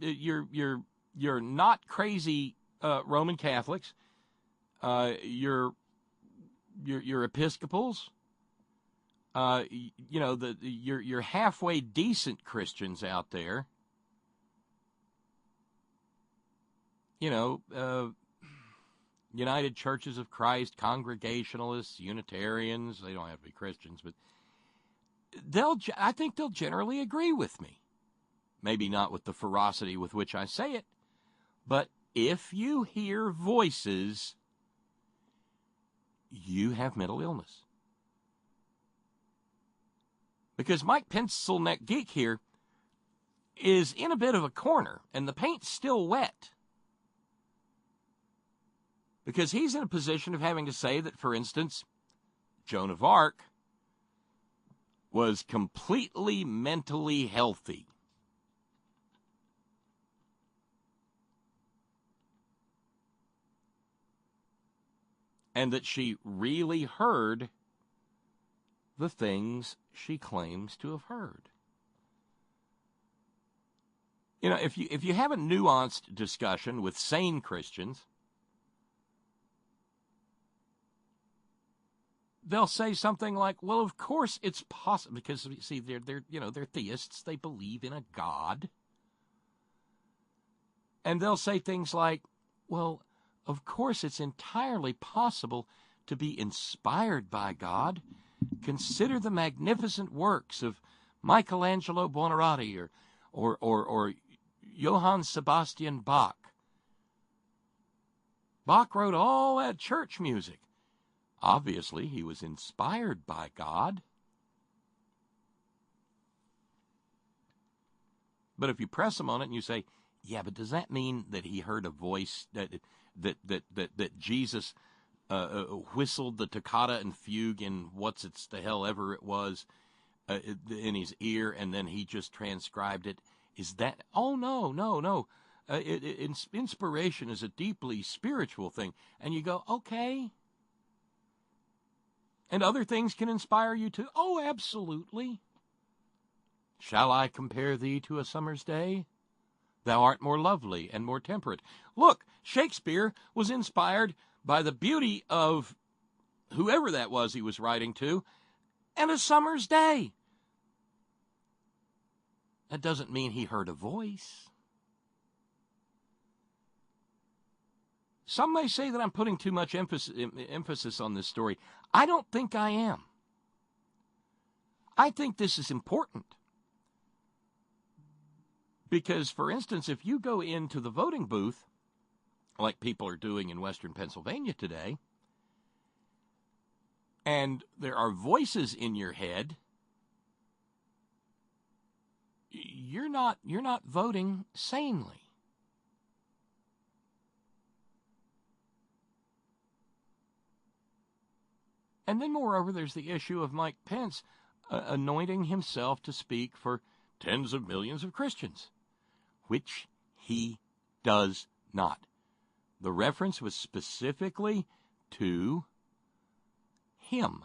you're not crazy Roman Catholics. You're Episcopals. You're halfway decent Christians out there. United Churches of Christ, Congregationalists, Unitarians. They don't have to be Christians, but I think they'll generally agree with me. Maybe not with the ferocity with which I say it, but if you hear voices, you have mental illness. Because Mike Pencilneck Geek here is in a bit of a corner, and the paint's still wet. Because he's in a position of having to say that, for instance, Joan of Arc was completely mentally healthy. And that she really heard the things she claims to have heard. If you have a nuanced discussion with sane Christians, they'll say something like, well, of course it's possible, because, see, they're theists, they believe in a God. And they'll say things like, well, of course it's entirely possible to be inspired by God. Consider the magnificent works of Michelangelo Buonarroti or Johann Sebastian Bach. Bach wrote all that church music. Obviously, he was inspired by God. But if you press him on it and you say, yeah, but does that mean that he heard a voice, that Jesus whistled the toccata and fugue in what's the hell ever it was in his ear, and then he just transcribed it? Is that? Oh, no. Inspiration is a deeply spiritual thing. And you go, okay. And other things can inspire you too? Oh, absolutely. Shall I compare thee to a summer's day? Thou art more lovely and more temperate. Look, Shakespeare was inspired by the beauty of whoever that was he was writing to, and a summer's day. That doesn't mean he heard a voice. Some may say that I'm putting too much emphasis on this story. I don't think I am. I think this is important. Because, for instance, if you go into the voting booth, like people are doing in western Pennsylvania today, and there are voices in your head, you're not voting sanely. And then, moreover, there's the issue of Mike Pence anointing himself to speak for tens of millions of Christians, which he does not. The reference was specifically to him,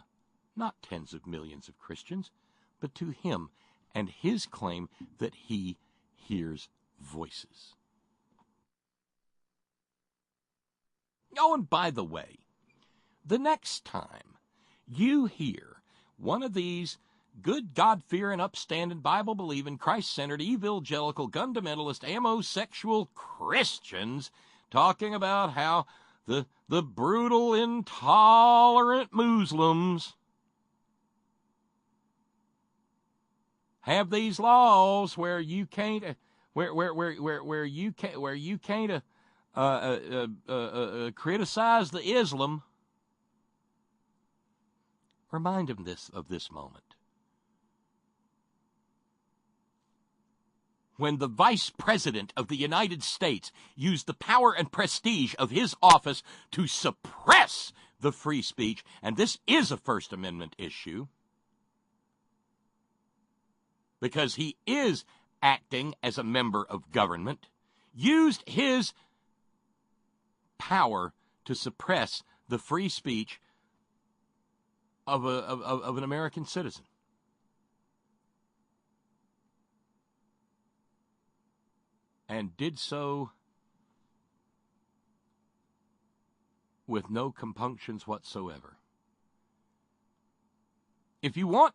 not tens of millions of Christians, but to him and his claim that he hears voices. Oh, and by the way, the next time you hear one of these good, God-fearing, upstanding, Bible-believing, Christ-centered, evangelical, fundamentalist, amosexual Christians talking about how the brutal, intolerant Muslims have these laws where you can't where you can't criticize the Islam. Remind him of this moment. When the Vice President of the United States used the power and prestige of his office to suppress the free speech, and this is a First Amendment issue, because he is acting as a member of government, used his power to suppress the free speech of an American citizen. And did so with no compunctions whatsoever. If you want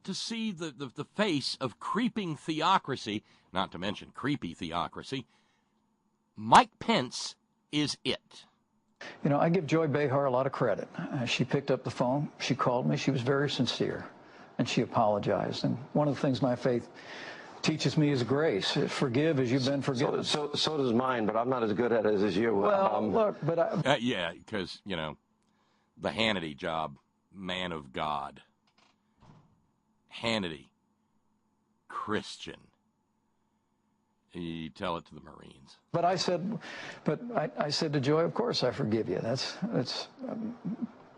to see the face of creeping theocracy, not to mention creepy theocracy, Mike Pence is it. You know, I give Joy Behar a lot of credit. She picked up the phone, she called me, she was very sincere, and she apologized. And one of the things my faith teaches me is grace. Forgive as you've been forgiven. So does mine, but I'm not as good at it as you. Well, look, but yeah, because, you know, the Hannity job, man of God. Hannity, Christian. You tell it to the Marines. But I said to Joy, of course I forgive you. That's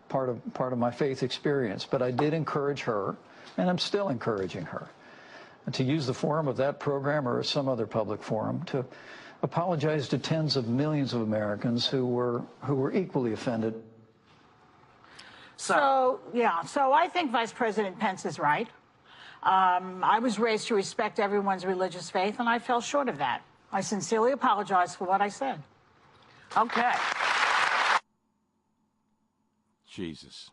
part of my faith experience. But I did encourage her, and I'm still encouraging her, to use the forum of that program or some other public forum to apologize to tens of millions of Americans who were equally offended. So I think Vice President Pence is right. I was raised to respect everyone's religious faith, and I fell short of that. I sincerely apologize for what I said. Okay. Jesus.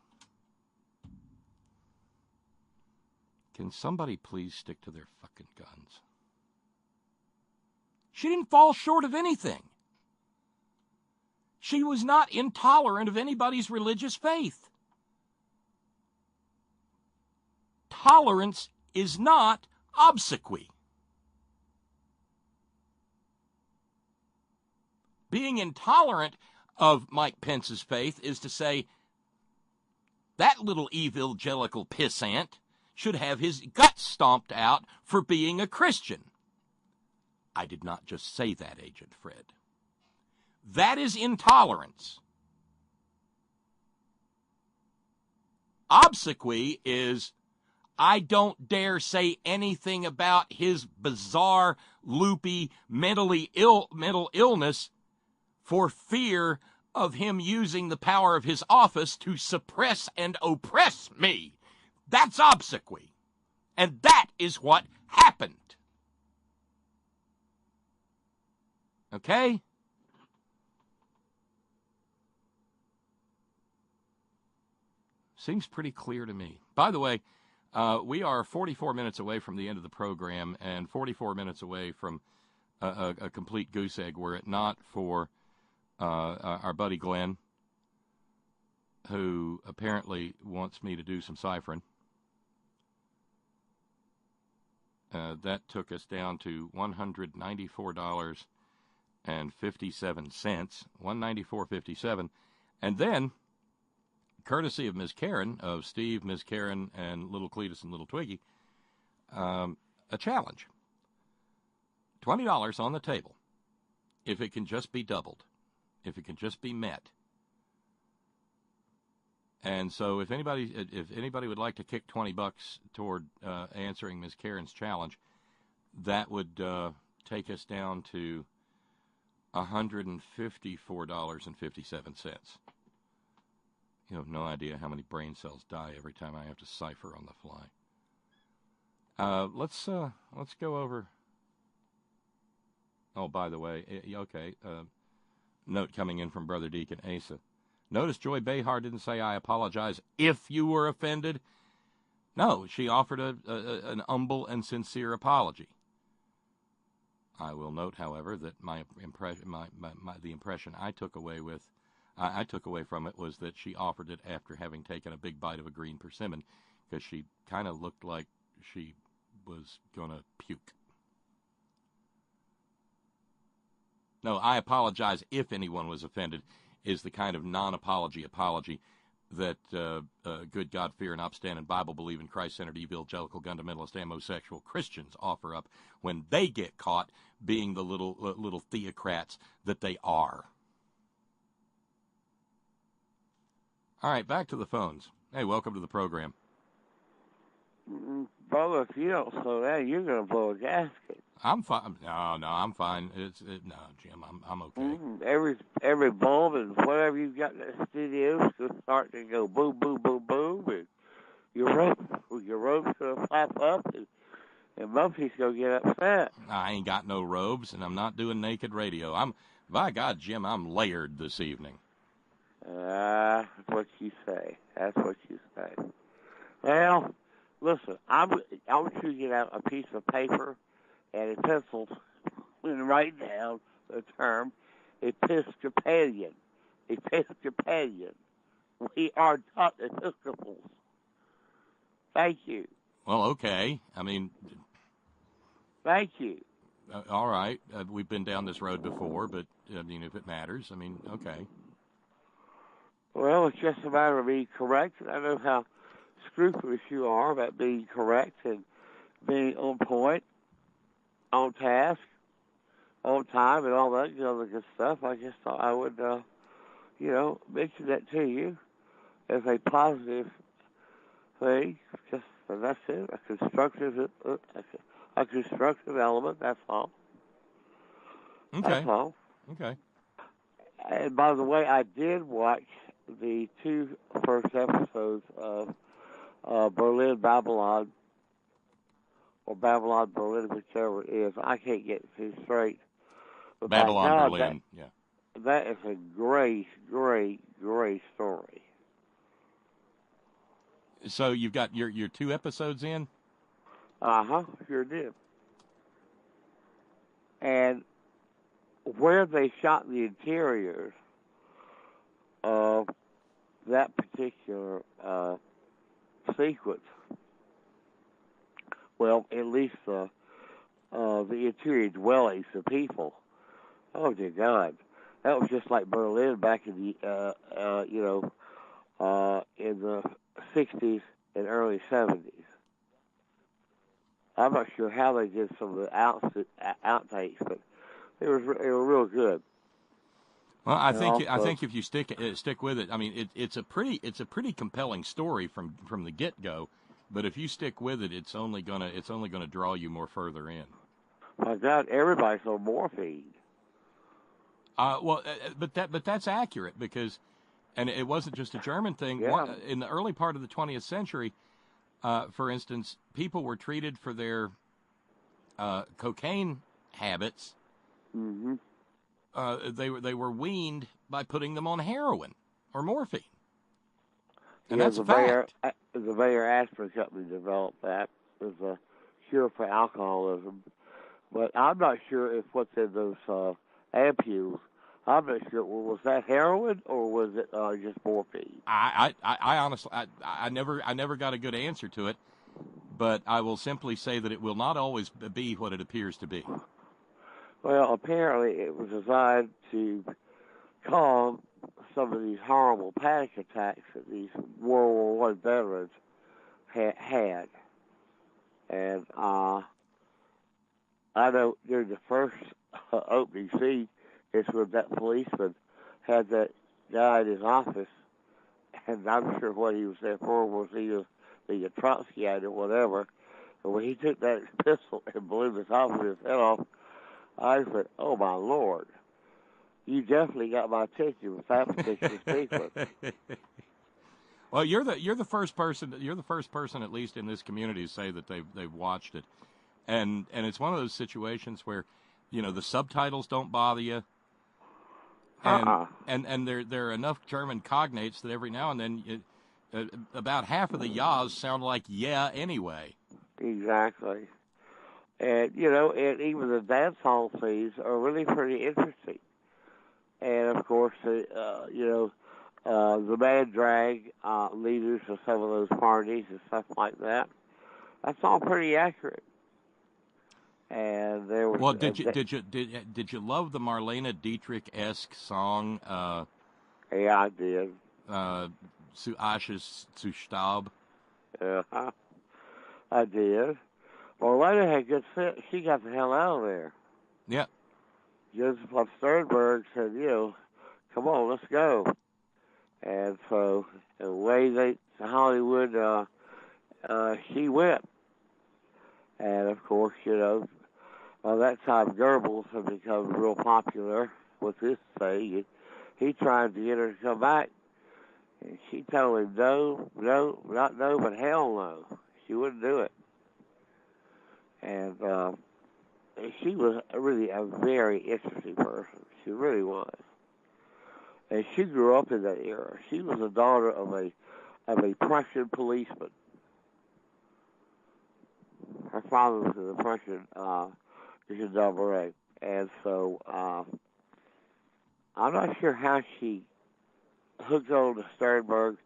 Can somebody please stick to their fucking guns? She didn't fall short of anything. She was not intolerant of anybody's religious faith. Tolerance is not obsequy. Being intolerant of Mike Pence's faith is to say, that little evangelical pissant should have his guts stomped out for being a Christian. I did not just say that, Agent Fred. That is intolerance. Obsequy is, I don't dare say anything about his bizarre, loopy, mental illness for fear of him using the power of his office to suppress and oppress me. That's obsequy. And that is what happened. Okay? Seems pretty clear to me. By the way, we are 44 minutes away from the end of the program and 44 minutes away from a complete goose egg, were it not for our buddy Glenn, who apparently wants me to do some ciphering. That took us down to $194.57, $194.57, and then, courtesy of Ms. Karen, of Steve, Ms. Karen, and Little Cletus and Little Twiggy, a challenge. $20 on the table, if it can just be doubled, if it can just be met. And so if anybody would like to kick $20 toward answering Ms. Karen's challenge, that would take us down to $154.57. You have no idea how many brain cells die every time I have to cipher on the fly. Let's go over. Oh, by the way, okay. Note coming in from Brother Deacon Asa. Notice Joy Behar didn't say, I apologize if you were offended. No, she offered an humble and sincere apology. I will note, however, that the impression I took away from it was that she offered it after having taken a big bite of a green persimmon, because she kind of looked like she was going to puke. No, I apologize if anyone was offended is the kind of non-apology apology that good God, fear, and upstanding, Bible-believing, Christ-centered, evangelical, fundamentalist, and homosexual Christians offer up when they get caught being the little theocrats that they are. All right, back to the phones. Hey, welcome to the program. Brother, if you don't slow down, you're going to blow a gasket. I'm fine. No, I'm fine. No, Jim, I'm okay. Every bulb and whatever you've got in that studio is going to start to go boom, boom, boom, boom, and your rope's going to flap up, and Mumpy's going to get upset. I ain't got no robes, and I'm not doing naked radio. By God, Jim, I'm layered this evening. That's what you say. That's what you say. Well, listen, I want you to get out a piece of paper and a pencil and write down the term Episcopalian. Episcopalian. We are not Episcopals. Thank you. Well, okay. I mean... Thank you. All right. We've been down this road before, but, I mean, if it matters, I mean, okay. Well, it's just a matter of being correct, and I know how scrupulous you are about being correct and being on point, on task, on time, and all that other good stuff. I just thought I would, mention that to you as a positive thing. And that's it. A constructive element. That's all. Okay. That's all. Okay. And by the way, I did watch the 2 first episodes of Berlin, Babylon, or Babylon, Berlin, whichever it is. I can't get it too straight. But Babylon, Berlin, yeah. That is a great, great, great story. So you've got your 2 episodes in? Sure did. And where they shot the interiors of that particular sequence, well, at least the interior dwellings of people. Oh dear God, that was just like Berlin back in the in the 60s and early 70s. I'm not sure how they did some of the outtakes, but they were real good. Well, I think if you stick with it, I mean it's a pretty compelling story from the get go. But if you stick with it, it's only gonna draw you more further in. My God, everybody's on morphine. But that's accurate because, and it wasn't just a German thing. Yeah. In the early part of the 20th century, for instance, people were treated for their cocaine habits. Mm-hmm. They were weaned by putting them on heroin or morphine, and yeah, that's a fact. The Bayer Aspirin Company developed that as a cure for alcoholism, but I'm not sure if what's in those ampules. I'm not sure. Was that heroin or was it just morphine? I honestly I never got a good answer to it, but I will simply say that it will not always be what it appears to be. Well, apparently it was designed to calm some of these horrible panic attacks that these World War I veterans had. And I know during the first opening scene, it's when that policeman had that guy in his office, and I'm sure what he was there for was he was the Trotskyite or whatever. And when he took that pistol and blew the top of his head off, I said, "Oh my Lord, you definitely got my attention with that particular sequence." Well, you're the first person. You're the first person, at least in this community, to say that they've watched it, and it's one of those situations where, the subtitles don't bother you, and there are enough German cognates that every now and then about half of the yaws sound like yeah anyway. Exactly. And, and even the dance hall scenes are really pretty interesting. And, of course, the man drag leaders of some of those parties and stuff like that. That's all pretty accurate. And there was. Well, did you love the Marlene Dietrich-esque song? Yeah, I did. Zu Ashes zu Staub. I did. Marlene had good sense. She got the hell out of there. Yeah. Joseph Sternberg said, come on, let's go. And so, away to Hollywood, she went. And, of course, by that time, Goebbels had become real popular with this thing. He tried to get her to come back. And she told him, no, not no, but hell no. She wouldn't do it. And she was really a very interesting person. She really was. And she grew up in that era. She was the daughter of a Prussian policeman. Her father was an Prussian gendarme. And so I'm not sure how she hooked on to Sternberg,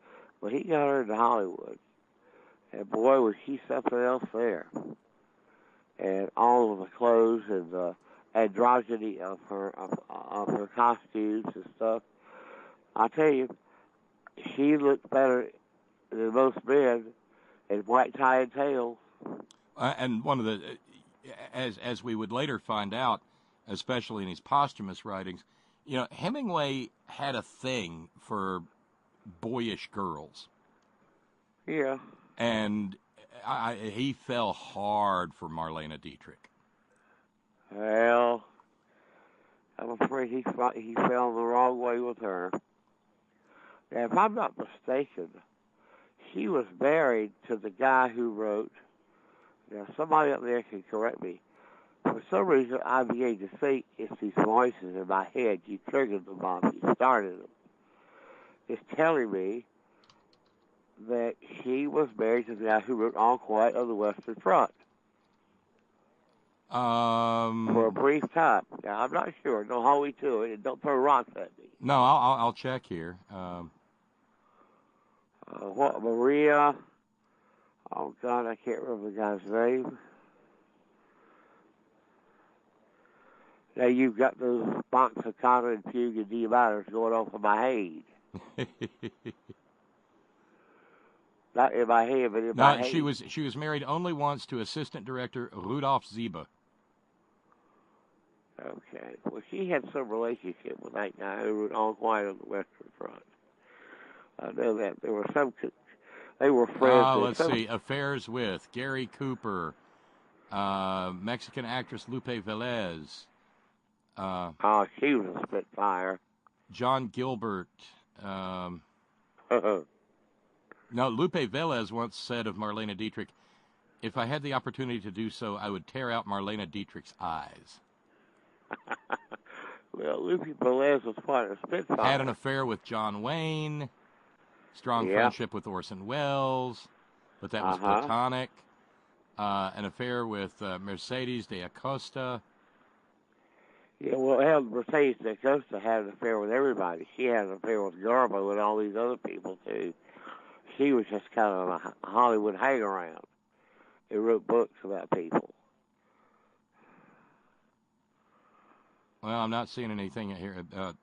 but he got her into Hollywood. And boy, was she something else there. And all of the clothes and the androgyny of her costumes and stuff. I tell you, she looked better than most men in white tie and tails. And one of the, as we would later find out, especially in his posthumous writings, Hemingway had a thing for boyish girls. Yeah. And he fell hard for Marlene Dietrich. Well, I'm afraid he fell the wrong way with her. And if I'm not mistaken, she was married to the guy who wrote. Now, somebody up there can correct me. For some reason, I began to think it's these voices in my head. You triggered them off. You started them. It's telling me that she was married to the guy who wrote All Quiet on the Western Front. For a brief time. Now, I'm not sure. Don't hold me to it, and don't throw rocks at me. No, I'll check here. What, Maria? Oh, God, I can't remember the guy's name. Now, you've got those Bonks of Connor and Fugue and D minors going off in my head. Not in my head, but in my head. No, she was married only once to assistant director Rudolf Ziebe. Okay. Well, she had some relationship with that guy who wrote All Quiet on the Western Front. I know that. There were some... They were friends. Let's see. Affairs with Gary Cooper, Mexican actress Lupe Velez. She was a spitfire. John Gilbert. No, Lupe Velez once said of Marlene Dietrich, "If I had the opportunity to do so, I would tear out Marlene Dietrich's eyes." Well, Lupe Velez was quite a spitfire. Had an affair with John Wayne. Strong friendship with Orson Welles, but that was platonic. An affair with Mercedes de Acosta. Yeah, well, Mercedes de Acosta had an affair with everybody. She had an affair with Garbo and all these other people, too. She was just kind of a Hollywood hang-around. He wrote books about people. Well, I'm not seeing anything here about,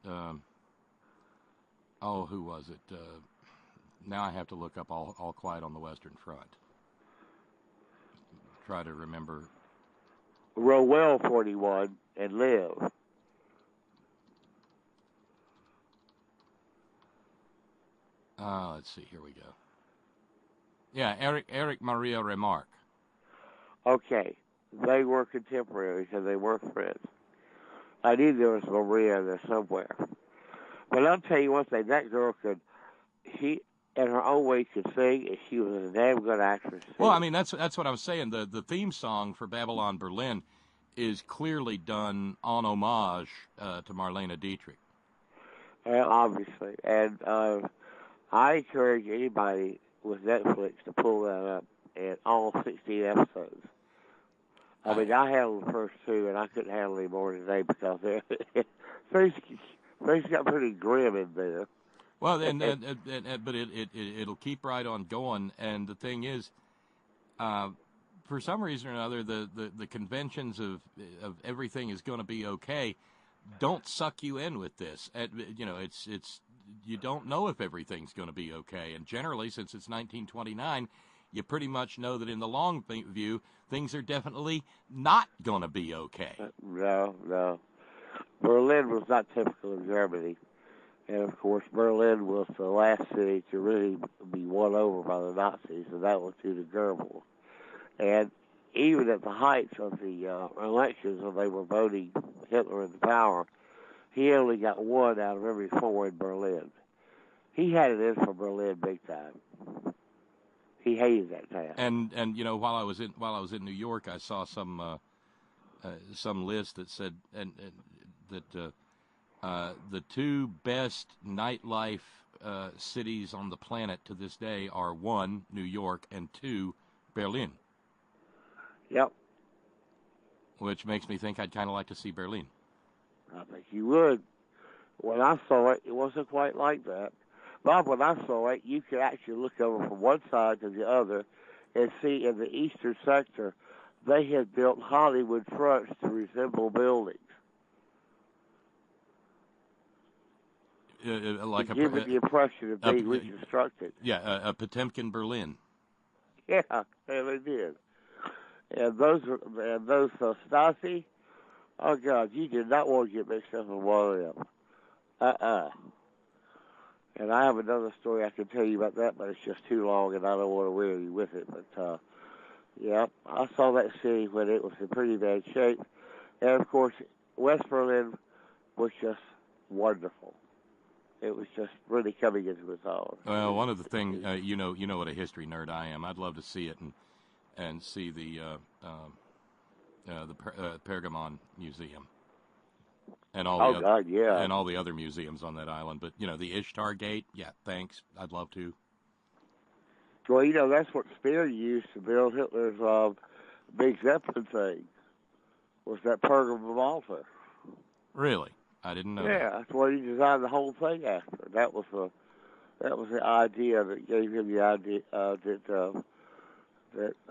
who was it? Now I have to look up All Quiet on the Western Front. Try to remember. Rowell 41 and Live. Let's see. Here we go. Yeah, Eric Maria Remarque. Okay. They were contemporaries and they were friends. I knew there was Maria there somewhere. But I'll tell you one thing. That girl she, in her own way, could sing, and she was a damn good actress. Well, I mean, that's what I was saying. The theme song for Babylon Berlin is clearly done en homage to Marlene Dietrich. Well, obviously. And I encourage anybody with Netflix to pull that up, and all 16 episodes. I mean, I handled the first 2, and I couldn't handle any more today because things got pretty grim in there. Well, but it'll keep right on going. And the thing is, for some reason or another, the conventions of everything is going to be okay don't suck you in with this. You know, it's you don't know if everything's going to be okay. And generally, since it's 1929, you pretty much know that in the long view, things are definitely not going to be okay. No. Berlin was not typical of Germany. And, of course, Berlin was the last city to really be won over by the Nazis, and that was due to Goebbels. And even at the heights of the elections when they were voting Hitler into power, he only got 1 out of every 4 in Berlin. He had it in for Berlin big time. He hated that town. And you know, while I was in New York, I saw some list that said that the 2 best nightlife cities on the planet to this day are 1, New York, and 2, Berlin. Yep. Which makes me think I'd kind of like to see Berlin. I think you would. When I saw it, it wasn't quite like that. Bob, when I saw it, you could actually look over from one side to the other and see in the eastern sector they had built Hollywood fronts to resemble buildings. Like to give it the impression of being reconstructed. Yeah, a Potemkin Berlin. Yeah, they did. And those Stasi, oh God, you did not want to get mixed up with one of them. And I have another story I can tell you about that, but it's just too long, and I don't want to weary you with it. But yeah, I saw that city when it was in pretty bad shape, and of course, West Berlin was just wonderful. It was just really coming into its own. Well, one of the things, you know what a history nerd I am. I'd love to see it and see the Pergamon Museum and all and all the other museums on that island. But you know, the Ishtar Gate, yeah, thanks. I'd love to. Well, you know, that's what Speer used to build Hitler's big Zeppelin thing. Was that Pergamon altar? Really? I didn't know. Yeah, that's what he designed the whole thing after. That was the idea that gave him the idea that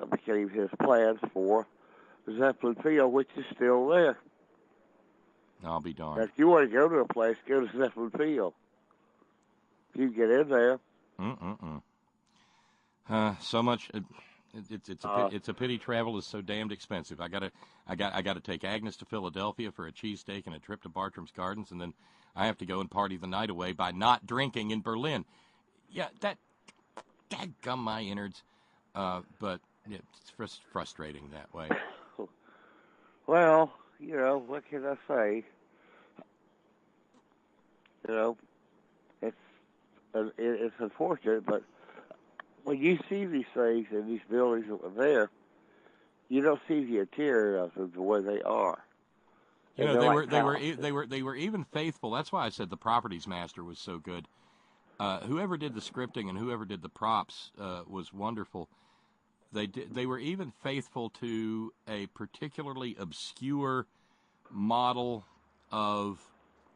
became his plans for Zeppelin Field, which is still there. I'll be darned. Now, if you want to go to a place, go to Zeppelin Field. If you get in there. So much. It's a pity travel is so damned expensive. I gotta take Agnes to Philadelphia for a cheesesteak and a trip to Bartram's Gardens, and then I have to go and party the night away by not drinking in Berlin. Yeah, dadgum my innards. But it's frustrating that way. Well, you know, what can I say? You know, it's unfortunate, but when you see these things and these buildings that were there, you don't see the interior of them the way they are. You know, they were even faithful. That's why I said the properties master was so good. Whoever did the scripting and whoever did the props was wonderful. They were even faithful to a particularly obscure model of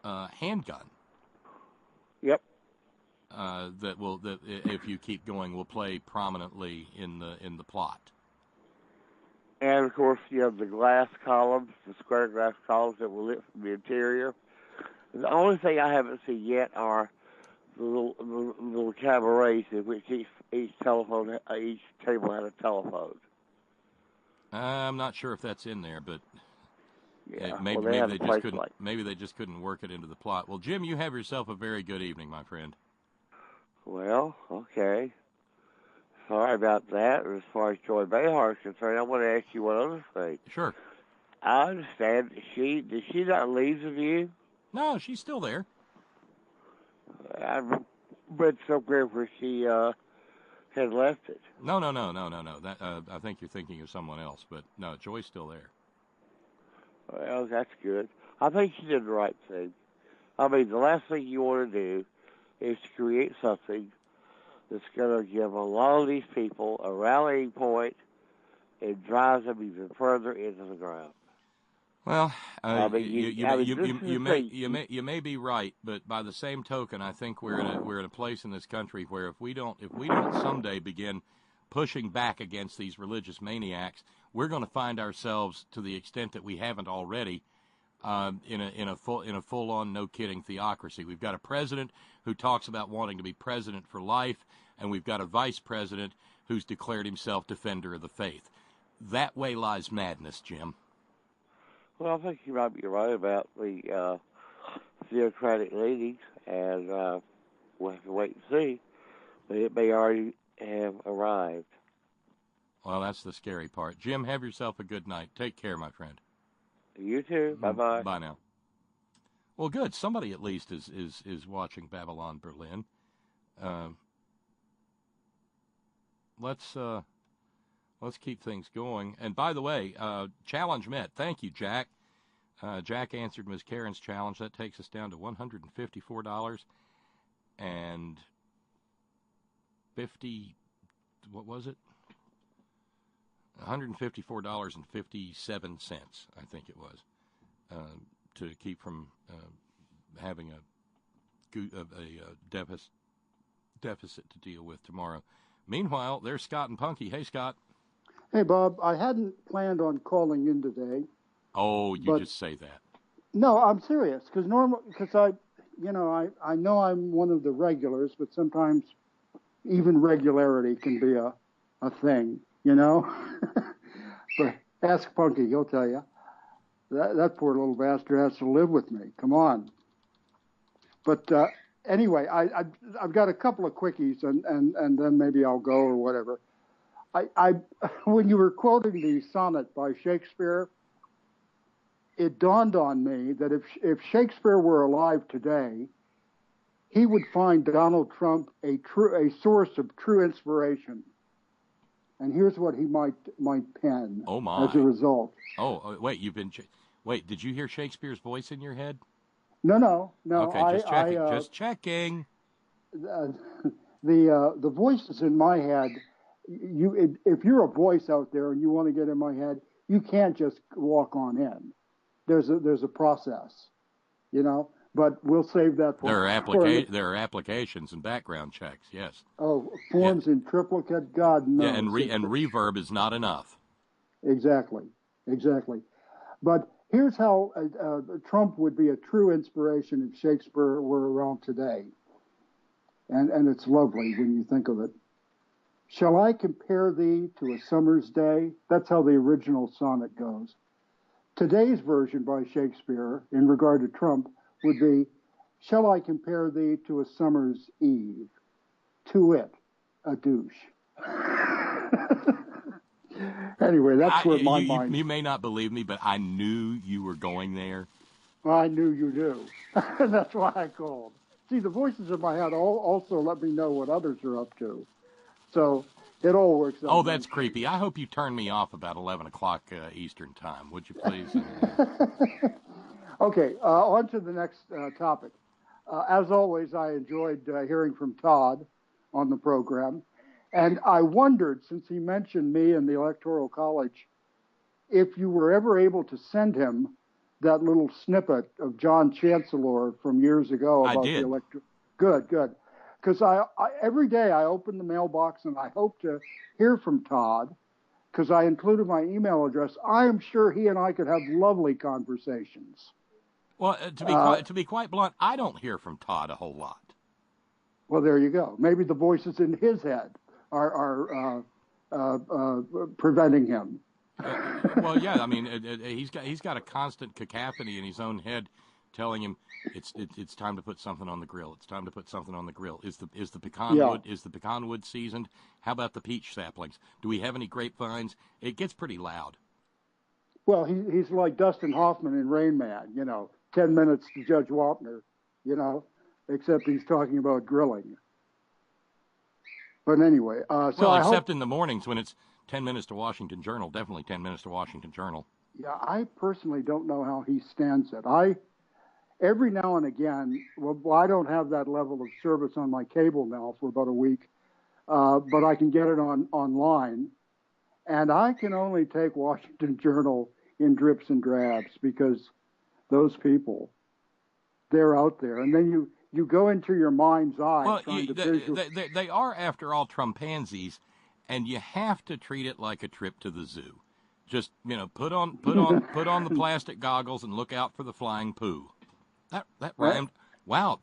handgun. Yep. That if you keep going, will play prominently in the plot. And of course, you have the glass columns, the square glass columns that were lit from the interior. The only thing I haven't seen yet are the little cabarets in which each table had a telephone. I'm not sure if that's in there, but yeah, maybe they just couldn't work it into the plot. Well, Jim, you have yourself a very good evening, my friend. Well, okay. Sorry about that. As far as Joy Behar is concerned, I want to ask you one other thing. Sure. I understand. Did she not leave the View? No, she's still there. I read somewhere where she had left it. No. That I think you're thinking of someone else, but no, Joy's still there. Well, that's good. I think she did the right thing. I mean, the last thing you want to do is to create something that that's going to give a lot of these people a rallying point and drive them even further into the ground. Well, you may be right, but by the same token, I think we're at a place in this country where if we don't someday begin pushing back against these religious maniacs, we're going to find ourselves, to the extent that we haven't already, in a full on, no kidding, theocracy. We've got a president who talks about wanting to be president for life, and we've got a vice president who's declared himself defender of the faith. That way lies madness, Jim. Well, I think you might be right about the theocratic leanings, and we'll have to wait and see. But it may already have arrived. Well, that's the scary part. Jim, have yourself a good night. Take care, my friend. You too. Bye-bye. Bye now. Well, good. Somebody at least is watching Babylon Berlin. Let's keep things going. And by the way, challenge met. Thank you, Jack. Jack answered Ms. Karen's challenge. That takes us down to $154 and 50. What was it? $154.57. I think it was, to keep from having a deficit to deal with tomorrow. Meanwhile, there's Scott and Punky. Hey, Scott. Hey, Bob. I hadn't planned on calling in today. Oh, you just say that. No, I'm serious. Because I know I'm one of the regulars, but sometimes even regularity can be a thing, you know. But ask Punky; he'll tell you. That poor little bastard has to live with me. Come on. But anyway, I've got a couple of quickies, and then maybe I'll go or whatever. When you were quoting the sonnet by Shakespeare, it dawned on me that if Shakespeare were alive today, he would find Donald Trump a source of true inspiration. And here's what he might pen as a result. Wait, did you hear Shakespeare's voice in your head? No. Okay, just checking. The voices in my head, if you're a voice out there and you want to get in my head, you can't just walk on in. There's a process, you know. But we'll save that for. There are applications and background checks. Yes. Oh, forms in triplicate. God knows. Yeah, and reverb is not enough. Exactly. But here's how Trump would be a true inspiration if Shakespeare were around today. And it's lovely when you think of it. Shall I compare thee to a summer's day? That's how the original sonnet goes. Today's version by Shakespeare in regard to Trump would be, shall I compare thee to a summer's eve? To it, a douche. Anyway, that's where my mind... You may not believe me, but I knew you were going there. Well, I knew you do. That's why I called. See, the voices in my head also let me know what others are up to. So it all works out. Oh, that's creepy. I hope you turn me off about 11 o'clock Eastern time. Would you please? Okay, on to the next topic. As always, I enjoyed hearing from Todd on the program. And I wondered, since he mentioned me and the Electoral College, if you were ever able to send him that little snippet of John Chancellor from years ago about the electoral. Good. Because every day I open the mailbox and I hope to hear from Todd, because I included my email address. I am sure he and I could have lovely conversations. Well, to be quite blunt, I don't hear from Todd a whole lot. Well, there you go. Maybe the voices in his head are preventing him. Well, yeah. I mean, he's got a constant cacophony in his own head, telling him it's time to put something on the grill. It's time to put something on the grill. Is the pecan wood seasoned? How about the peach saplings? Do we have any grapevines? It gets pretty loud. Well, he's like Dustin Hoffman in Rain Man. 10 minutes to Judge Wapner. Except he's talking about grilling. But anyway, except in the mornings when it's 10 minutes to Washington Journal, definitely 10 minutes to Washington Journal. Yeah, I personally don't know how he stands it. Every now and again, I don't have that level of service on my cable now for about a week, but I can get it online. And I can only take Washington Journal in drips and drabs because those people, they're out there. And then you go into your mind's eye Well, trying to visualize. they are, after all, Trumpansies, and you have to treat it like a trip to the zoo. Just, put on the plastic goggles and look out for the flying poo. That rhymed. Wow,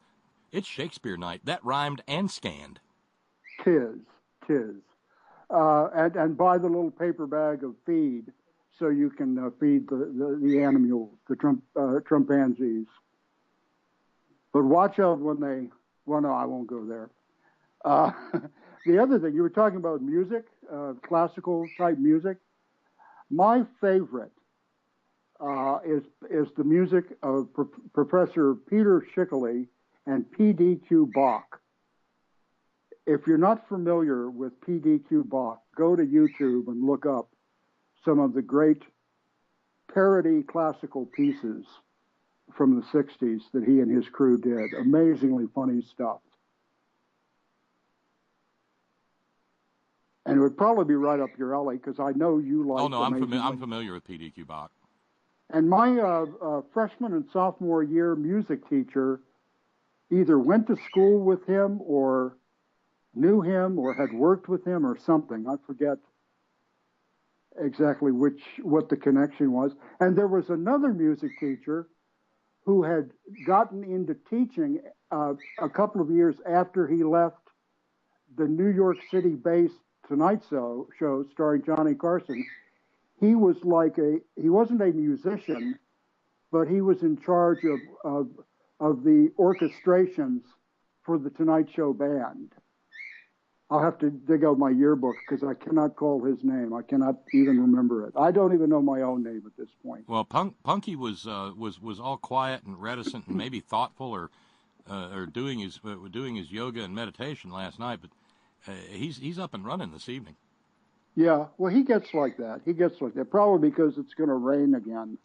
it's Shakespeare night. That rhymed and scanned. Tis. And buy the little paper bag of feed so you can feed the animals, the Trumpansies. But watch out when they. Well, no, I won't go there. The other thing, you were talking about music, classical type music. My favorite is the music of Professor Peter Schickele and P.D.Q. Bach. If you're not familiar with P.D.Q. Bach, go to YouTube and look up some of the great parody classical pieces from the 60s that he and his crew did. Amazingly funny stuff. And it would probably be right up your alley because I know you like. Oh no, I'm familiar with P.D.Q. Bach. And my freshman and sophomore year music teacher either went to school with him or knew him or had worked with him or something. I forget exactly what the connection was. And there was another music teacher who had gotten into teaching a couple of years after he left the New York City-based Tonight Show starring Johnny Carson. He was he wasn't a musician, but he was in charge of the orchestrations for the Tonight Show band. I'll have to dig out my yearbook because I cannot call his name. I cannot even remember it. I don't even know my own name at this point. Well, Punky was all quiet and reticent and maybe thoughtful or doing his yoga and meditation last night, but he's up and running this evening. Yeah, well, he gets like that. Probably because it's going to rain again.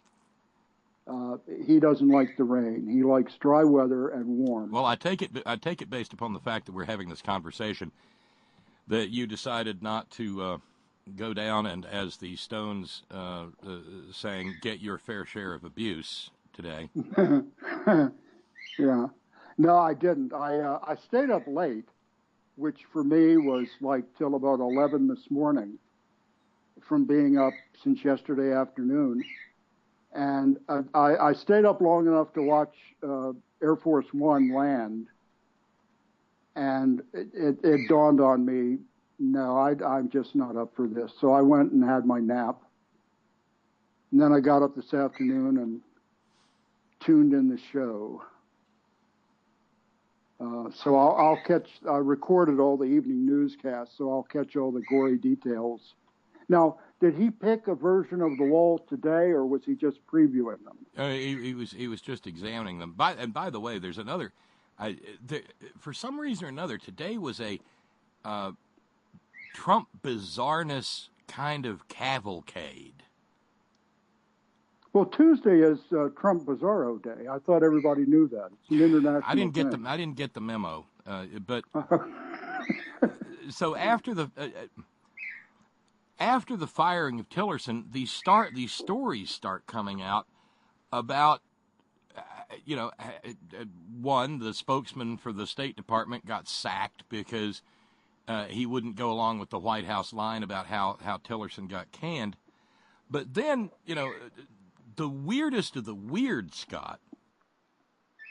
He doesn't like the rain. He likes dry weather and warm. Well, I take it based upon the fact that we're having this conversation that you decided not to go down and, as the Stones sang, get your fair share of abuse today. Yeah. No, I didn't. I stayed up late, which for me was like till about 11 this morning from being up since yesterday afternoon. And I stayed up long enough to watch Air Force One land. And it dawned on me, no, I'm just not up for this. So I went and had my nap. And then I got up this afternoon and tuned in the show. So I recorded all the evening newscasts, so I'll catch all the gory details. Now, did he pick a version of The Wall today, or was he just previewing them? He was just examining them. By the way, there's another. For some reason or another, today was a Trump bizarreness kind of cavalcade. Well, Tuesday is Trump Bizarro Day. I thought everybody knew that. It's an international I didn't get the memo, but so after the firing of Tillerson, these stories start coming out about, one, the spokesman for the State Department got sacked because he wouldn't go along with the White House line about how Tillerson got canned. But then, the weirdest of the weird, Scott.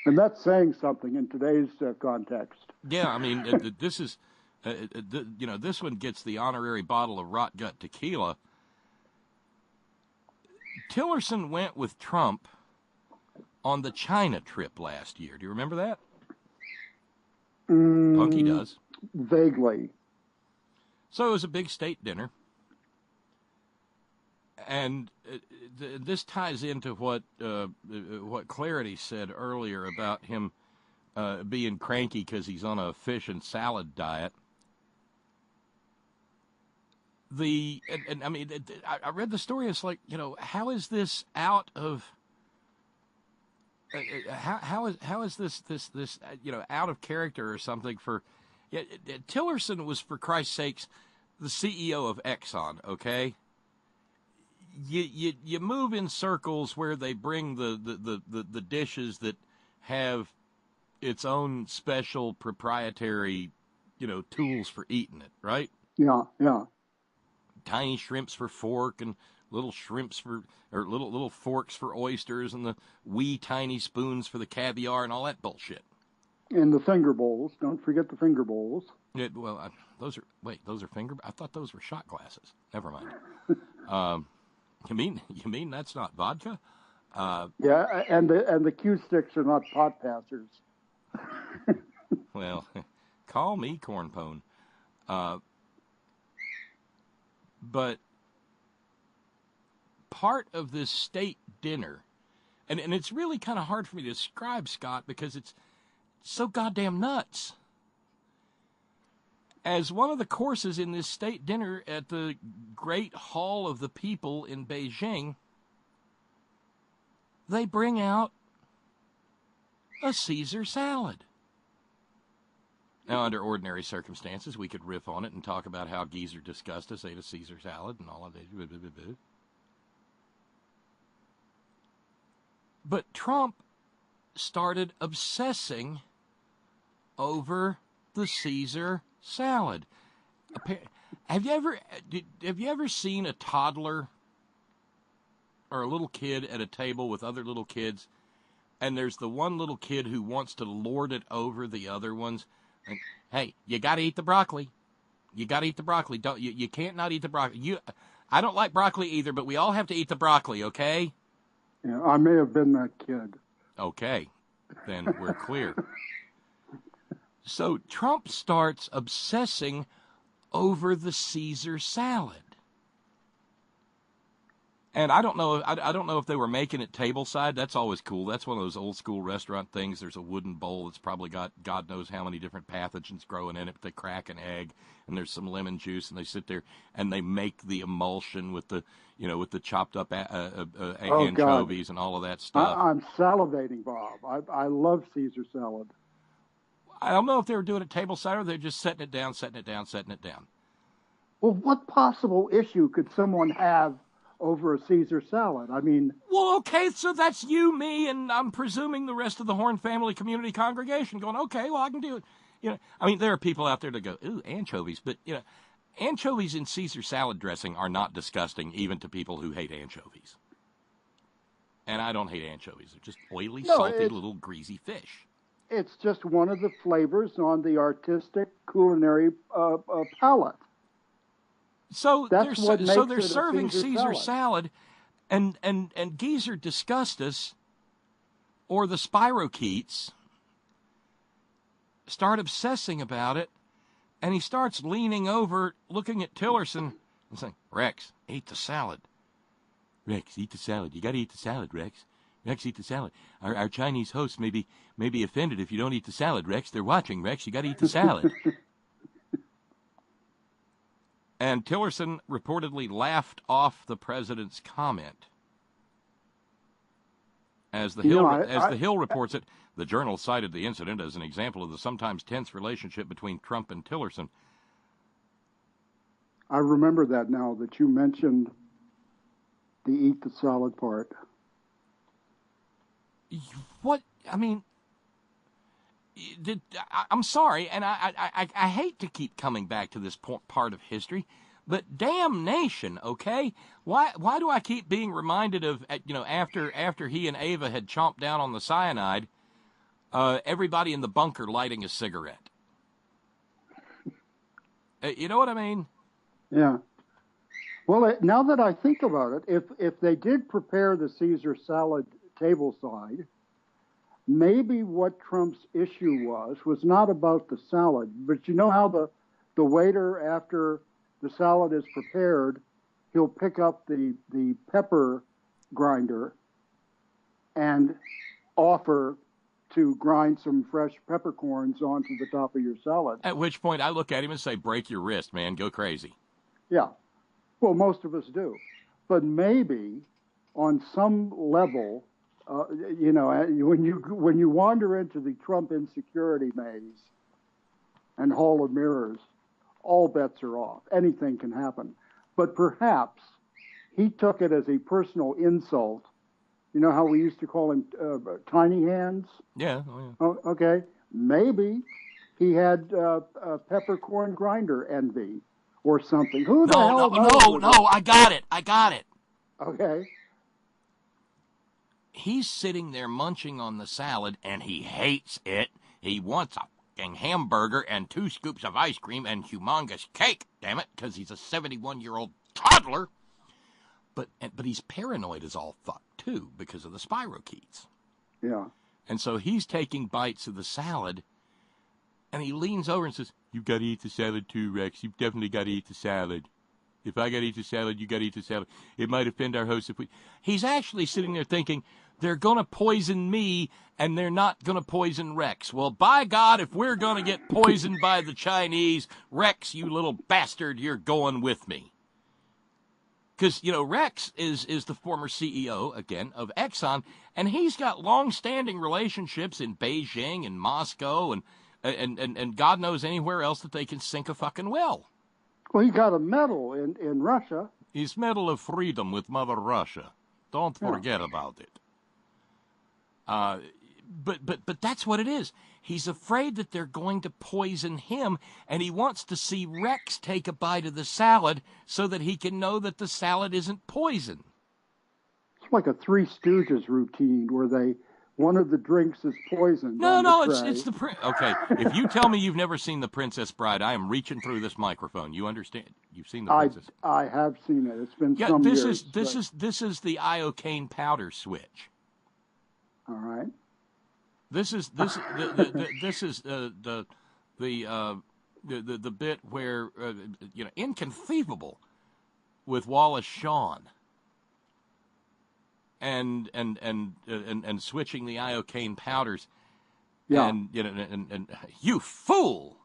And that's saying something in today's context. Yeah, I mean, this is, this one gets the honorary bottle of rot gut tequila. Tillerson went with Trump on the China trip last year. Do you remember that? Punky does. Vaguely. So it was a big state dinner. And this ties into what Clarity said earlier about him being cranky because he's on a fish and salad diet. I read the story. It's like, how is this out of? How is this out of character or something for Yeah, Tillerson was, for Christ's sakes, the CEO of Exxon, okay? You move in circles where they bring the dishes that have its own special proprietary, tools for eating it, right? Yeah, yeah. Tiny shrimps for fork and little little forks for oysters and the wee tiny spoons for the caviar and all that bullshit. And the finger bowls. Don't forget the finger bowls. Those are finger. I thought those were shot glasses. Never mind. You mean that's not vodka? Yeah, and the cue sticks are not pot passers. Well, call me cornpone. But part of this state dinner, and it's really kind of hard for me to describe, Scott, because it's so goddamn nuts. As one of the courses in this state dinner at the Great Hall of the People in Beijing, they bring out a Caesar salad. Now, under ordinary circumstances, we could riff on it and talk about how Geezer discussed us, ate a Caesar salad and all of that. But Trump started obsessing over the Caesar salad. Have you ever seen a toddler or a little kid at a table with other little kids, and there's the one little kid who wants to lord it over the other ones? And, hey, you got to eat the broccoli. You got to eat the broccoli. You can't not eat the broccoli. I don't like broccoli either, but we all have to eat the broccoli, okay? Yeah, I may have been that kid. Okay, then we're clear. So Trump starts obsessing over the Caesar salad. And I don't know if they were making it tableside. That's always cool. That's one of those old school restaurant things. There's a wooden bowl that's probably got God knows how many different pathogens growing in it. But they crack an egg, and there's some lemon juice, and they sit there and they make the emulsion with the chopped up anchovies and all of that stuff. I'm salivating, Bob. I love Caesar salad. I don't know if they were doing it tableside or they're just setting it down. Well, what possible issue could someone have over a Caesar salad? I mean... Well, okay, so that's you, me, and I'm presuming the rest of the Horn family community congregation going, okay, well, I can do it. I mean, there are people out there that go, ooh, anchovies. But, anchovies in Caesar salad dressing are not disgusting, even to people who hate anchovies. And I don't hate anchovies. They're just oily, salty, little greasy fish. It's just one of the flavors on the artistic culinary palette. So they're it serving Caesar salad, and Geezer discussed us, or the spirochetes, start obsessing about it, and he starts leaning over, looking at Tillerson, and saying, Rex, eat the salad. Rex, eat the salad. You got to eat the salad, Rex. Rex, eat the salad. Our Chinese hosts may be offended if you don't eat the salad, Rex. They're watching, Rex. You got to eat the salad. And Tillerson reportedly laughed off the president's comment. As the Hill reports it, the Journal cited the incident as an example of the sometimes tense relationship between Trump and Tillerson. I remember that now that you mentioned the eat the salad part. What? I mean, I'm sorry, and I hate to keep coming back to this part of history, but damnation, okay? Why do I keep being reminded of, after he and Ava had chomped down on the cyanide, everybody in the bunker lighting a cigarette? You know what I mean? Yeah. Well, now that I think about it, if they did prepare the Caesar salad tableside, maybe what Trump's issue was not about the salad, but you know how the waiter, after the salad is prepared, he'll pick up the pepper grinder and offer to grind some fresh peppercorns onto the top of your salad. At which point I look at him and say, break your wrist, man, go crazy. Yeah. Well, most of us do. But maybe on some level, when you wander into the Trump insecurity maze, and Hall of Mirrors, all bets are off. Anything can happen. But perhaps he took it as a personal insult. You know how we used to call him tiny hands? Yeah. Oh, yeah. Oh, okay. Maybe he had peppercorn grinder envy or something. Who the hell knows? No, I got it. Okay. He's sitting there munching on the salad, and he hates it. He wants a fucking hamburger and 2 scoops of ice cream and humongous cake, damn it, because he's a 71-year-old toddler. But he's paranoid as all fuck, too, because of the spirochetes. Yeah. And so he's taking bites of the salad, and he leans over and says, "You've got to eat the salad too, Rex. You've definitely got to eat the salad. If I got to eat the salad, you got to eat the salad. It might offend our host if we..." He's actually sitting there thinking, they're going to poison me, and they're not going to poison Rex. Well, by God, if we're going to get poisoned by the Chinese, Rex, you little bastard, you're going with me. Because, Rex is the former CEO, again, of Exxon, and he's got long-standing relationships in Beijing and Moscow and God knows anywhere else that they can sink a fucking well. Well, he got a medal in Russia. His Medal of Freedom with Mother Russia. Don't forget about it. But that's what it is. He's afraid that they're going to poison him, and he wants to see Rex take a bite of the salad so that he can know that the salad isn't poison. It's like a Three Stooges routine where one of the drinks is poisoned. No, it's the okay. If you tell me you've never seen The Princess Bride, I am reaching through this microphone. You understand? You've seen The Princess? I have seen it. It's been some years. This is the iocane powder switch. All right. This is the bit where inconceivable with Wallace Shawn and switching the iocane powders. Yeah. And you fool.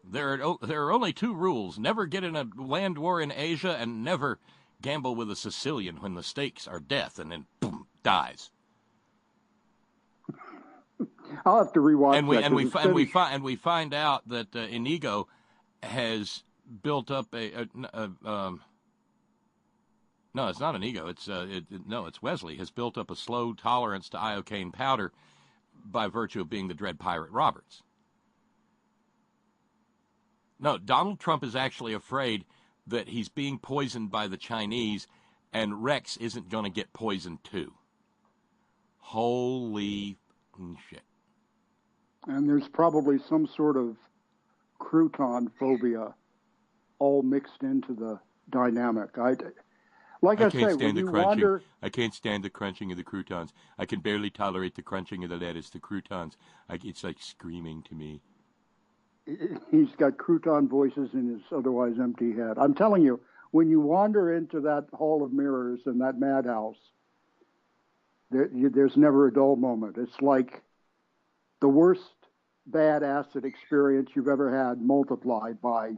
There are only 2 rules: never get in a land war in Asia, and never gamble with a Sicilian when the stakes are death, and then boom, dies. I'll have to rewatch and we find out that Inigo has built up no, it's not Inigo. It's Wesley has built up a slow tolerance to iocane powder by virtue of being the Dread Pirate Roberts. No, Donald Trump is actually afraid that he's being poisoned by the Chinese, and Rex isn't going to get poisoned too. Holy shit. And there's probably some sort of crouton phobia all mixed into the dynamic. I say, when you wander... I can't stand the crunching of the croutons. I can barely tolerate the crunching of the lettuce. The croutons, it's like screaming to me. He's got crouton voices in his otherwise empty head. I'm telling you, when you wander into that Hall of Mirrors and that madhouse, there's never a dull moment. It's like the worst bad acid experience you've ever had multiplied by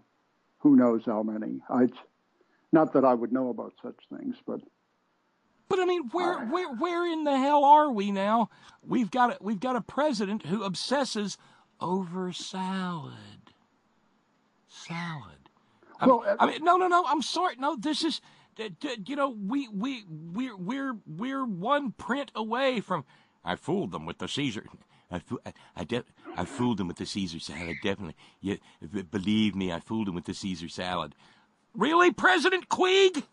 who knows how many. Not that I would know about such things, but I mean, where in the hell are we now? We've got a president who obsesses over salad. No. I'm sorry. No, this is, we're one print away from. I fooled them with the Caesar. I fooled them with the Caesar salad. Definitely. Yeah, believe me, I fooled them with the Caesar salad. Really, President Queeg?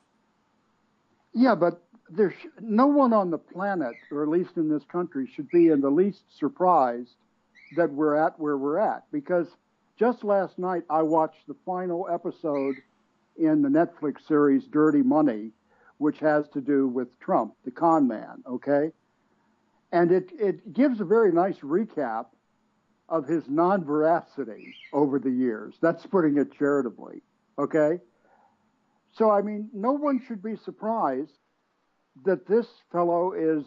Yeah, but there's no one on the planet, or at least in this country, should be in the least surprised that we're at where we're at. Because just last night, I watched the final episode in the Netflix series Dirty Money, which has to do with Trump, the con man, okay? And it gives a very nice recap of his non-veracity over the years. That's putting it charitably, okay? So, I mean, no one should be surprised that this fellow is,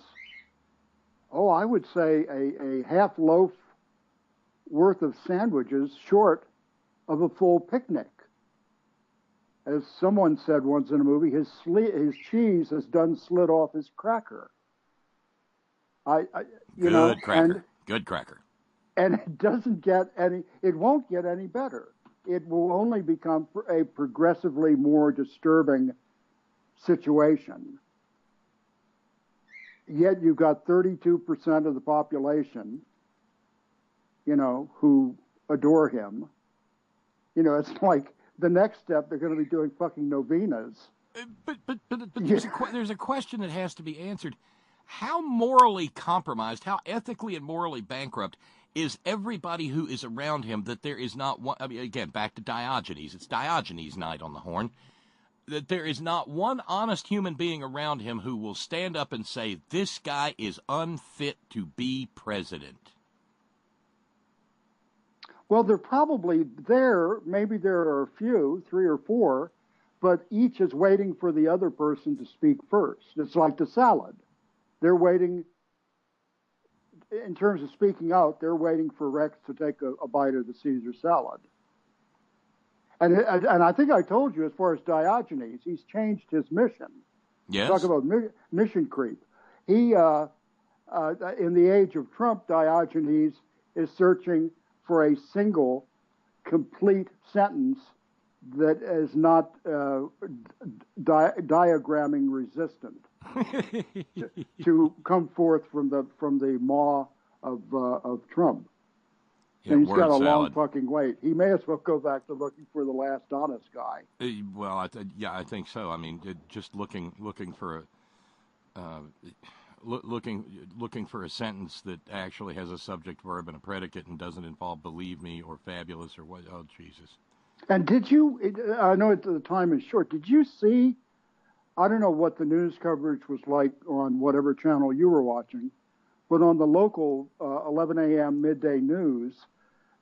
I would say a half loaf worth of sandwiches short of a full picnic. As someone said once in a movie, his cheese has done slid off his cracker. Good cracker. Good cracker. And it won't get any better. It will only become a progressively more disturbing situation. Yet you've got 32% of the population, who adore him. It's like the next step, they're going to be doing fucking novenas. But there's a question that has to be answered. How morally compromised, how ethically and morally bankrupt is everybody who is around him that there is not one, again, back to Diogenes. It's Diogenes night on the Horn. That there is not one honest human being around him who will stand up and say, this guy is unfit to be president. Well, they're probably there. Maybe there are a few, 3 or 4, but each is waiting for the other person to speak first. It's like the salad. They're waiting, in terms of speaking out, they're waiting for Rex to take a bite of the Caesar salad. And I think I told you, as far as Diogenes, he's changed his mission. Yes. Talk about mission creep. He, in the age of Trump, Diogenes is searching for a single, complete sentence that is not diagramming resistant to come forth from the maw of Trump. Yeah, and he's got a salad. long fucking wait. He may as well go back to looking for the last honest guy. Well, I think so. I mean, just looking for looking for a sentence that actually has a subject, verb, and a predicate and doesn't involve believe me or fabulous or what. Oh, Jesus. And did you, I know the time is short, did you see, I don't know what the news coverage was like on whatever channel you were watching, but on the local 11 a.m. midday news,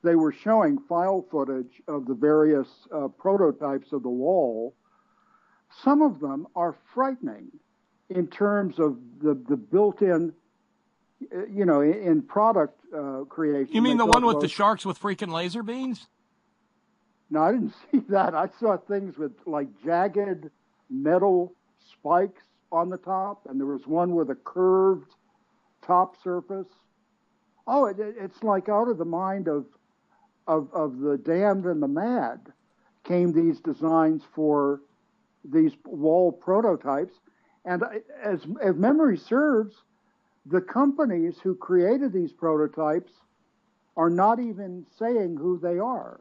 they were showing file footage of the various prototypes of the wall. Some of them are frightening in terms of the built-in, in product creation. You mean the one with the sharks with freaking laser beams? No, I didn't see that. I saw things with like jagged metal spikes on the top, and there was one with a curved top surface. Oh, it's like out of the mind of the damned and the mad came these designs for these wall prototypes. And as memory serves, the companies who created these prototypes are not even saying who they are.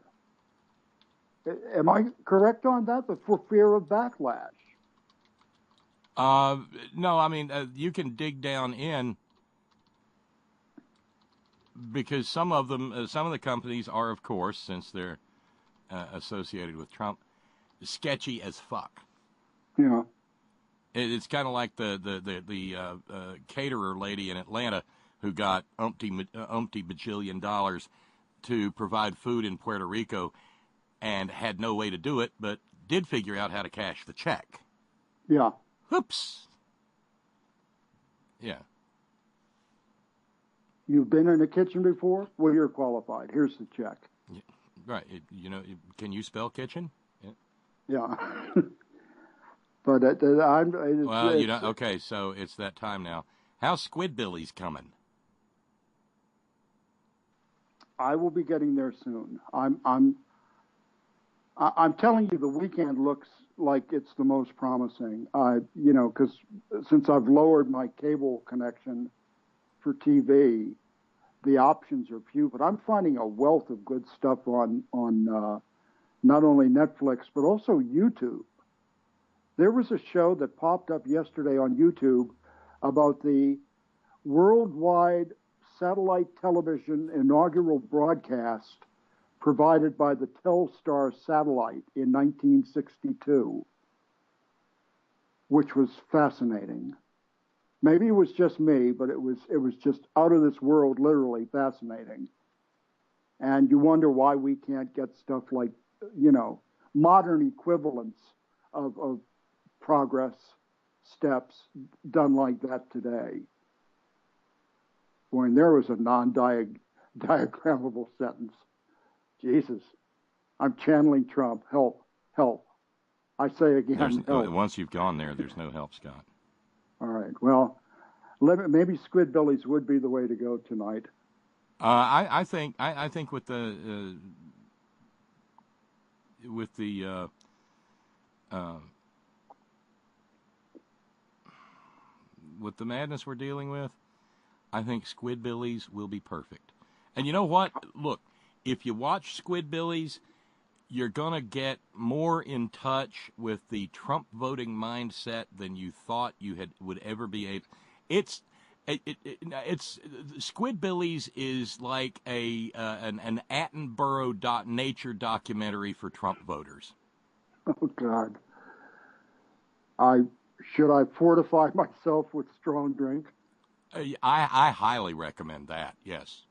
Am I correct on that? But for fear of backlash. No, I mean, you can dig down in because some of the companies are, of course, since they're associated with Trump, sketchy as fuck. Yeah. It's kind of like the caterer lady in Atlanta who got umpty bajillion dollars to provide food in Puerto Rico and had no way to do it, but did figure out how to cash the check. Yeah. Oops. Yeah. You've been in a kitchen before? Well, you're qualified. Here's the check. Yeah, right. Can you spell kitchen? Yeah. But okay, so it's that time now. How's Squidbillies coming? I will be getting there soon. I'm telling you, the weekend looks like it's the most promising. Because since I've lowered my cable connection for TV, the options are few. But I'm finding a wealth of good stuff on not only Netflix but also YouTube. There was a show that popped up yesterday on YouTube about the worldwide satellite television inaugural broadcast provided by the Telstar satellite in 1962, which was fascinating. Maybe it was just me, but it was just out of this world, literally fascinating. And you wonder why we can't get stuff like, modern equivalents of progress steps done like that today. When there was a non-diagrammable sentence. Jesus, I'm channeling Trump. Help, help. I say again, help. Once you've gone there, there's no help, Scott. All right. Well, maybe Squidbillies would be the way to go tonight. I think with the madness we're dealing with, I think Squidbillies will be perfect. And you know what? Look, if you watch Squidbillies, you're going to get more in touch with the Trump voting mindset than you thought you would ever be able. It's Squidbillies is like an Attenborough nature documentary for Trump voters. Oh God. Should I fortify myself with strong drink? I highly recommend that. Yes.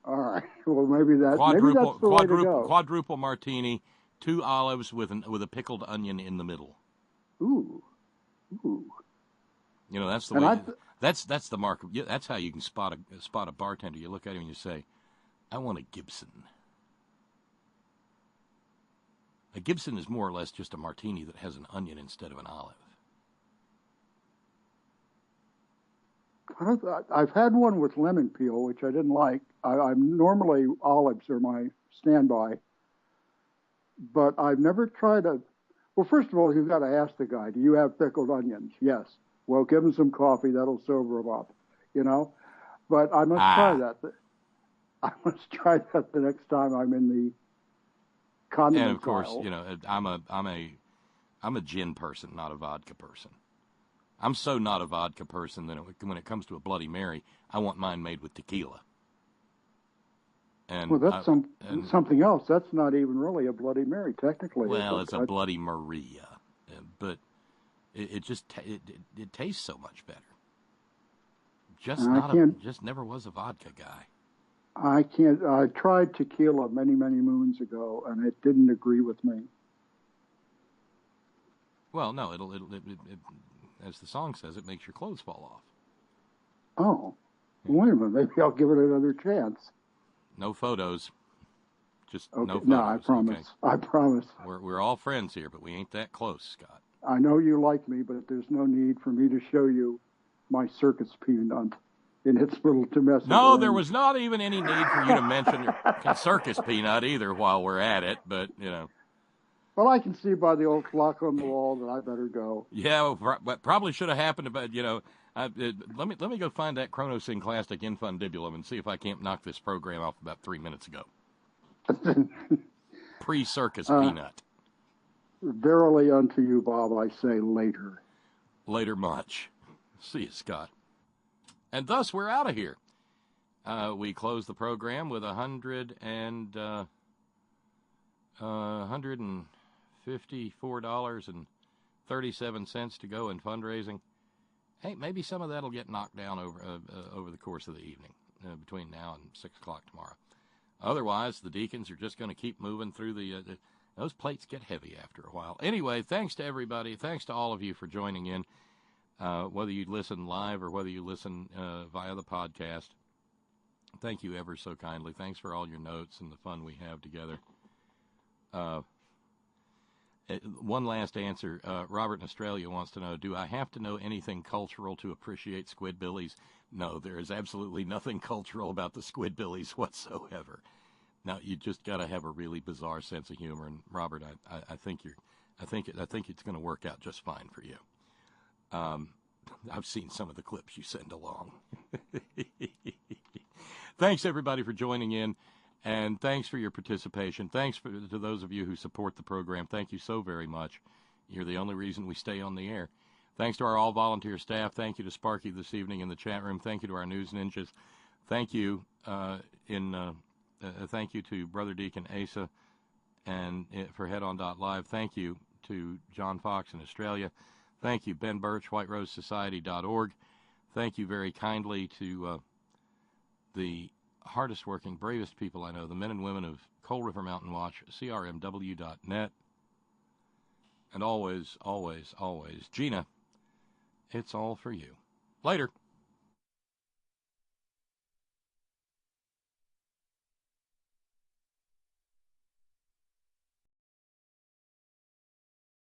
All right. Well, maybe that's the way to go. Quadruple martini, 2 olives with a pickled onion in the middle. Ooh. You know, that's the way. That's the mark of. That's how you can spot a bartender. You look at him and you say, "I want a Gibson." A Gibson is more or less just a martini that has an onion instead of an olive. I've had one with lemon peel, which I didn't like. I'm normally olives are my standby, but I've never tried a. Well, first of all, you've got to ask the guy, do you have pickled onions? Yes. Well, give him some coffee. That'll sober him up, you know. But I must try that. I must try that the next time I'm in the condiment And of course, aisle. you know, I'm a gin person, not a vodka person. I'm so not a vodka person that when it comes to a Bloody Mary, I want mine made with tequila. And well, that's something else. That's not even really a Bloody Mary, technically. Well, it's a Bloody Maria, but it just tastes so much better. Just never was a vodka guy. I can't. I tried tequila many moons ago, and it didn't agree with me. Well, no, it as the song says, it makes your clothes fall off. Oh, wait a minute. Maybe I'll give it another chance. No photos. Just okay. No photos. No, I promise. Okay? I promise. We're all friends here, but we ain't that close, Scott. I know you like me, but there's no need for me to show you my circus peanut in its little domestic. No, there was not even any need for you to mention your circus peanut either while we're at it, but, you know. Well, I can see by the old clock on the wall that I better go. Yeah, well, probably should have happened, but, you know, let me go find that chronosynclastic infundibulum and see if I can't knock this program off about 3 minutes ago. Pre-circus peanut. Verily unto you, Bob, I say later. Later much. See you, Scott. And thus, we're out of here. We close the program with $154.37 to go in fundraising. Hey, maybe some of that'll get knocked down over the course of the evening, between now and 6 o'clock tomorrow. Otherwise, the deacons are just going to keep moving through those plates get heavy after a while. Anyway, thanks to everybody. Thanks to all of you for joining in, whether you listen live or whether you listen via the podcast. Thank you ever so kindly. Thanks for all your notes and the fun we have together. One last answer. Robert in Australia wants to know, do I have to know anything cultural to appreciate Squidbillies? No, there is absolutely nothing cultural about the Squidbillies whatsoever. Now, you just got to have a really bizarre sense of humor, and Robert, I think it's going to work out just fine for you. I've seen some of the clips you send along. Thanks, everybody, for joining in, and thanks for your participation. Thanks to those of you who support the program. Thank you so very much. You're the only reason we stay on the air. Thanks to our all-volunteer staff. Thank you to Sparky this evening in the chat room. Thank you to our news ninjas. Thank you thank you to Brother Deacon Asa and for HeadOn.live. Thank you to John Fox in Australia. Thank you, Ben Birch, WhiteRoseSociety.org. Thank you very kindly to the hardest working, bravest people I know, the men and women of Coal River Mountain Watch, CRMW.net. And always, always, always, Gina, it's all for you. Later.